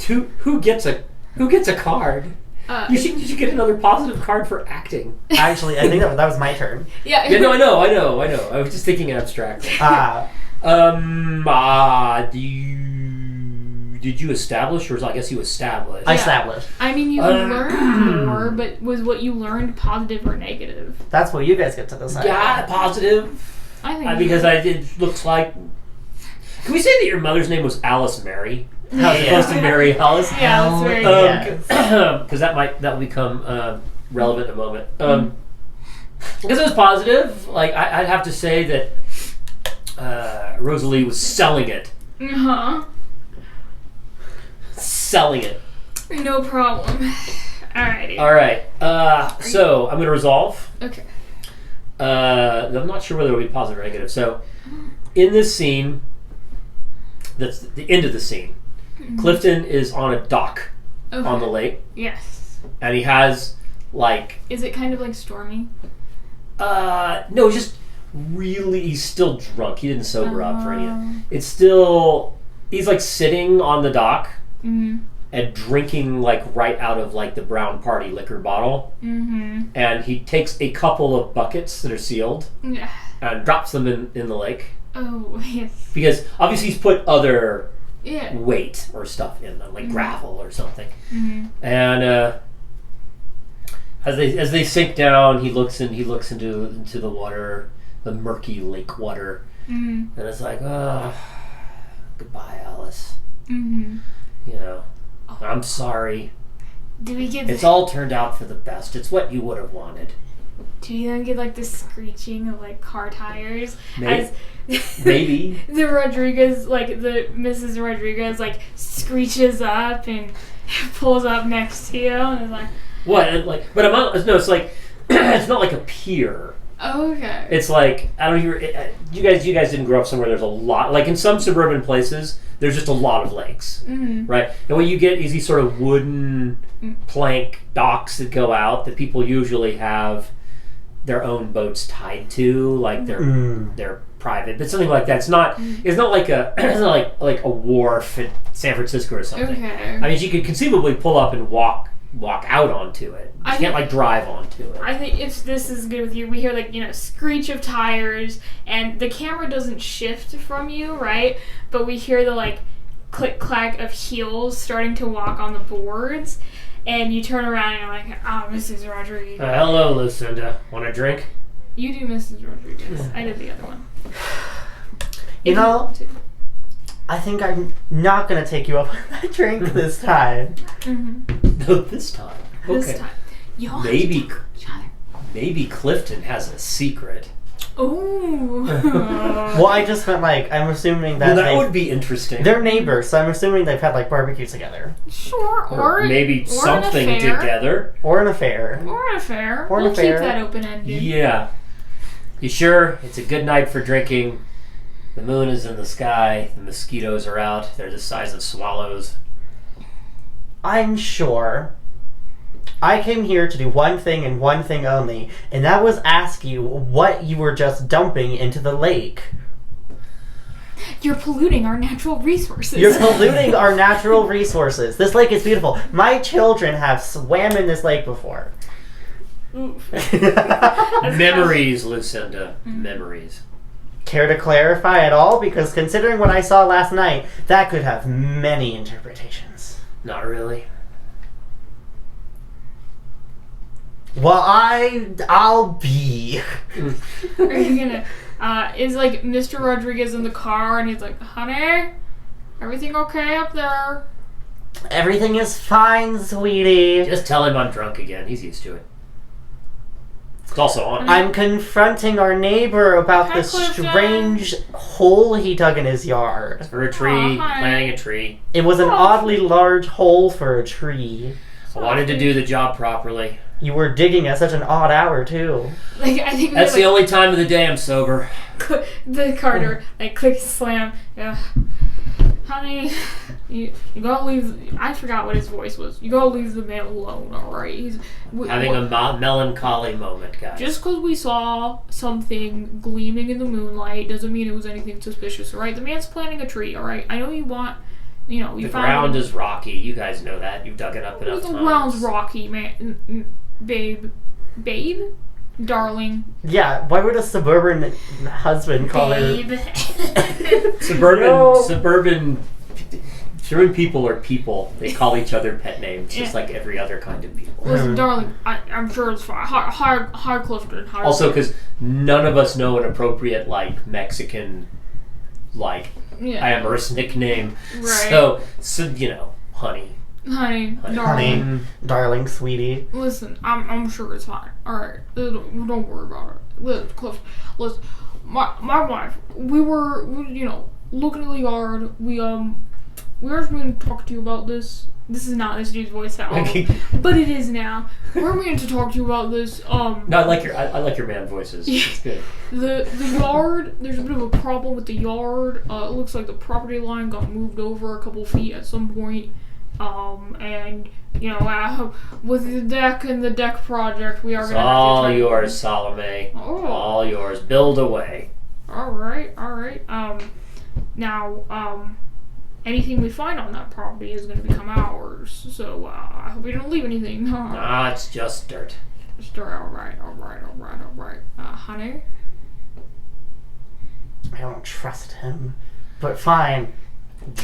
[SPEAKER 3] Who gets a card? You should get another positive card for acting.
[SPEAKER 2] Actually, I think that was my turn.
[SPEAKER 1] Yeah.
[SPEAKER 3] Yeah. No, I know. I was just thinking abstract. Did you establish, or I guess you established?
[SPEAKER 2] I established.
[SPEAKER 1] I mean, you learned more, but was what you learned positive or negative?
[SPEAKER 2] That's what you guys get to decide.
[SPEAKER 3] Yeah, positive.
[SPEAKER 1] I think
[SPEAKER 3] because it looks like. Can we say that your mother's name was Alice Mary? As opposed to Mary Alice?
[SPEAKER 1] Yeah, that's very good.
[SPEAKER 3] Because that will become relevant in a moment. Because it was positive. Like I'd have to say that Rosalie was selling it. Selling it.
[SPEAKER 1] No problem. Alrighty.
[SPEAKER 3] All right. So I'm going to resolve.
[SPEAKER 1] Okay.
[SPEAKER 3] I'm not sure whether it'll be positive or negative. So in this scene, that's the end of the scene. Clifton is on a dock on the lake.
[SPEAKER 1] Yes.
[SPEAKER 3] And he has, like...
[SPEAKER 1] Is it kind of like stormy?
[SPEAKER 3] No, just really... He's still drunk. He didn't sober up for any of it. It's still... He's, like, sitting on the dock and drinking, like, right out of, like, the brown party liquor bottle. And he takes a couple of buckets that are sealed and drops them in the lake.
[SPEAKER 1] Oh, yes.
[SPEAKER 3] Because, obviously, he's put other... weight or stuff in them, like gravel or something. And as they sink down, he looks into the water, the murky lake water, and it's like, oh, goodbye, Alice. You know, I'm sorry.
[SPEAKER 1] Do we get?
[SPEAKER 3] It's all turned out for the best. It's what you would have wanted.
[SPEAKER 1] Do you then get like the screeching of like car tires?
[SPEAKER 3] Maybe.
[SPEAKER 1] The Rodriguez, like the Mrs. Rodriguez, like screeches up and pulls up next to you and is like,
[SPEAKER 3] what? Like, but it's like it's not like a pier.
[SPEAKER 1] Okay.
[SPEAKER 3] It's like I don't hear. You guys didn't grow up somewhere. There's a lot. Like in some suburban places, there's just a lot of lakes, right? And what you get is these sort of wooden plank docks that go out that people usually have their own boats tied to, like they're private, but something like that. It's not like a wharf at San Francisco or something.
[SPEAKER 1] Okay.
[SPEAKER 3] I mean, you could conceivably pull up and walk out onto it. You can't like drive onto it.
[SPEAKER 1] I think if this is good with you, we hear like, screech of tires, and the camera doesn't shift from you, right? But we hear the like click clack of heels starting to walk on the boards. And you turn around and you're like, oh, Mrs. Rodriguez.
[SPEAKER 3] Hello, Lucinda. Want a drink?
[SPEAKER 1] You do Mrs. Rodriguez. I did the other one.
[SPEAKER 2] I think I'm not going to take you up on that drink this time.
[SPEAKER 3] No, this time. Okay.
[SPEAKER 1] This time.
[SPEAKER 3] Maybe Clifton has a secret.
[SPEAKER 1] Oh.
[SPEAKER 2] Well, I just meant I'm assuming that
[SPEAKER 3] that would be interesting.
[SPEAKER 2] They're neighbors, so I'm assuming they've had barbecues together.
[SPEAKER 1] Sure, or
[SPEAKER 3] maybe something together.
[SPEAKER 2] Or an affair.
[SPEAKER 1] We'll keep that open-ended.
[SPEAKER 3] Yeah. You sure? It's a good night for drinking. The moon is in the sky. The mosquitoes are out. They're the size of swallows.
[SPEAKER 2] I'm sure. I came here to do one thing and one thing only, and that was ask you what you were just dumping into the lake.
[SPEAKER 1] You're polluting our natural resources.
[SPEAKER 2] You're polluting our natural resources. This lake is beautiful. My children have swam in this lake before.
[SPEAKER 3] Memories, Lucinda. Memories.
[SPEAKER 2] Care to clarify at all? Because considering what I saw last night, that could have many interpretations.
[SPEAKER 3] Not really.
[SPEAKER 2] Well, I'll be.
[SPEAKER 1] Are you gonna? Is like Mr. Rodriguez in the car and he's like, honey, everything okay up there?
[SPEAKER 2] Everything is fine, sweetie.
[SPEAKER 3] Just tell him I'm drunk again. He's used to it. It's also on.
[SPEAKER 2] I'm confronting our neighbor about
[SPEAKER 1] Hi,
[SPEAKER 2] the
[SPEAKER 1] Clifton.
[SPEAKER 2] strange hole he dug in his yard.
[SPEAKER 3] For a tree,
[SPEAKER 1] Aw, hi.
[SPEAKER 3] planting a tree.
[SPEAKER 2] It was an oddly large hole for a tree.
[SPEAKER 3] I wanted to do the job properly.
[SPEAKER 2] You were digging at such an odd hour, too.
[SPEAKER 1] Like I think
[SPEAKER 3] That's the only time of the day I'm sober.
[SPEAKER 1] the car door like click slam. Yeah, honey, you gotta leave. I forgot what his voice was. You gotta leave the man alone. All right, he's
[SPEAKER 3] Having a melancholy moment, guys.
[SPEAKER 1] Just because we saw something gleaming in the moonlight doesn't mean it was anything suspicious. All right, the man's planting a tree. All right, I know you want. You know, you
[SPEAKER 3] the
[SPEAKER 1] found
[SPEAKER 3] ground is rocky. You guys know that. You've dug it up enough
[SPEAKER 1] the
[SPEAKER 3] times.
[SPEAKER 1] ground's rocky, man. Babe, darling,
[SPEAKER 2] Yeah, why would a suburban husband call
[SPEAKER 1] babe.
[SPEAKER 2] her...
[SPEAKER 3] Suburban people are people. They call each other pet names, just like every other kind of people.
[SPEAKER 1] Listen, darling, I'm sure it's fine. Hi, Clifton. Hi,
[SPEAKER 3] Also, because none of us know an appropriate, like, Mexican, like, amorous nickname.
[SPEAKER 1] Right.
[SPEAKER 3] So you know, honey.
[SPEAKER 1] Honey, darling.
[SPEAKER 2] Honey, darling, sweetie.
[SPEAKER 1] Listen, I'm sure it's fine. All right, don't worry about it. Listen, Cliff, listen, my wife, we were looking at the yard. We were just going to talk to you about this. This is not this dude's voice at all, but it is now. We're going to talk to you about this.
[SPEAKER 3] No, I like your man voices. It's good.
[SPEAKER 1] The yard. There's a bit of a problem with the yard. It looks like the property line got moved over a couple feet at some point. And with the deck and the deck project, we are going to have to
[SPEAKER 3] all yours, Salome.
[SPEAKER 1] Oh.
[SPEAKER 3] All yours. Build away.
[SPEAKER 1] All right. Now, anything we find on that property is going to become ours. So I hope you don't leave anything.
[SPEAKER 3] Nah, it's just dirt.
[SPEAKER 1] All right. Honey.
[SPEAKER 2] I don't trust him. But fine.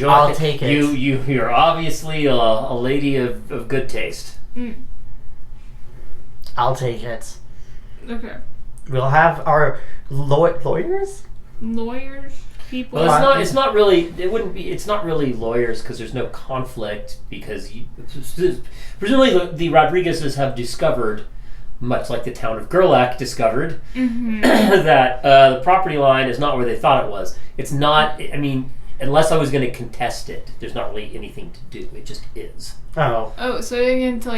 [SPEAKER 3] I'll
[SPEAKER 2] take it.
[SPEAKER 3] You're obviously a lady of good taste.
[SPEAKER 2] I'll take it.
[SPEAKER 1] Okay.
[SPEAKER 2] We'll have our lawyers?
[SPEAKER 1] Lawyers, people.
[SPEAKER 3] Well, it's not really. It wouldn't be. It's not really lawyers because there's no conflict because presumably the Rodriguezes have discovered, much like the town of Gerlach discovered, that the property line is not where they thought it was. It's not. I mean. Unless I was going to contest it, there's not really anything to do. It just is.
[SPEAKER 1] Oh, so you're going to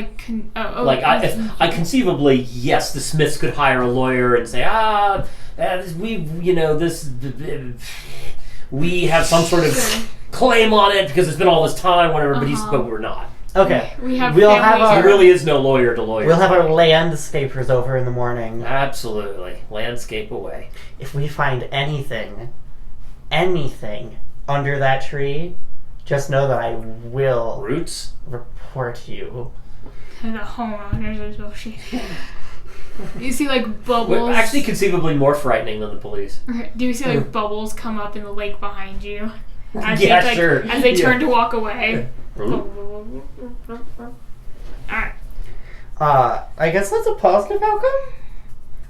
[SPEAKER 3] I conceivably, yes, the Smiths could hire a lawyer and say, we have some sort of claim on it because it's been all this time, whatever. But we're not.
[SPEAKER 2] Okay.
[SPEAKER 3] There really is no lawyer to lawyer.
[SPEAKER 2] We'll have our landscapers over in the morning.
[SPEAKER 3] Absolutely, landscape away.
[SPEAKER 2] If we find anything under that tree, just know that I will
[SPEAKER 3] Roots?
[SPEAKER 2] report you.
[SPEAKER 1] The homeowners are so shitty. You see like bubbles.
[SPEAKER 3] We're actually conceivably more frightening than the police.
[SPEAKER 1] Okay. Do you see like bubbles come up in the lake behind you? As
[SPEAKER 3] Sure.
[SPEAKER 1] As they turn to walk away. Alright.
[SPEAKER 2] I guess that's a positive outcome?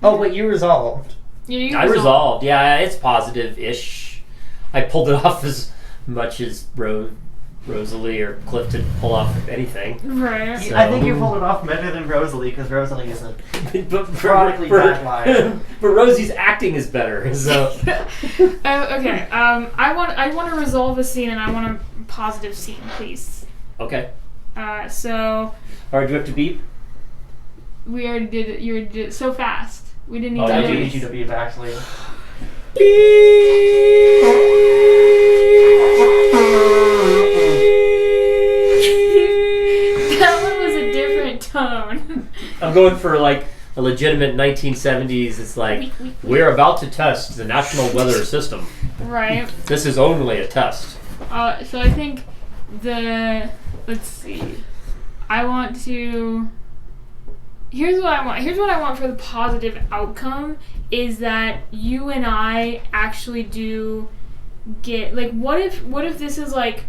[SPEAKER 2] Oh, but you resolved.
[SPEAKER 1] Yeah,
[SPEAKER 3] I resolved. Yeah, it's positive-ish. I pulled it off as much as Rosalie or Clifton pull off anything.
[SPEAKER 1] Right.
[SPEAKER 2] So. I think you pulled it off better than Rosalie, because Rosalie is a chronically bad liar.
[SPEAKER 3] But Rosie's acting is better, so...
[SPEAKER 1] Okay, I want to resolve a scene, and I want a positive scene, please.
[SPEAKER 3] Okay.
[SPEAKER 1] So...
[SPEAKER 3] Alright, do we have to beep?
[SPEAKER 1] We already did it. You already did it so fast. We didn't need
[SPEAKER 2] I
[SPEAKER 1] to
[SPEAKER 2] do
[SPEAKER 1] do
[SPEAKER 2] need you to beep, actually.
[SPEAKER 1] That one was a different tone.
[SPEAKER 3] I'm going for like a legitimate 1970s. It's like, we're about to test the National Weather System.
[SPEAKER 1] Right.
[SPEAKER 3] This is only a test.
[SPEAKER 1] So I think let's see. I want to. Here's what I want. Here's what I want for the positive outcome is that you and I actually do get like what if this is like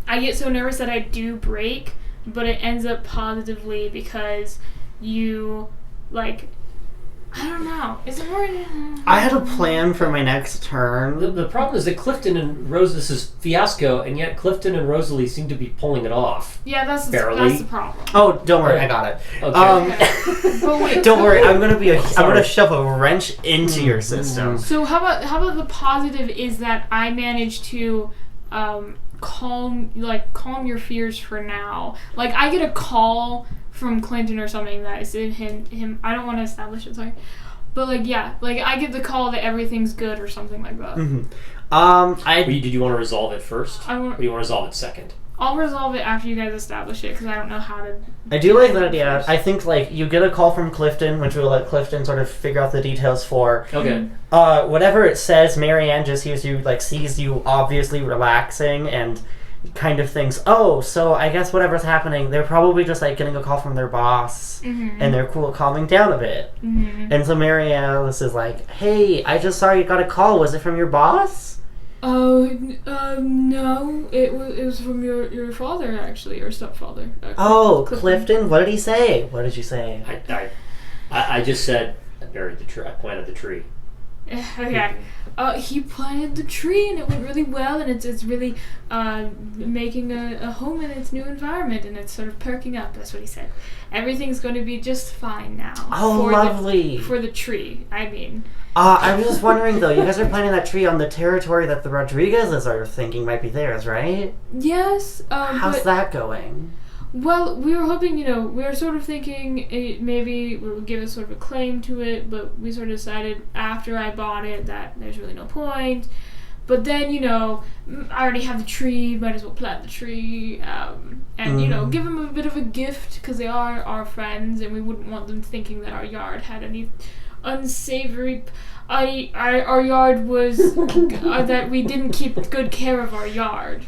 [SPEAKER 1] I get so nervous that I do break, but it ends up positively because you like I don't know. Is it more?
[SPEAKER 2] I had a plan for my next turn.
[SPEAKER 3] The problem is that Clifton and this is Fiasco, and yet Clifton and Rosalie seem to be pulling it off.
[SPEAKER 1] Yeah, that's the problem.
[SPEAKER 2] Oh, don't worry, I got it.
[SPEAKER 3] Okay.
[SPEAKER 1] But wait,
[SPEAKER 2] Don't worry, I'm gonna shove a wrench into your system.
[SPEAKER 1] So how about the positive is that I managed to calm your fears for now. Like I get a call from Clinton or something that is him. I don't want to establish it, sorry. But like I get the call that everything's good or something like that.
[SPEAKER 2] Mm-hmm.
[SPEAKER 3] Did you want to resolve it first? Or do you want to resolve it second?
[SPEAKER 1] I'll resolve it after you guys establish it because I don't know how to.
[SPEAKER 2] I do like that idea. I think like you get a call from Clifton, which will let Clifton sort of figure out the details for.
[SPEAKER 3] Okay.
[SPEAKER 2] Whatever it says, Marianne just sees you obviously relaxing and kind of thinks, oh, so I guess whatever's happening, they're probably just like getting a call from their boss, and they're cool calming down a bit. And so Marianne is like, hey, I just saw you got a call. Was it from your boss?
[SPEAKER 1] Oh, no. It was from your father, actually, or stepfather.
[SPEAKER 2] Clifton. What did he say? What did you say?
[SPEAKER 3] I just said I buried the tree. I planted the tree.
[SPEAKER 1] Okay. He planted the tree and it went really well, and it's really making a home in its new environment, and it's sort of perking up. That's what he said. Everything's going to be just fine now.
[SPEAKER 2] Oh, lovely.
[SPEAKER 1] For the tree, I mean.
[SPEAKER 2] I was just wondering though. You guys are planting that tree on the territory that the Rodriguezes are thinking might be theirs, right?
[SPEAKER 1] Yes.
[SPEAKER 2] How's that going?
[SPEAKER 1] Well, we were hoping, we were sort of thinking maybe we would give us sort of a claim to it, but we sort of decided after I bought it that there's really no point. But then, I already have the tree, might as well plant the tree, and, give them a bit of a gift, because they are our friends, and we wouldn't want them thinking that our yard had any unsavory... Our yard was... that we didn't keep good care of our yard.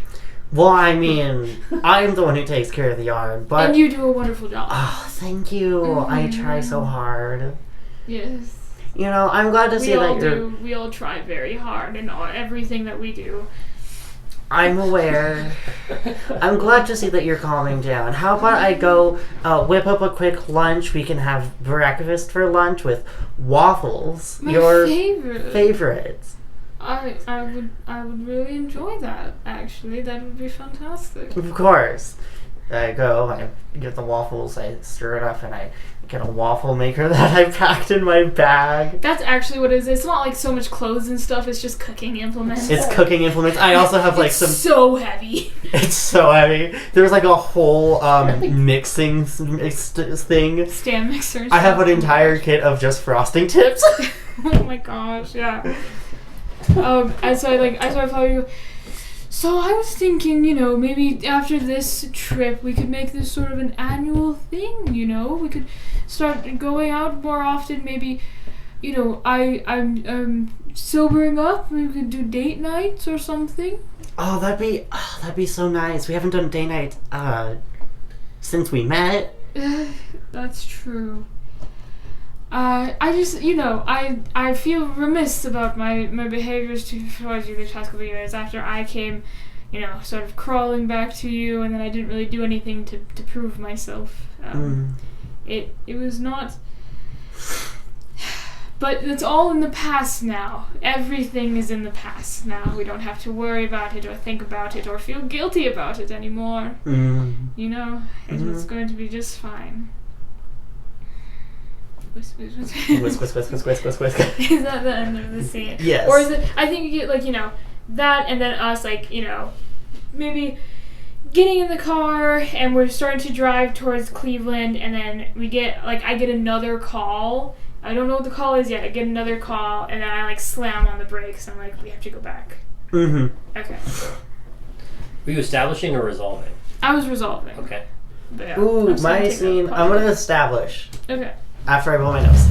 [SPEAKER 2] Well, I mean, I'm the one who takes care of the yard, but...
[SPEAKER 1] And you do a wonderful job.
[SPEAKER 2] Oh, thank you. I try so hard.
[SPEAKER 1] Yes.
[SPEAKER 2] I'm glad to see that
[SPEAKER 1] we all try very hard in everything that we do.
[SPEAKER 2] I'm aware. I'm glad to see that you're calming down. How about I go whip up a quick lunch? We can have breakfast for lunch with waffles.
[SPEAKER 1] My
[SPEAKER 2] your
[SPEAKER 1] favorite.
[SPEAKER 2] favorites.
[SPEAKER 1] I would really enjoy that, actually. That would be fantastic.
[SPEAKER 2] Of course. I go, I get the waffles, I stir it up, and I get a waffle maker that I packed in my bag.
[SPEAKER 1] That's actually what it is. It's not like so much clothes and stuff, it's just cooking implements.
[SPEAKER 2] It's cooking implements. I also have
[SPEAKER 1] it's so heavy.
[SPEAKER 2] It's so heavy. There's like a whole mixing thing.
[SPEAKER 1] Stand mixer.
[SPEAKER 2] I have an entire kit of just frosting tips.
[SPEAKER 1] Oh my gosh, yeah. I thought you. So I was thinking, maybe after this trip we could make this sort of an annual thing. We could start going out more often. Maybe, I'm sobering up. Maybe we could do date nights or something.
[SPEAKER 2] Oh, that'd be so nice. We haven't done date night since we met.
[SPEAKER 1] That's true. I just, I feel remiss about my behaviors towards you these past couple of years after I came, sort of crawling back to you, and then I didn't really do anything to prove myself. It was not... But it's all in the past now. Everything is in the past now. We don't have to worry about it or think about it or feel guilty about it anymore. It's going to be just fine. Whisk, whisk, whisk.
[SPEAKER 2] Whisk, whisk, whisk, whisk, whisk, whisk, whisk.
[SPEAKER 1] Is that the end of the scene?
[SPEAKER 2] Yes.
[SPEAKER 1] Or is it, I think you get, that and then us, maybe getting in the car and we're starting to drive towards Cleveland, and then we get, I get another call. I don't know what the call is yet. I get another call, and then I, slam on the brakes, and I'm like, we have to go back.
[SPEAKER 2] Mm-hmm.
[SPEAKER 1] Okay.
[SPEAKER 3] Were you establishing or resolving?
[SPEAKER 1] I was resolving.
[SPEAKER 3] Okay.
[SPEAKER 1] But, yeah,
[SPEAKER 2] Ooh, my scene. I'm going to establish.
[SPEAKER 1] Okay.
[SPEAKER 2] After I blow my nose.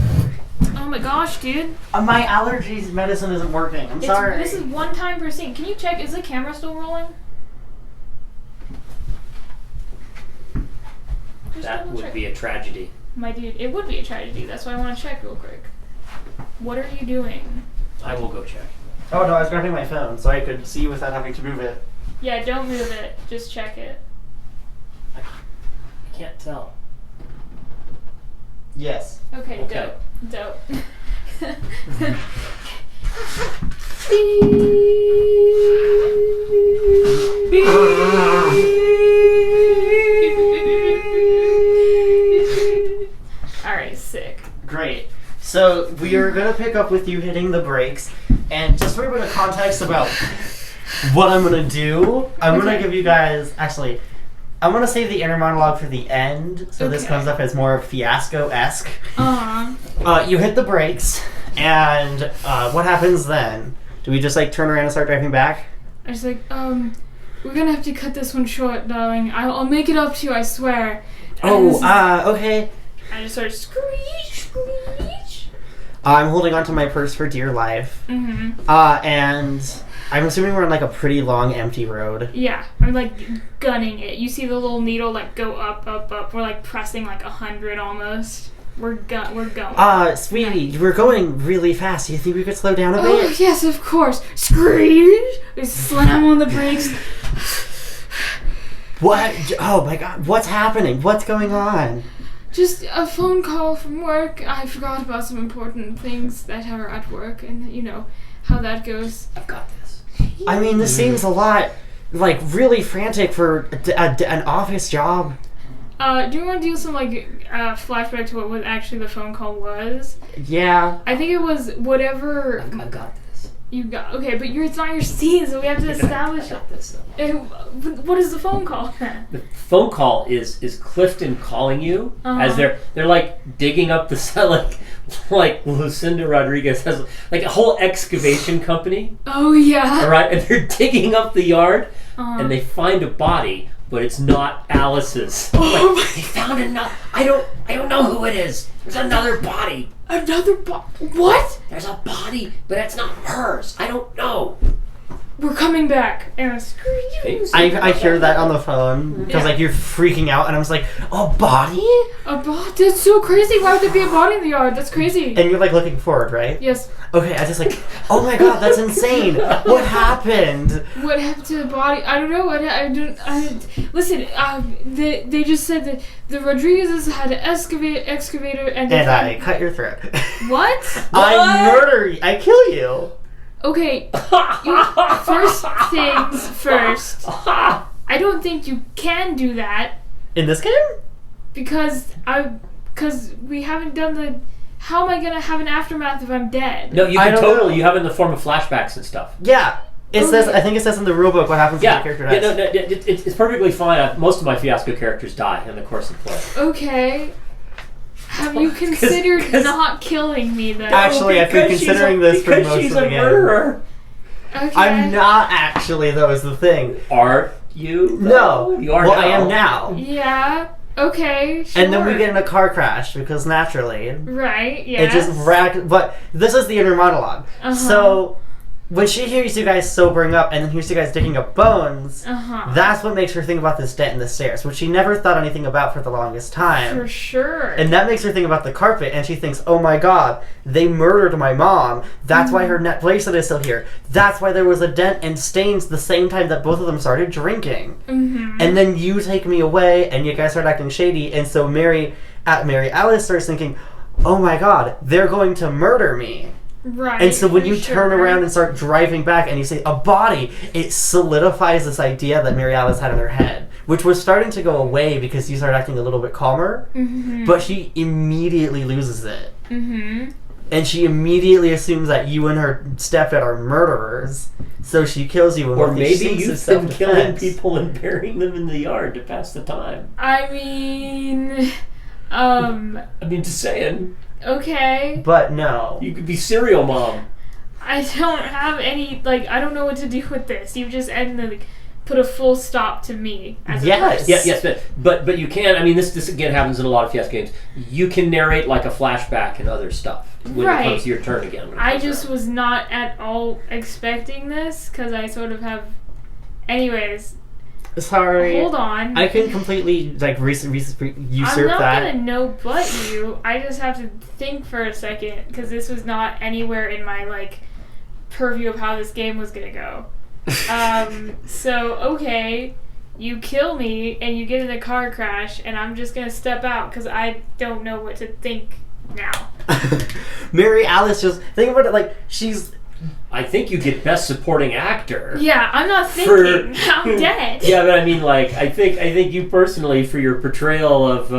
[SPEAKER 1] Oh my gosh, dude.
[SPEAKER 2] My allergies medicine isn't working. I'm sorry.
[SPEAKER 1] This is 1 time per scene. Can you check? Is the camera still rolling? Just
[SPEAKER 3] That
[SPEAKER 1] double
[SPEAKER 3] would
[SPEAKER 1] check.
[SPEAKER 3] be a tragedy.
[SPEAKER 1] My dude, it would be a tragedy. That's why I want to check real quick. What are you doing?
[SPEAKER 3] I will go check.
[SPEAKER 2] Oh no, I was grabbing my phone so I could see without having to move it.
[SPEAKER 1] Yeah, don't move it. Just check it.
[SPEAKER 3] I can't tell.
[SPEAKER 2] Yes.
[SPEAKER 1] Okay,
[SPEAKER 3] Okay.
[SPEAKER 1] dope. Alright, sick.
[SPEAKER 2] Great. So we are gonna pick up with you hitting the brakes, and just for a bit of context about what I'm gonna do, I'm gonna give you guys actually. I'm gonna save the inner monologue for the end, so this
[SPEAKER 1] Okay.
[SPEAKER 2] comes up as more fiasco-esque.
[SPEAKER 1] Uh-huh.
[SPEAKER 2] You hit the brakes, and what happens then? Do we just like turn around and start driving back?
[SPEAKER 1] I was like, we're gonna have to cut this one short, darling. I'll make it up to you, I swear. And
[SPEAKER 2] Okay.
[SPEAKER 1] I just started screech.
[SPEAKER 2] I'm holding onto my purse for dear life.
[SPEAKER 1] Mm-hmm.
[SPEAKER 2] And I'm assuming we're on like a pretty long empty road.
[SPEAKER 1] Yeah, I'm like gunning it. You see the little needle like go up. We're like pressing like 100 almost. We're going.
[SPEAKER 2] Sweetie, we're going really fast. Do you think we could slow down a
[SPEAKER 1] Oh
[SPEAKER 2] bit?
[SPEAKER 1] yes, of course. Screech! We slam on the brakes.
[SPEAKER 2] What? Oh my god, what's happening? What's going on?
[SPEAKER 1] Just a phone call from work. I forgot about some important things that are at work, and you know how that goes.
[SPEAKER 3] I've got this.
[SPEAKER 2] I mean, this seems a lot, like, really frantic for an office job.
[SPEAKER 1] Do you want to do some like flashback to what actually the phone call was?
[SPEAKER 2] Yeah.
[SPEAKER 1] I think it was whatever
[SPEAKER 3] I've got this.
[SPEAKER 1] you got. Okay, but it's not your scene, so we have to establish.
[SPEAKER 3] I got this.
[SPEAKER 1] What is the phone call?
[SPEAKER 3] The phone call is Clifton calling you as they're like digging up the cell, like Lucinda Rodriguez has like a whole excavation company.
[SPEAKER 1] Oh yeah.
[SPEAKER 3] All right, and they're digging up the yard and they
[SPEAKER 1] Uh-huh.
[SPEAKER 3] find a body, but it's not Alice's.
[SPEAKER 1] Oh
[SPEAKER 3] Like, they found another. I don't know who it is. There's another body.
[SPEAKER 1] What?
[SPEAKER 3] There's a body, but it's not hers. I don't know.
[SPEAKER 1] We're coming back. And
[SPEAKER 2] I hear that on the phone, because,
[SPEAKER 1] Yeah.
[SPEAKER 2] like, you're freaking out, and I was like, a body?
[SPEAKER 1] a body? That's so crazy. Why would there be a body in the yard? That's crazy.
[SPEAKER 2] And you're, like, looking forward, right?
[SPEAKER 1] Yes.
[SPEAKER 2] Okay, I just, like, oh my god, that's insane. What happened?
[SPEAKER 1] What happened to the body? I don't know. Listen. They just said that the Rodriguezes had an excavator and.
[SPEAKER 2] And I cut your throat.
[SPEAKER 1] What?
[SPEAKER 2] I murder you. I kill you.
[SPEAKER 1] Okay. First things first. I don't think you can do that
[SPEAKER 2] In this game?
[SPEAKER 1] because we haven't done the. How am I gonna have an aftermath if I'm dead?
[SPEAKER 3] No, you
[SPEAKER 2] I
[SPEAKER 3] can
[SPEAKER 2] don't
[SPEAKER 3] totally.
[SPEAKER 2] know.
[SPEAKER 3] You have it in the form of flashbacks and stuff.
[SPEAKER 2] Yeah. It
[SPEAKER 1] Okay.
[SPEAKER 2] says. I think it says in the rulebook what happens
[SPEAKER 3] Yeah,
[SPEAKER 2] when the character dies.
[SPEAKER 3] no, it's perfectly fine. Most of my Fiasco characters die in the course of play.
[SPEAKER 1] Okay. Have you considered
[SPEAKER 3] 'cause-
[SPEAKER 1] not killing me then?
[SPEAKER 2] Actually, I've been considering this for most
[SPEAKER 3] she's
[SPEAKER 2] of the
[SPEAKER 3] a
[SPEAKER 2] game.
[SPEAKER 3] murderer.
[SPEAKER 1] Okay.
[SPEAKER 2] I'm not actually, though, is the thing.
[SPEAKER 3] Are you?
[SPEAKER 2] No.
[SPEAKER 3] You are
[SPEAKER 2] well,
[SPEAKER 3] now.
[SPEAKER 2] I am now.
[SPEAKER 1] Yeah. Okay. Sure.
[SPEAKER 2] And then we get in a car crash because naturally
[SPEAKER 1] Right. Yeah.
[SPEAKER 2] it just racked. But this is the inner monologue.
[SPEAKER 1] Uh-huh.
[SPEAKER 2] So when she hears you guys sobering up and then hears you guys digging up bones, that's what makes her think about this dent in the stairs, which she never thought anything about for the longest time.
[SPEAKER 1] For sure.
[SPEAKER 2] And that makes her think about the carpet, and she thinks, oh my god, they murdered my mom. That's why her net bracelet is still here. That's why there was a dent and stains the same time that both of them started drinking.
[SPEAKER 1] Mm-hmm.
[SPEAKER 2] And then you take me away, and you guys start acting shady, and so Mary Alice starts thinking, oh my god, they're going to murder me.
[SPEAKER 1] Right.
[SPEAKER 2] And so when
[SPEAKER 1] for
[SPEAKER 2] you
[SPEAKER 1] sure.
[SPEAKER 2] turn around and start driving back and you say, a body, it solidifies this idea that Mary Alice had in her head, which was starting to go away because you start acting a little bit calmer, but she immediately loses it.
[SPEAKER 1] Mm-hmm.
[SPEAKER 2] And she immediately assumes that you and her stepdad are murderers, so she kills you.
[SPEAKER 3] Or maybe
[SPEAKER 2] you've
[SPEAKER 3] you've been killing people and burying them in the yard to pass the time.
[SPEAKER 1] I mean,
[SPEAKER 3] I mean, just saying.
[SPEAKER 1] okay.
[SPEAKER 2] But no.
[SPEAKER 3] You could be serial mom.
[SPEAKER 1] I don't have any, I don't know what to do with this. You just ended put a full stop to me as a
[SPEAKER 2] Yes.
[SPEAKER 1] person.
[SPEAKER 3] Yes, but you can. I mean, this again happens in a lot of Fiasco games. You can narrate like a flashback and other stuff when it comes to your turn again.
[SPEAKER 1] I just was not at all expecting this because I sort of have. Anyways.
[SPEAKER 2] Sorry.
[SPEAKER 1] Hold on.
[SPEAKER 2] I can completely like usurp
[SPEAKER 1] I'm not
[SPEAKER 2] that.
[SPEAKER 1] gonna no but you. I just have to think for a second because this was not anywhere in my like purview of how this game was gonna go. So okay, you kill me and you get in a car crash and I'm just gonna step out because I don't know what to think now.
[SPEAKER 2] Mary Alice, just think about it like she's.
[SPEAKER 3] I think you get best supporting actor.
[SPEAKER 1] Yeah, I'm not thinking. I'm dead.
[SPEAKER 3] Yeah, but I mean, like, I think you personally, for your portrayal of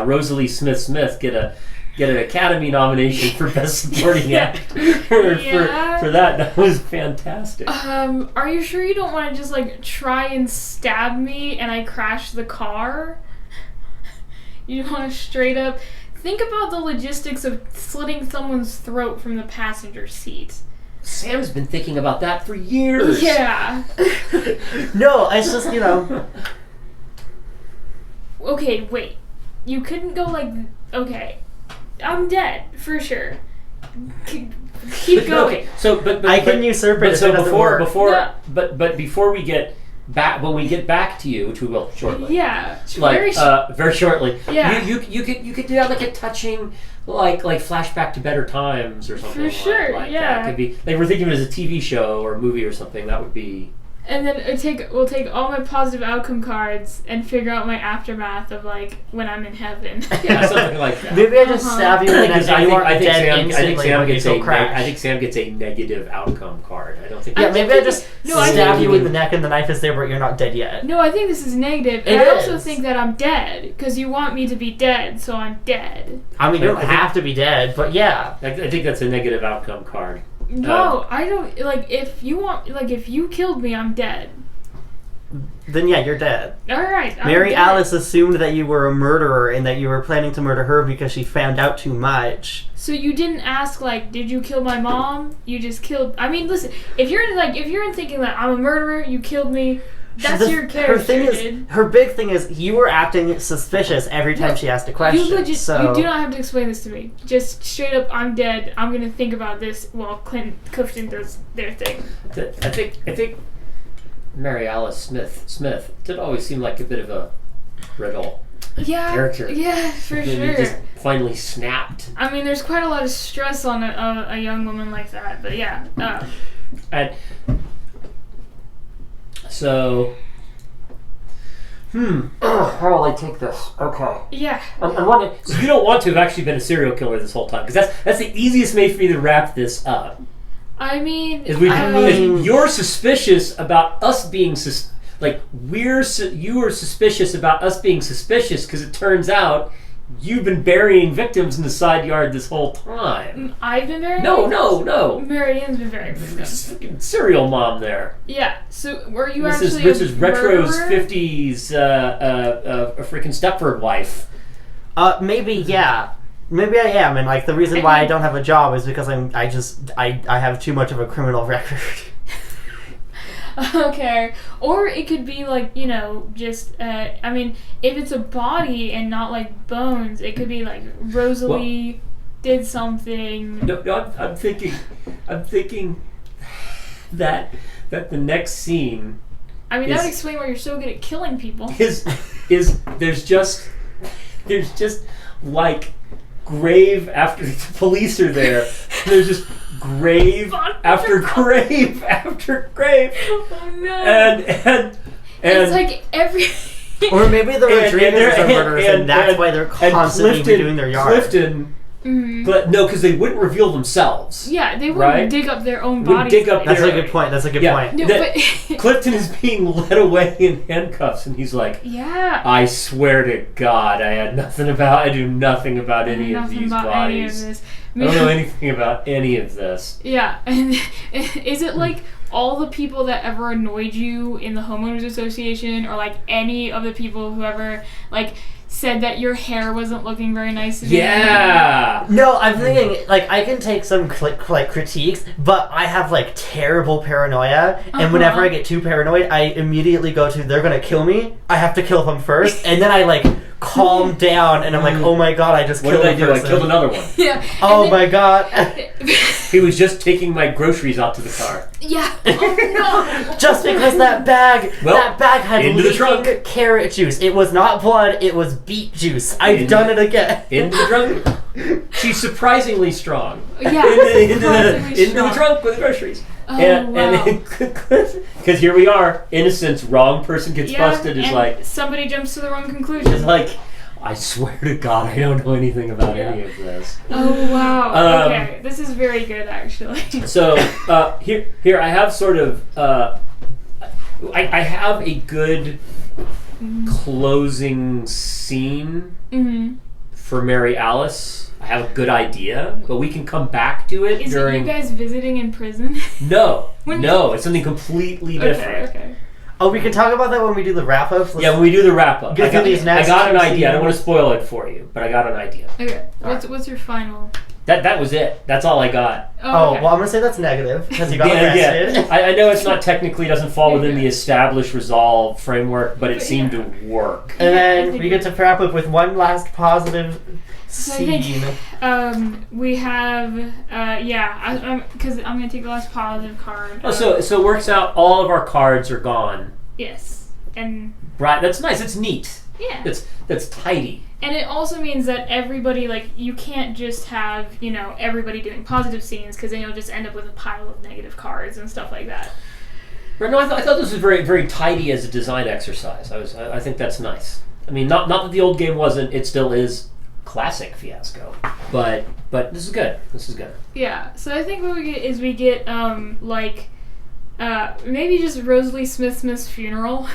[SPEAKER 3] Rosalie Smith-Smith, get an Academy nomination for best supporting actor for that. That was fantastic.
[SPEAKER 1] Are you sure you don't want to just like try and stab me and I crash the car? You want to straight up. Think about the logistics of slitting someone's throat from the passenger seat.
[SPEAKER 3] Sam's been thinking about that for years.
[SPEAKER 1] Yeah.
[SPEAKER 2] No, it's just, you know.
[SPEAKER 1] Okay, wait. You couldn't go like... Okay. I'm dead, for sure. Keep going.
[SPEAKER 3] Okay, so, but
[SPEAKER 2] I can usurp it
[SPEAKER 3] but
[SPEAKER 2] if
[SPEAKER 3] so
[SPEAKER 2] it doesn't work.
[SPEAKER 3] But before we get back, when we get back to you, which we will shortly.
[SPEAKER 1] Yeah.
[SPEAKER 3] Like very shortly.
[SPEAKER 1] Yeah.
[SPEAKER 3] You could do that like a touching like flashback to better times or something.
[SPEAKER 1] For sure,
[SPEAKER 3] like
[SPEAKER 1] yeah.
[SPEAKER 3] That could be like we're thinking of it as a TV show or a movie or something. That would be.
[SPEAKER 1] And then we'll take all my positive outcome cards and figure out my aftermath of like when I'm in heaven.
[SPEAKER 3] Yeah, something like that.
[SPEAKER 2] Maybe I just stab you and
[SPEAKER 3] Because
[SPEAKER 2] then you aren't dead instantly when you
[SPEAKER 3] gets
[SPEAKER 2] go crash.
[SPEAKER 3] I think Sam gets a negative outcome card. I don't think.
[SPEAKER 2] Yeah, maybe I just
[SPEAKER 1] I
[SPEAKER 2] stab
[SPEAKER 1] think
[SPEAKER 2] you in the neck and the knife is there, but you're not dead yet.
[SPEAKER 1] No, I think this is negative.
[SPEAKER 2] It
[SPEAKER 1] And I also
[SPEAKER 2] is.
[SPEAKER 1] think that I'm dead because you want me to be dead, so I'm dead.
[SPEAKER 2] I mean, you don't
[SPEAKER 3] I think-
[SPEAKER 2] have to be dead, but yeah.
[SPEAKER 3] I think that's a negative outcome card.
[SPEAKER 1] No, I don't. Like, if you killed me, I'm dead.
[SPEAKER 2] Then yeah, you're dead.
[SPEAKER 1] All right. I'm
[SPEAKER 2] Mary
[SPEAKER 1] dead.
[SPEAKER 2] Alice assumed that you were a murderer and that you were planning to murder her because she found out too much.
[SPEAKER 1] So you didn't ask like, did you kill my mom? You just killed. I mean, listen. If you're in thinking that I'm a murderer, you killed me. That's your character.
[SPEAKER 2] Her big thing is you were acting suspicious every time she asked a question.
[SPEAKER 1] You do not have to explain this to me. Just straight up, I'm dead. I'm gonna think about this while Clifton does their thing.
[SPEAKER 3] I think Mary Alice Smith did always seem like a bit of a riddle character.
[SPEAKER 1] Yeah, for
[SPEAKER 3] And
[SPEAKER 1] sure.
[SPEAKER 3] He just finally snapped.
[SPEAKER 1] I mean, there's quite a lot of stress on a young woman like that, but yeah.
[SPEAKER 3] And so, how will I take this? Okay.
[SPEAKER 1] Yeah.
[SPEAKER 3] So you don't want to have actually been a serial killer this whole time, because that's the easiest way for me to wrap this up.
[SPEAKER 1] I mean,
[SPEAKER 3] Is you're suspicious about us being you are suspicious about us being suspicious because it turns out you've been burying victims in the side yard this whole time.
[SPEAKER 1] I've been burying
[SPEAKER 3] No.
[SPEAKER 1] Mary Ann's been burying victims.
[SPEAKER 3] Fucking serial mom there.
[SPEAKER 1] Yeah. So were you
[SPEAKER 3] This
[SPEAKER 1] actually
[SPEAKER 3] is Retro's
[SPEAKER 1] murderer?
[SPEAKER 3] 50s a freaking Stepford wife.
[SPEAKER 2] Maybe, yeah. Maybe I am, and like the reason why I don't have a job is because I have too much of a criminal record.
[SPEAKER 1] Okay. Or it could be like, just, I mean, if it's a body and not like bones, it could be like Rosalie did something.
[SPEAKER 3] No, I'm thinking that the next scene.
[SPEAKER 1] I mean, that would explain why you're so good at killing people.
[SPEAKER 3] Is there's just like grave after the police are there. There's just grave after grave after grave.
[SPEAKER 1] Oh no!
[SPEAKER 3] And
[SPEAKER 1] it's like every.
[SPEAKER 2] Or maybe the retrievers are murderers, and that's why they're constantly redoing their yard.
[SPEAKER 3] Clifton, but no, because they wouldn't reveal themselves.
[SPEAKER 1] Yeah, they wouldn't
[SPEAKER 3] right?
[SPEAKER 1] dig up their own
[SPEAKER 3] Wouldn't
[SPEAKER 1] bodies.
[SPEAKER 3] dig up
[SPEAKER 2] That's
[SPEAKER 3] their-
[SPEAKER 2] a good point. That's a good point.
[SPEAKER 1] No, but
[SPEAKER 3] Clifton is being led away in handcuffs, and he's like,
[SPEAKER 1] yeah.
[SPEAKER 3] I swear to God, I do nothing about any of these bodies. I don't know anything about any of this.
[SPEAKER 1] Yeah, and is it like all the people that ever annoyed you in the homeowners association, or like any of the people who ever like said that your hair wasn't looking very nice today.
[SPEAKER 3] Yeah.
[SPEAKER 2] No, I'm thinking, like, I can take some, critiques, but I have, like, terrible paranoia, and whenever I get too paranoid, I immediately go to, they're gonna kill me, I have to kill them first, and then I, like, calm down, and I'm like, oh my god, I just killed a person.
[SPEAKER 3] What did I do? I killed another one.
[SPEAKER 1] Yeah.
[SPEAKER 2] Oh my god.
[SPEAKER 3] He was just taking my groceries out to the car.
[SPEAKER 1] Yeah. Oh no.
[SPEAKER 2] Just because that bag had
[SPEAKER 3] into the trunk.
[SPEAKER 2] carrot juice. It was not blood, it was beet juice. I've done it again.
[SPEAKER 3] Into the trunk. She's surprisingly strong.
[SPEAKER 1] Yeah.
[SPEAKER 3] Into the trunk with the groceries.
[SPEAKER 1] Oh,
[SPEAKER 3] and
[SPEAKER 1] wow.
[SPEAKER 3] Because here we are, innocence, wrong person gets busted, is
[SPEAKER 1] and
[SPEAKER 3] like,
[SPEAKER 1] somebody jumps to the wrong conclusion.
[SPEAKER 3] it's like, I swear to God, I don't know anything about any of this.
[SPEAKER 1] Oh wow. Okay, this is very good actually.
[SPEAKER 3] So here I have sort of I have a good closing scene for Mary Alice. I have a good idea, but we can come back to it
[SPEAKER 1] Is
[SPEAKER 3] during.
[SPEAKER 1] it you guys visiting in prison?
[SPEAKER 3] No, it's something completely different.
[SPEAKER 1] Okay.
[SPEAKER 2] Oh, we can talk about that when we do the wrap-up?
[SPEAKER 3] Yeah, when we do the wrap-up. I got an idea.
[SPEAKER 2] scenes.
[SPEAKER 3] I don't want to spoil it for you, but I got an idea.
[SPEAKER 1] Okay. What's your final?
[SPEAKER 3] That was it. That's all I got.
[SPEAKER 2] Oh,
[SPEAKER 1] Okay.
[SPEAKER 2] well, I'm going to say that's negative, because you got arrested.
[SPEAKER 3] Yeah. I know it's not technically doesn't fall within the established resolve framework, but it seemed to work.
[SPEAKER 2] And then we get to wrap up with one last positive
[SPEAKER 1] So
[SPEAKER 2] scene.
[SPEAKER 1] I think we have because I'm gonna take the last positive card.
[SPEAKER 3] Oh, so it works out. All of our cards are gone.
[SPEAKER 1] Yes, and
[SPEAKER 3] Right. That's nice. It's neat.
[SPEAKER 1] yeah,
[SPEAKER 3] That's tidy.
[SPEAKER 1] and it also means that everybody, like, you can't just have everybody doing positive scenes, because then you'll just end up with a pile of negative cards and stuff like that.
[SPEAKER 3] Right. No, I thought this was very, very tidy as a design exercise. I think that's nice. I mean, not that the old game wasn't. It still is classic Fiasco. But this is good. This is good.
[SPEAKER 1] Yeah. So I think what we get maybe just Rosalie Smith-Smith's funeral.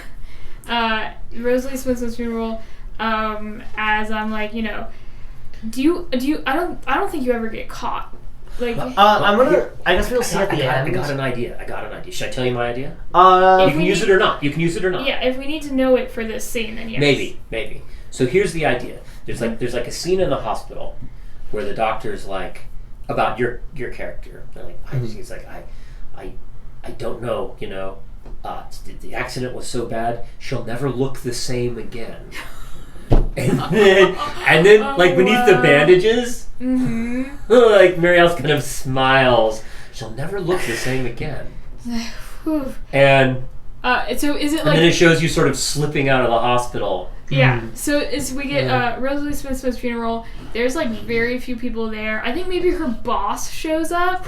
[SPEAKER 1] Rosalie Smith-Smith's funeral. As I'm like, do you? I don't think you ever get caught. Like,
[SPEAKER 2] I guess we'll see at the end.
[SPEAKER 3] I got an idea. Should I tell you my idea?
[SPEAKER 2] You
[SPEAKER 3] You can use it or not.
[SPEAKER 1] yeah, if we need to know it for this scene, then yes.
[SPEAKER 3] Maybe. So here's the idea. There's like a scene in the hospital where the doctor's like about your character. They're like, he's like, I don't know. The accident was so bad, she'll never look the same again. And then like beneath the bandages, like Mary Alice kind of smiles. She'll never look the same again. And
[SPEAKER 1] so is it
[SPEAKER 3] and
[SPEAKER 1] like?
[SPEAKER 3] then it shows you sort of slipping out of the hospital.
[SPEAKER 1] Yeah. So we get Rosalie Smith-Smith's funeral. There's like very few people there. I think maybe her boss shows up,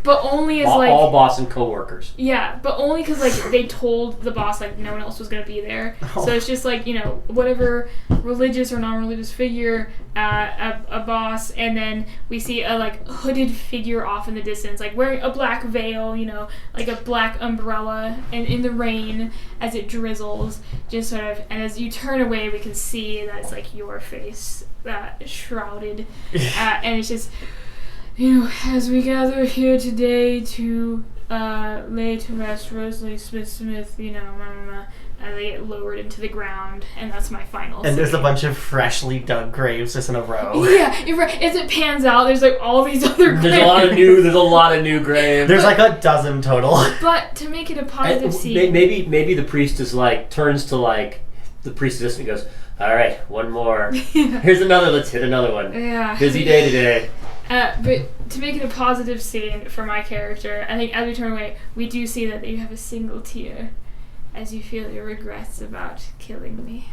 [SPEAKER 1] but only as
[SPEAKER 3] all boss and co-workers.
[SPEAKER 1] Yeah, but only because like they told the boss like no one else was gonna be there. So it's just like whatever religious or non-religious figure, a boss, and then we see a like hooded figure off in the distance, like wearing a black veil, like a black umbrella, and in the rain as it drizzles, just sort of. And as you turn away, we can see that it's like your face shrouded, and it's just. As we gather here today to lay to rest Rosalie Smith-Smith, and they get lowered into the ground, and that's my final scene.
[SPEAKER 2] And there's a bunch of freshly dug graves just in a row.
[SPEAKER 1] Yeah, you're right. As it pans out, there's like all these other graves.
[SPEAKER 3] There's a lot of new graves.
[SPEAKER 2] There's like a dozen total.
[SPEAKER 1] But to make it a positive scene,
[SPEAKER 3] maybe the priest is like turns to like the priestess and goes, "All right, one more. Here's another. Let's hit another one.
[SPEAKER 1] Yeah.
[SPEAKER 3] Busy day today."
[SPEAKER 1] But to make it a positive scene for my character, I think as we turn away, we do see that you have a single tear as you feel your regrets about killing me.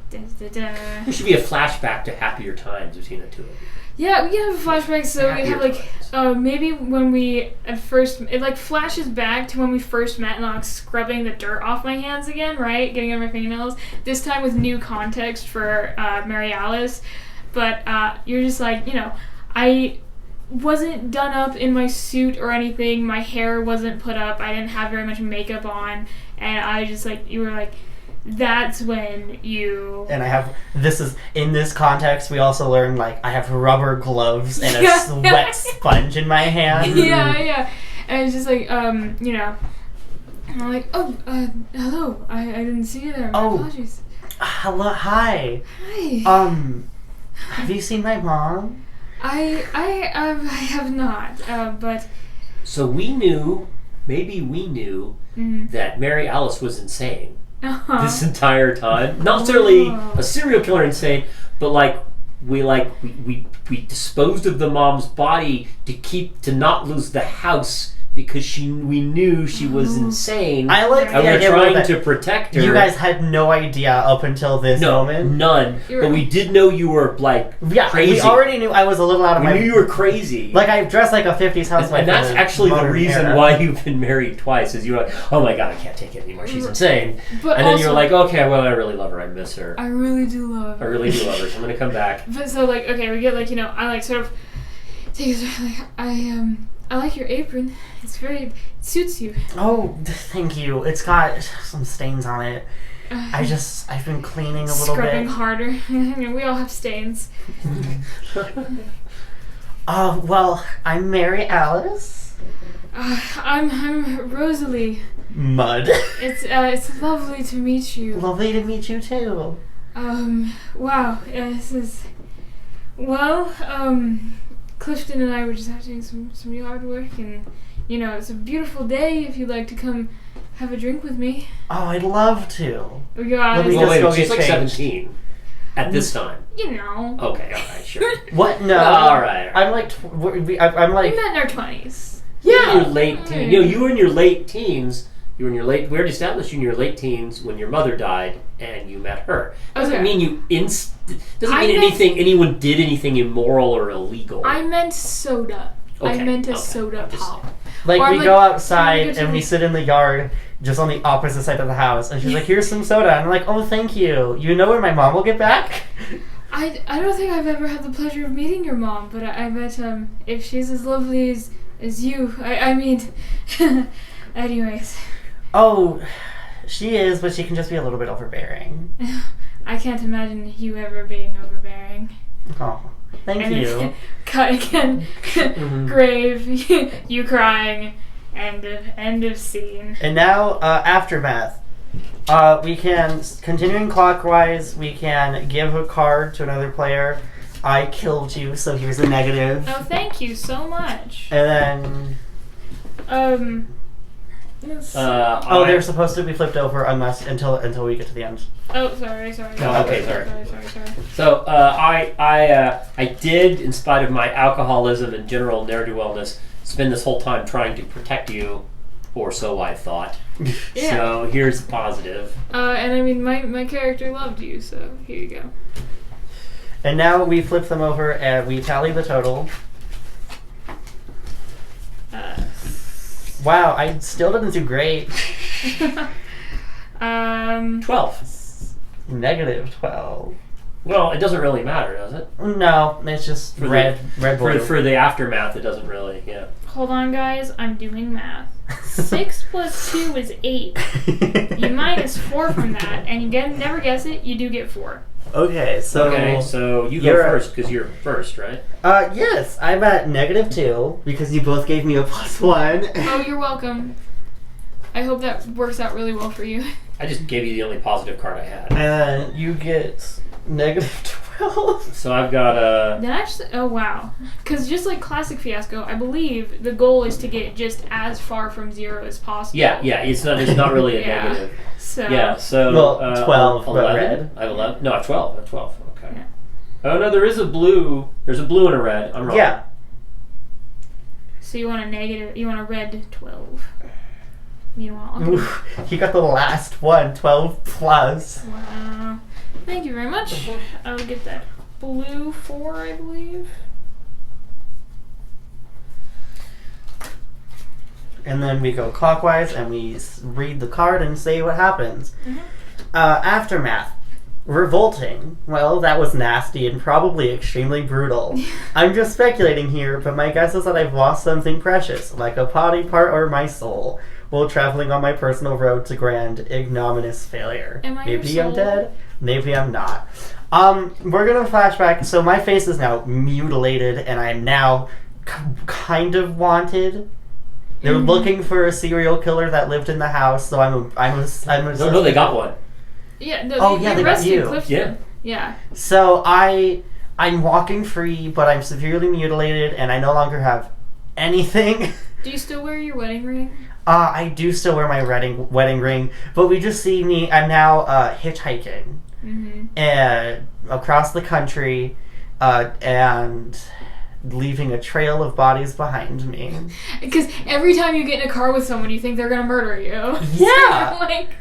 [SPEAKER 1] Da, da, da.
[SPEAKER 3] There should be a flashback to happier times between the two of you.
[SPEAKER 1] Yeah, we can have a flashback, so we have like maybe when we at first it like flashes back to when we first met and I'm like scrubbing the dirt off my hands again, right? Getting on my fingernails. This time with new context for Mary Alice. But you're just like, I wasn't done up in my suit or anything. My hair wasn't put up. I didn't have very much makeup on. And I just like, you were like, that's when you...
[SPEAKER 2] And in this context, we also learned, like, I have rubber gloves and a sweat sponge in my hand.
[SPEAKER 1] Yeah. And it's just like, and I'm like, hello. I didn't see you there. My apologies.
[SPEAKER 2] hello, hi.
[SPEAKER 1] Hi.
[SPEAKER 2] Have you seen my mom?
[SPEAKER 1] I have not, but...
[SPEAKER 3] So we knew, maybe we knew, that Mary Alice was insane this entire time. Not necessarily a serial killer insane, but we disposed of the mom's body to not lose the house because we knew she was insane.
[SPEAKER 2] I like the
[SPEAKER 3] and we were
[SPEAKER 2] idea
[SPEAKER 3] trying
[SPEAKER 2] that
[SPEAKER 3] to protect her.
[SPEAKER 2] You guys had no idea up until this moment?
[SPEAKER 3] None. But we did know you were crazy.
[SPEAKER 2] We already knew I was a little out of
[SPEAKER 3] we
[SPEAKER 2] my...
[SPEAKER 3] knew you were crazy.
[SPEAKER 2] Like, I dressed like a 50s housewife.
[SPEAKER 3] And that's actually the reason why you've been married twice, is you're like, oh my god, I can't take it anymore, she's insane.
[SPEAKER 1] But
[SPEAKER 3] and then you're like, okay, well, I really love her, I miss her.
[SPEAKER 1] I really do love her.
[SPEAKER 3] I really do love her, so I'm gonna come back.
[SPEAKER 1] But so, okay, we get, I, sort of take it, I like your apron. It suits you.
[SPEAKER 2] Oh, thank you. It's got some stains on it. I've been cleaning a little bit.
[SPEAKER 1] Scrubbing harder. We all have stains.
[SPEAKER 2] Well, I'm Mary Alice.
[SPEAKER 1] I'm Rosalie.
[SPEAKER 2] Mud.
[SPEAKER 1] It's lovely to meet you.
[SPEAKER 2] Lovely to meet you too.
[SPEAKER 1] Wow. This is... Well, Clifton and I were just doing some yard work, and, it's a beautiful day if you'd like to come have a drink with me.
[SPEAKER 2] Oh, I'd love to.
[SPEAKER 1] We got
[SPEAKER 2] Let me
[SPEAKER 3] Well,
[SPEAKER 2] just go
[SPEAKER 3] wait, she's
[SPEAKER 2] get
[SPEAKER 3] like
[SPEAKER 2] changed.
[SPEAKER 3] 17 at this time.
[SPEAKER 1] Okay,
[SPEAKER 3] alright, sure.
[SPEAKER 2] What? No.
[SPEAKER 3] Alright.
[SPEAKER 2] I'm like... I'm like...
[SPEAKER 1] We met in our 20s.
[SPEAKER 3] Yeah. Your late teens. You were in your late teens. We already established you in your late teens when your mother died and you met her. Doesn't mean anyone did anything immoral or illegal.
[SPEAKER 1] I meant soda.
[SPEAKER 3] Okay,
[SPEAKER 1] I meant a
[SPEAKER 3] okay,
[SPEAKER 1] soda pop.
[SPEAKER 2] Like, we go outside and we sit in the yard just on the opposite side of the house, and she's like, here's some soda. And I'm like, oh, thank you. You know when my mom will get back?
[SPEAKER 1] I don't think I've ever had the pleasure of meeting your mom, but I bet if she's as lovely as you, I mean, anyways.
[SPEAKER 2] Oh, she is, but she can just be a little bit overbearing.
[SPEAKER 1] I can't imagine you ever being overbearing.
[SPEAKER 2] Oh, thank you.
[SPEAKER 1] Cut again. Grave. You crying. End of scene.
[SPEAKER 2] And now, aftermath. We can, continuing clockwise, we can give a card to another player. I killed you, so here's a negative.
[SPEAKER 1] Oh, thank you so much.
[SPEAKER 2] And then... they're supposed to be flipped over until we get to the end.
[SPEAKER 1] Oh, sorry.
[SPEAKER 3] Oh, okay, sorry.
[SPEAKER 1] Sorry.
[SPEAKER 3] So I did, in spite of my alcoholism and general ne'er-do-wellness, spend this whole time trying to protect you, or so I thought.
[SPEAKER 1] Yeah.
[SPEAKER 3] So here's the positive.
[SPEAKER 1] And I mean, my character loved you, so here you go.
[SPEAKER 2] And now we flip them over and we tally the total. Wow, I still didn't do great.
[SPEAKER 3] 12.
[SPEAKER 2] Negative 12.
[SPEAKER 3] Well, it doesn't really matter, does it?
[SPEAKER 2] No, it's just red blue.
[SPEAKER 3] For the aftermath, it doesn't really, yeah.
[SPEAKER 1] Hold on, guys. I'm doing math. 6 plus 2 is 8. You minus 4 from that, and you never guess it, you do get 4.
[SPEAKER 2] Okay,
[SPEAKER 3] so you go first, because you're first, right?
[SPEAKER 2] Yes, I'm at negative 2, because you both gave me a +1.
[SPEAKER 1] Oh, you're welcome. I hope that works out really well for you.
[SPEAKER 3] I just gave you the only positive card I had.
[SPEAKER 2] And you get negative 12.
[SPEAKER 3] So I've got a...
[SPEAKER 1] Oh, wow. Because just like classic Fiasco, I believe the goal is to get just as far from 0 as possible.
[SPEAKER 3] Yeah, it's not really a negative.
[SPEAKER 1] So...
[SPEAKER 3] Yeah, so...
[SPEAKER 2] Well, 12,
[SPEAKER 3] 11?
[SPEAKER 2] but red.
[SPEAKER 3] I have 11? No, I have 12. I have 12, okay. Yeah. Oh, no, there is a blue. There's a blue and a red. I'm wrong.
[SPEAKER 2] Yeah.
[SPEAKER 1] So you want a red 12. Meanwhile,
[SPEAKER 2] Oof, he got the last one, 12 plus.
[SPEAKER 1] Wow. Thank you very much. I'll get that blue 4, I believe.
[SPEAKER 2] And then we go clockwise and we read the card and say what happens.
[SPEAKER 1] Mm-hmm.
[SPEAKER 2] Aftermath. Revolting. Well, that was nasty and probably extremely brutal. I'm just speculating here, but my guess is that I've lost something precious, like a body part or my soul, while traveling on my personal road to grand, ignominious failure. Maybe I'm dead, maybe I'm not. We're gonna flashback. So my face is now mutilated, and I'm now kind of wanted. They're looking for a serial killer that lived in the house, so I'm a
[SPEAKER 3] No, they got one.
[SPEAKER 1] Yeah, no,
[SPEAKER 2] Oh,
[SPEAKER 1] they
[SPEAKER 2] yeah, they got
[SPEAKER 1] arrested
[SPEAKER 2] you.
[SPEAKER 1] Clifton. Yeah.
[SPEAKER 2] So I'm walking free, but I'm severely mutilated, and I no longer have anything.
[SPEAKER 1] Do you still wear your wedding ring?
[SPEAKER 2] I do still wear my wedding ring, but we just see me. I'm now hitchhiking across the country, and leaving a trail of bodies behind me.
[SPEAKER 1] Because every time you get in a car with someone, you think they're gonna murder you.
[SPEAKER 2] Yeah.
[SPEAKER 1] So you're like,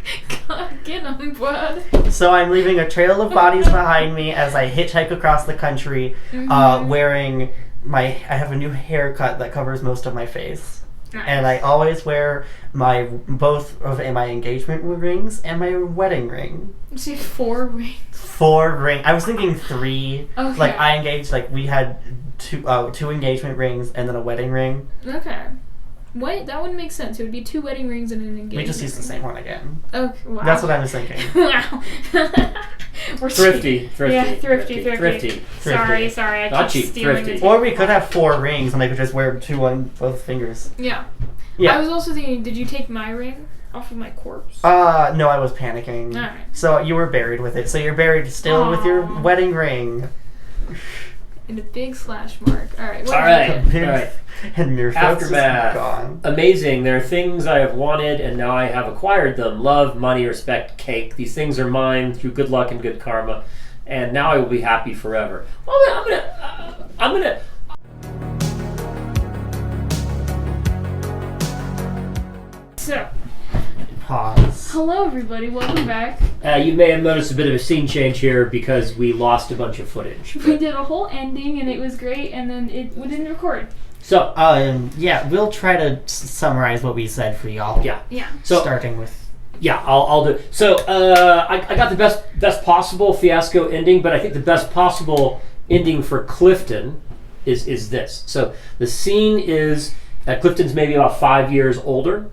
[SPEAKER 1] God, get them, bud.
[SPEAKER 2] So I'm leaving a trail of bodies behind me as I hitchhike across the country, wearing I have a new haircut that covers most of my face.
[SPEAKER 1] Nice.
[SPEAKER 2] And I always wear both of my engagement rings and my wedding ring.
[SPEAKER 1] You say 4 rings.
[SPEAKER 2] 4 rings. I was thinking 3.
[SPEAKER 1] Okay.
[SPEAKER 2] Like I engaged. Like we had 2 engagement rings and then a wedding ring.
[SPEAKER 1] Okay. Wait, that wouldn't make sense. It would be 2 wedding rings and an engagement.
[SPEAKER 2] We just used the same one again.
[SPEAKER 1] Okay. Wow.
[SPEAKER 2] That's what I was thinking.
[SPEAKER 1] Wow. We're
[SPEAKER 3] Thrifty.
[SPEAKER 1] Yeah, thrifty. Sorry. I
[SPEAKER 3] Not
[SPEAKER 1] keep
[SPEAKER 3] cheap,
[SPEAKER 1] stealing
[SPEAKER 3] thrifty.
[SPEAKER 1] it.
[SPEAKER 2] Or we could have 4 rings and I could just wear 2 on both fingers.
[SPEAKER 1] Yeah.
[SPEAKER 2] Yeah.
[SPEAKER 1] I was also thinking, did you take my ring off of my corpse?
[SPEAKER 2] No, I was panicking.
[SPEAKER 1] Alright.
[SPEAKER 2] So you were buried with it. So you're buried still with your
[SPEAKER 1] Aw.
[SPEAKER 2] wedding ring.
[SPEAKER 1] And a big slash mark. Alright.
[SPEAKER 3] All right.
[SPEAKER 2] And your folks is
[SPEAKER 3] Aftermath.
[SPEAKER 2] gone.
[SPEAKER 3] Amazing. There are things I have wanted, and now I have acquired them. Love, money, respect, cake. These things are mine through good luck and good karma, and now I will be happy forever. Well, I'm gonna.
[SPEAKER 1] So,
[SPEAKER 2] Pause.
[SPEAKER 1] hello everybody, welcome back.
[SPEAKER 3] You may have noticed a bit of a scene change here because we lost a bunch of footage.
[SPEAKER 1] We did a whole ending and it was great, and then we didn't record.
[SPEAKER 3] So,
[SPEAKER 2] yeah, we'll try to summarize what we said for y'all.
[SPEAKER 3] yeah.
[SPEAKER 1] So,
[SPEAKER 3] Starting with. Yeah, I'll do. So, I got the best possible Fiasco ending, but I think the best possible ending for Clifton is this. So, the scene is Clifton's maybe about 5 years older.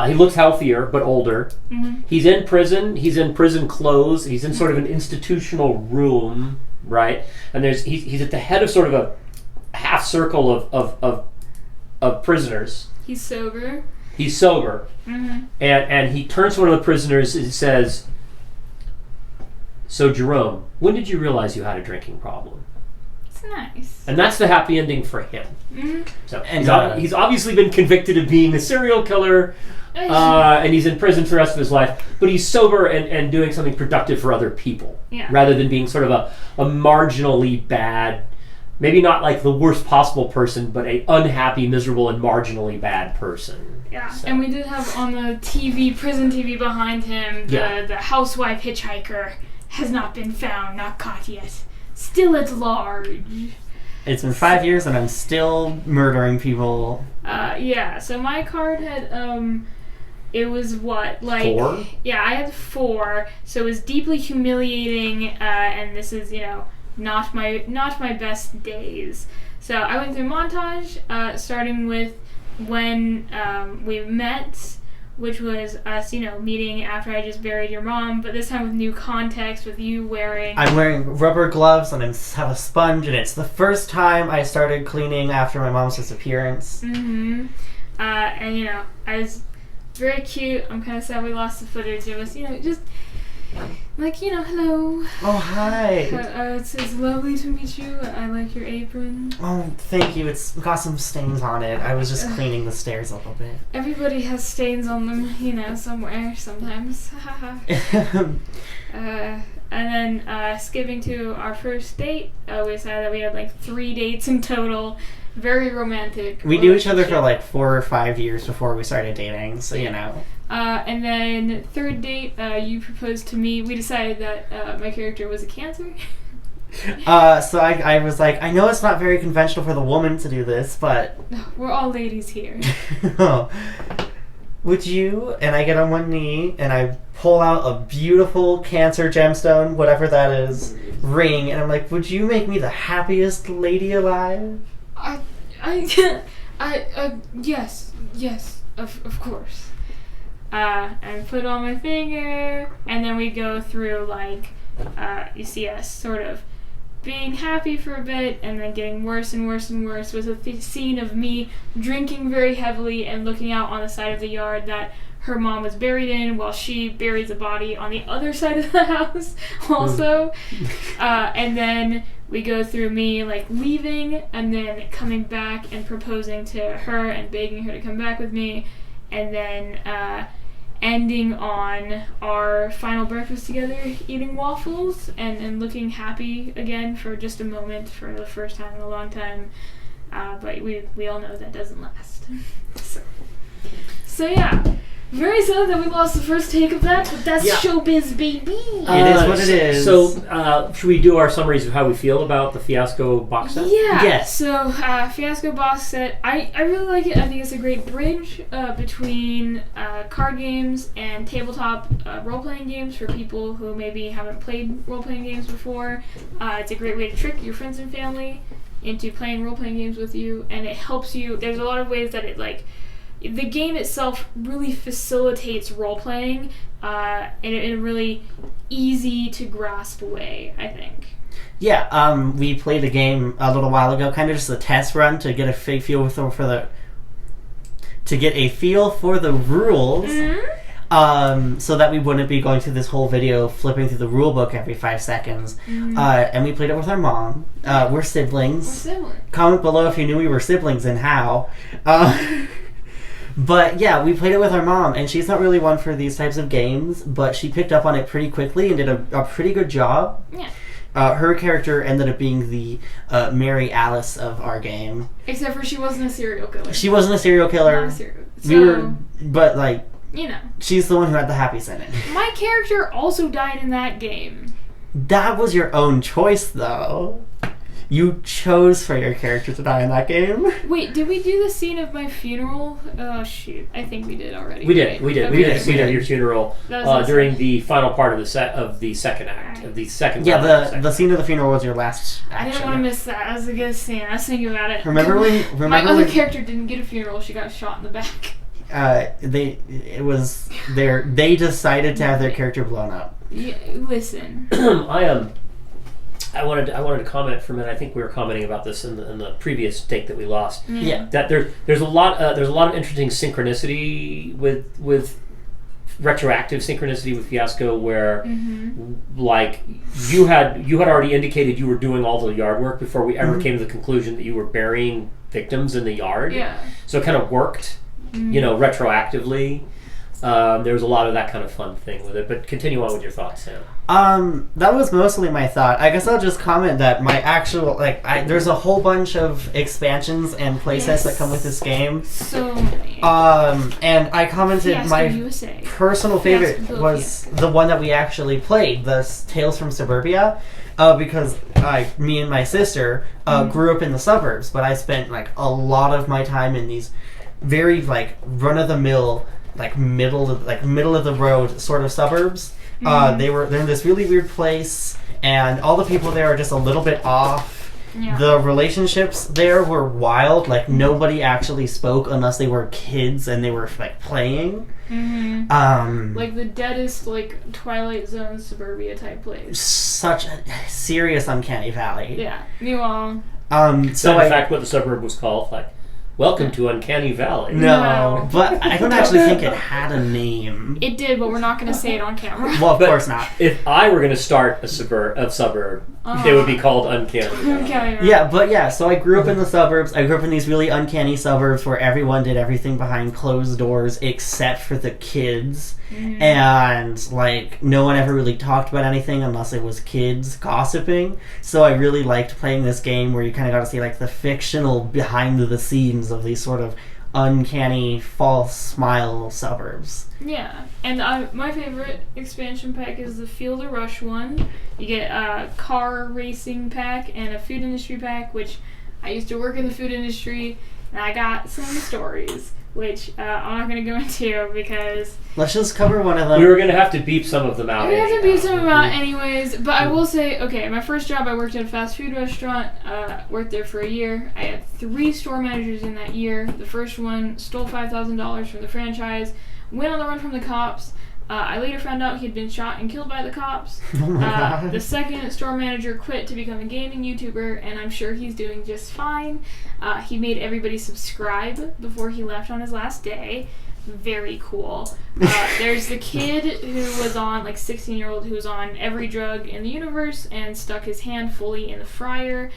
[SPEAKER 3] He looks healthier, but older.
[SPEAKER 1] Mm-hmm.
[SPEAKER 3] He's in prison. He's in prison clothes. He's in sort of an institutional room, right? And he's at the head of sort of a half circle of prisoners.
[SPEAKER 1] he's sober.
[SPEAKER 3] He's sober, and he turns to one of the prisoners and says, "So Jerome, when did you realize you had a drinking problem?"
[SPEAKER 1] It's nice.
[SPEAKER 3] And that's the happy ending for him.
[SPEAKER 1] Mm-hmm.
[SPEAKER 3] So
[SPEAKER 2] And,
[SPEAKER 3] he's obviously been convicted of being a serial killer, and he's in prison for the rest of his life. But he's sober and doing something productive for other people, rather than being sort of a marginally bad, maybe not like the worst possible person, but a unhappy, miserable, and marginally bad person.
[SPEAKER 1] Yeah,
[SPEAKER 3] So.
[SPEAKER 1] and we did have on the prison TV behind him, the housewife hitchhiker has not been found, not caught yet. Still at large.
[SPEAKER 2] It's been 5 years and I'm still murdering people.
[SPEAKER 1] Yeah, so my card had, it was what, like...
[SPEAKER 3] 4?
[SPEAKER 1] Yeah, I had 4, so it was deeply humiliating, and this is, not my best days. So I went through montage, starting with when we met, which was us, meeting after I just buried your mom, but this time with new context, with you wearing...
[SPEAKER 2] I'm wearing rubber gloves and I have a sponge, and it's the first time I started cleaning after my mom's disappearance.
[SPEAKER 1] Mm-hmm. And, I was very cute. I'm kind of sad we lost the footage. It was, just... like, hello.
[SPEAKER 2] Oh, hi.
[SPEAKER 1] It's lovely to meet you. I like your apron.
[SPEAKER 2] Oh, thank you. It's got some stains on it. I was just cleaning the stairs a little bit.
[SPEAKER 1] Everybody has stains on them, somewhere, sometimes. And then skipping to our first date, we decided that we had like 3 dates in total. Very romantic.
[SPEAKER 2] We knew each other for like 4 or 5 years before we started dating, so
[SPEAKER 1] and then third date, you proposed to me. We decided that my character was a Cancer.
[SPEAKER 2] So I was like, I know it's not very conventional for the woman to do this, but...
[SPEAKER 1] We're all ladies here.
[SPEAKER 2] Would you? And I get on one knee, and I pull out a beautiful Cancer gemstone, whatever that is, ring, and I'm like, would you make me the happiest lady alive? Yes,
[SPEAKER 1] of course. And put on my finger, and then we go through, like, you see us sort of being happy for a bit, and then getting worse and worse and worse, was a scene of me drinking very heavily and looking out on the side of the yard that her mom was buried in, while she buries a body on the other side of the house also. And then we go through me like leaving and then coming back and proposing to her and begging her to come back with me, and then ending on our final breakfast together, eating waffles and looking happy again for just a moment for the first time in a long time. But we all know that doesn't last. So yeah, very sad that we lost the first take of that, but that's showbiz, baby.
[SPEAKER 2] It is what it is.
[SPEAKER 3] So, should we do our summaries of how we feel about the Fiasco box set?
[SPEAKER 1] Yeah.
[SPEAKER 2] Yes.
[SPEAKER 1] So, Fiasco Box Set, I really like it. I think it's a great bridge between card games and tabletop role-playing games for people who maybe haven't played role-playing games before. It's a great way to trick your friends and family into playing role-playing games with you, and it helps you. There's a lot of ways that it the game itself really facilitates role-playing in a really easy to grasp way, I think.
[SPEAKER 2] Yeah, we played a game a little while ago, kind of just a test run to get a feel for the rules.
[SPEAKER 1] Mm-hmm.
[SPEAKER 2] So that we wouldn't be going through this whole video flipping through the rule book every 5 seconds.
[SPEAKER 1] Mm-hmm.
[SPEAKER 2] And we played it with our mom. We're siblings.
[SPEAKER 1] We're siblings.
[SPEAKER 2] Comment below if you knew we were siblings and how. But yeah, we played it with our mom, and she's not really one for these types of games, but she picked up on it pretty quickly and did a pretty good job.
[SPEAKER 1] Yeah.
[SPEAKER 2] Her character ended up being the Mary Alice of our game.
[SPEAKER 1] Except for she wasn't a serial killer.
[SPEAKER 2] She wasn't a serial killer.
[SPEAKER 1] Not a serial killer.
[SPEAKER 2] But
[SPEAKER 1] you know.
[SPEAKER 2] She's the one who had the happy sentence.
[SPEAKER 1] My character also died in that game.
[SPEAKER 2] That was your own choice, though. You chose for your character to die in that game.
[SPEAKER 1] Wait, did we do the scene of my funeral? Oh, shoot. I think we did already.
[SPEAKER 3] We did.
[SPEAKER 1] Right?
[SPEAKER 3] We did.
[SPEAKER 1] Okay.
[SPEAKER 3] We did a scene of your funeral during the final part of the second act of the second.
[SPEAKER 2] Yeah, the scene of the funeral was your last action.
[SPEAKER 1] I didn't want to miss that. That was a good scene. I was thinking about it.
[SPEAKER 2] Remember
[SPEAKER 1] my other character didn't get a funeral. She got shot in the back.
[SPEAKER 2] They decided to have their character blown up.
[SPEAKER 1] Yeah, listen.
[SPEAKER 3] I wanted to comment for a minute. I think we were commenting about this in the previous take that we lost.
[SPEAKER 2] Yeah.
[SPEAKER 3] That there's a lot of interesting synchronicity with retroactive synchronicity with Fiasco, where like you had already indicated you were doing all the yard work before we ever came to the conclusion that you were burying victims in the yard.
[SPEAKER 1] Yeah.
[SPEAKER 3] So it kind of worked, retroactively. There was a lot of that kind of fun thing with it, but continue on with your thoughts, Sam.
[SPEAKER 2] That was mostly my thought. I guess I'll just comment that my actual, there's a whole bunch of expansions and playsets that come with this game.
[SPEAKER 1] So many.
[SPEAKER 2] And I commented
[SPEAKER 1] Fiasco
[SPEAKER 2] my
[SPEAKER 1] USA.
[SPEAKER 2] personal favorite was the one that we actually played, the Tales from Suburbia, because me and my sister grew up in the suburbs, but I spent a lot of my time in these very run-of-the-mill, middle of the road sort of suburbs. They're in this really weird place, and all the people there are just a little bit off. Yeah. The relationships there were wild. Nobody actually spoke unless they were kids and they were playing.
[SPEAKER 1] The deadest Twilight Zone suburbia type place.
[SPEAKER 2] Such a serious uncanny valley.
[SPEAKER 1] Yeah. Meanwhile.
[SPEAKER 3] In fact, what the suburb was called, Welcome to Uncanny Valley.
[SPEAKER 2] No, but I don't actually think it had a name.
[SPEAKER 1] It did, but we're not going to say it on camera.
[SPEAKER 2] Well, of course not.
[SPEAKER 3] If I were going to start a suburb, it would be called Uncanny Valley.
[SPEAKER 2] Yeah, but yeah, so I grew up in the suburbs. I grew up in these really uncanny suburbs where everyone did everything behind closed doors except for the kids. And, no one ever really talked about anything unless it was kids gossiping. So I really liked playing this game where you kind of got to see, the fictional behind the scenes of these sort of uncanny false smile suburbs.
[SPEAKER 1] Yeah, and my favorite expansion pack is the Field of Rush one. You get a car racing pack and a food industry pack, which I used to work in the food industry, and I got some stories, which I'm not going to go into because...
[SPEAKER 2] Let's just cover one of them.
[SPEAKER 3] We were going to have to beep some of them out.
[SPEAKER 1] We have to beep some of them out anyways, but I will say, okay, my first job I worked at a fast food restaurant, worked there for a year. I had 3 store managers in that year. The first one stole $5,000 from the franchise, went on the run from the cops. I later found out he'd been shot and killed by the cops.
[SPEAKER 2] Oh my God.
[SPEAKER 1] The second store manager quit to become a gaming YouTuber, and I'm sure he's doing just fine. He made everybody subscribe before he left on his last day. very cool. There's the kid who was on, like 16-year-old, who was on every drug in the universe and stuck his hand fully in the fryer.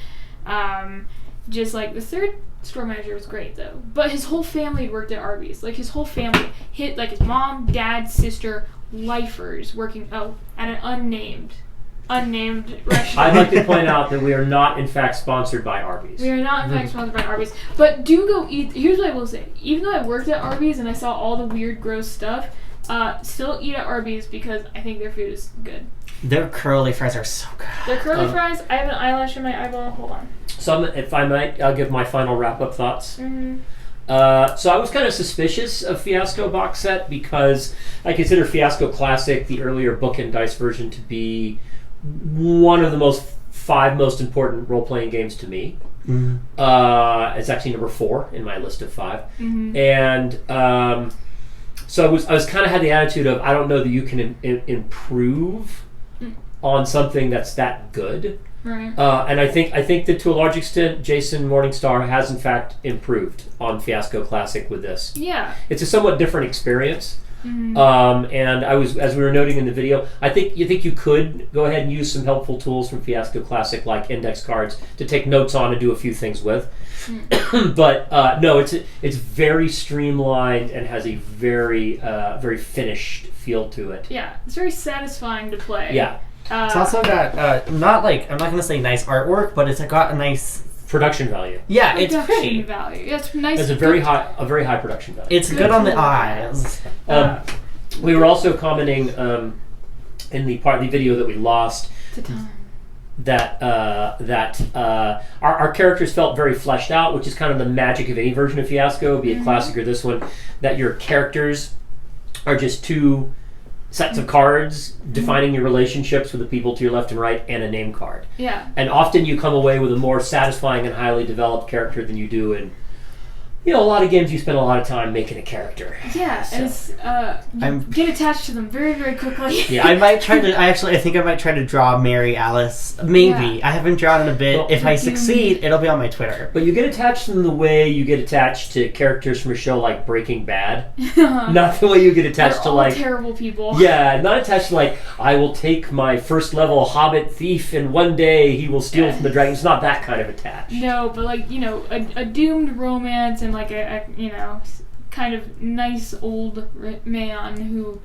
[SPEAKER 1] Just like the third store manager was great though, but his whole family worked at Arby's. Like his whole family, like his mom, dad, sister, lifers working at an unnamed restaurant.
[SPEAKER 3] I'd like to point out that we are not in fact sponsored by Arby's.
[SPEAKER 1] We are not in fact sponsored by Arby's, but do go eat. Here's what I will say: even though I worked at Arby's and I saw all the weird, gross stuff, still eat at Arby's because I think their food is good.
[SPEAKER 2] Their curly fries are so good.
[SPEAKER 1] Their curly fries. I have an eyelash in my eyeball. Hold on.
[SPEAKER 3] So, if I might, I'll give my final wrap-up thoughts.
[SPEAKER 1] Mm-hmm.
[SPEAKER 3] So I was kind of suspicious of Fiasco Box Set because I consider Fiasco Classic, the earlier book and dice version, to be one of the five most important role-playing games to me. Mm-hmm. It's actually number 4 in my list of 5. Mm-hmm. And so I was kind of had the attitude of, I don't know that you can improve on something that's that good.
[SPEAKER 1] Right.
[SPEAKER 3] And I think that to a large extent, Jason Morningstar has in fact improved on Fiasco Classic with this.
[SPEAKER 1] Yeah.
[SPEAKER 3] It's a somewhat different experience.
[SPEAKER 1] Mm-hmm.
[SPEAKER 3] And as we were noting in the video, I think you could go ahead and use some helpful tools from Fiasco Classic, like index cards, to take notes on and do a few things with. Mm. But no, it's very streamlined and has a very very finished feel to it.
[SPEAKER 1] Yeah, it's very satisfying to play.
[SPEAKER 3] Yeah.
[SPEAKER 2] It's also got I'm not going to say nice artwork, but it's got a nice
[SPEAKER 3] production value.
[SPEAKER 2] Yeah, it's
[SPEAKER 1] production
[SPEAKER 2] pretty.
[SPEAKER 1] value. Yeah, it's nice.
[SPEAKER 3] It's a very high production value.
[SPEAKER 2] It's good on the eyes.
[SPEAKER 3] We were also commenting in the part of the video that we lost that our characters felt very fleshed out, which is kind of the magic of any version of Fiasco, be it classic or this one, that your characters are just two sets of cards defining your relationships with the people to your left and right, and a name card.
[SPEAKER 1] Yeah.
[SPEAKER 3] And often you come away with a more satisfying and highly developed character than you do in, a lot of games you spend a lot of time making a character.
[SPEAKER 1] Yeah,
[SPEAKER 3] So.
[SPEAKER 1] and you get attached to them very, very quickly.
[SPEAKER 2] Yeah, I think I might try to draw Mary Alice. Maybe. Yeah. I haven't drawn in a bit. Well, if I succeed, it'll be on my Twitter.
[SPEAKER 3] But you get attached to them the way you get attached to characters from a show like Breaking Bad. Not the way you get attached
[SPEAKER 1] They're
[SPEAKER 3] to
[SPEAKER 1] all terrible people.
[SPEAKER 3] Yeah, not attached to I will take my first level hobbit thief and one day he will steal from the dragon. It's not that kind of attached.
[SPEAKER 1] No, but a doomed romance and a kind of nice old man who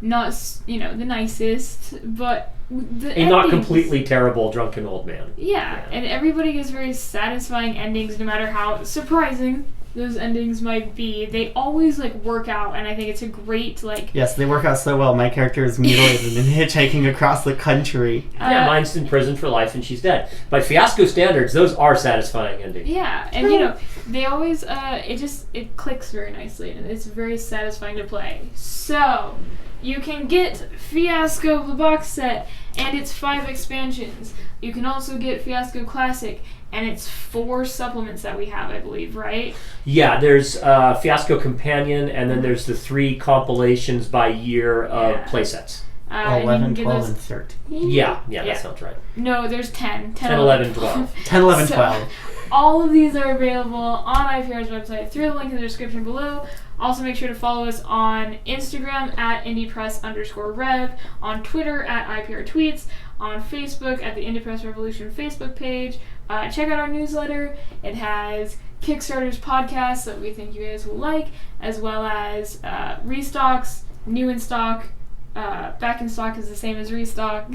[SPEAKER 1] not the nicest, but
[SPEAKER 3] not completely terrible drunken old man.
[SPEAKER 1] Yeah, and everybody gets very satisfying endings, no matter how surprising those endings might be. They always work out, and I think it's a great
[SPEAKER 2] Yes, they work out so well. My character is mutilated and hitchhiking across the country.
[SPEAKER 3] Mine's in prison for life and she's dead. By Fiasco standards, those are satisfying endings.
[SPEAKER 1] Yeah, and they always it clicks very nicely and it's very satisfying to play. So you can get Fiasco the box set and its 5 expansions. You can also get Fiasco Classic and it's 4 supplements that we have, I believe, right?
[SPEAKER 3] Yeah, there's Fiasco Companion, and then there's the 3 compilations by year of playsets.
[SPEAKER 2] 11, 12, and 13.
[SPEAKER 3] Yeah, that sounds right.
[SPEAKER 1] No, there's 10.
[SPEAKER 3] 10, 11, 12.
[SPEAKER 2] 10, 11, 12.
[SPEAKER 1] All of these are available on IPR's website through the link in the description below. Also, make sure to follow us on Instagram at IndiePress_Rev, on Twitter at IPR Tweets, on Facebook at the Indie Press Revolution Facebook page. Check out our newsletter. It has Kickstarter's podcasts that we think you guys will like, as well as restocks, new in stock, back in stock is the same as restock.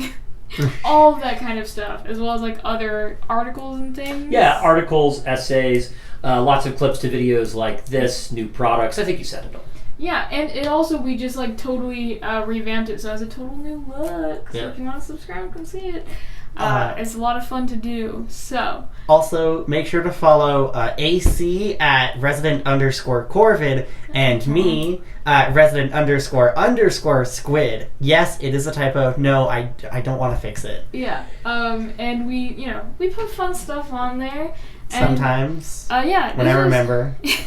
[SPEAKER 1] All of that kind of stuff, as well as other articles and things.
[SPEAKER 3] Yeah, articles, essays, lots of clips to videos like this, new products. I think you said it all.
[SPEAKER 1] Yeah, and it also, we just totally revamped it, so it has a total new look. So if you want to subscribe, come see it. It's a lot of fun to do. So
[SPEAKER 2] also make sure to follow AC at resident_Corvid and me at resident__squid. Yes, it is a typo. No, I don't want to fix it.
[SPEAKER 1] Yeah. And we put fun stuff on there.
[SPEAKER 2] Sometimes.
[SPEAKER 1] Yeah.
[SPEAKER 2] When I remember.
[SPEAKER 1] This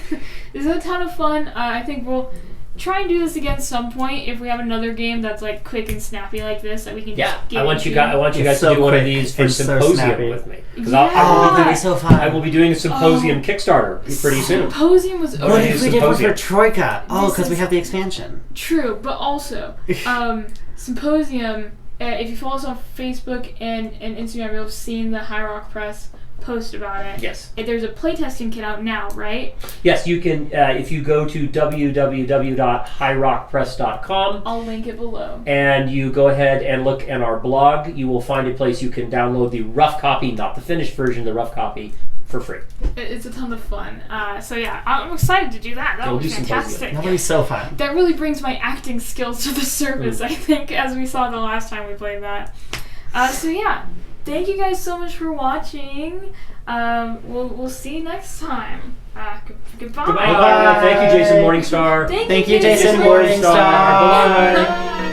[SPEAKER 1] is a ton of fun. I think try and do this again some point if we have another game that's like quick and snappy like this that we can just get
[SPEAKER 3] I want you
[SPEAKER 1] into.
[SPEAKER 3] guys
[SPEAKER 2] so
[SPEAKER 3] to do one of
[SPEAKER 2] quick
[SPEAKER 3] these for
[SPEAKER 2] and so
[SPEAKER 3] Symposium
[SPEAKER 2] snappy.
[SPEAKER 3] with me. Because
[SPEAKER 1] Yeah.
[SPEAKER 2] that'd be so fun.
[SPEAKER 3] I will be doing a Symposium Kickstarter pretty soon.
[SPEAKER 1] Symposium was
[SPEAKER 2] What
[SPEAKER 3] Okay.
[SPEAKER 2] if we did one for
[SPEAKER 3] Symposium.
[SPEAKER 2] Troika? Oh,
[SPEAKER 1] This
[SPEAKER 2] because we
[SPEAKER 1] is-
[SPEAKER 2] have the expansion.
[SPEAKER 1] true, but also Symposium. If you follow us on Facebook and Instagram, you'll have seen the High Rock Press post about it.
[SPEAKER 3] Yes.
[SPEAKER 1] There's a playtesting kit out now, right?
[SPEAKER 3] Yes, you can, if you go to www.highrockpress.com
[SPEAKER 1] I'll link it below.
[SPEAKER 3] and you go ahead and look at our blog, you will find a place you can download the rough copy, not the finished version, the rough copy, for free.
[SPEAKER 1] It's a ton of fun. So yeah, I'm excited to do that. That
[SPEAKER 3] We'll
[SPEAKER 1] would be
[SPEAKER 3] do Symposium.
[SPEAKER 1] fantastic.
[SPEAKER 2] That'll be so fun.
[SPEAKER 1] That really brings my acting skills to the surface, I think, as we saw the last time we played that. So yeah, thank you guys so much for watching. We'll see you next time. Goodbye.
[SPEAKER 3] Goodbye. Thank you, Jason Morningstar.
[SPEAKER 1] Thank
[SPEAKER 2] Thank you, Jason
[SPEAKER 1] Morningstar.
[SPEAKER 2] Morningstar.
[SPEAKER 3] Bye.
[SPEAKER 1] Bye.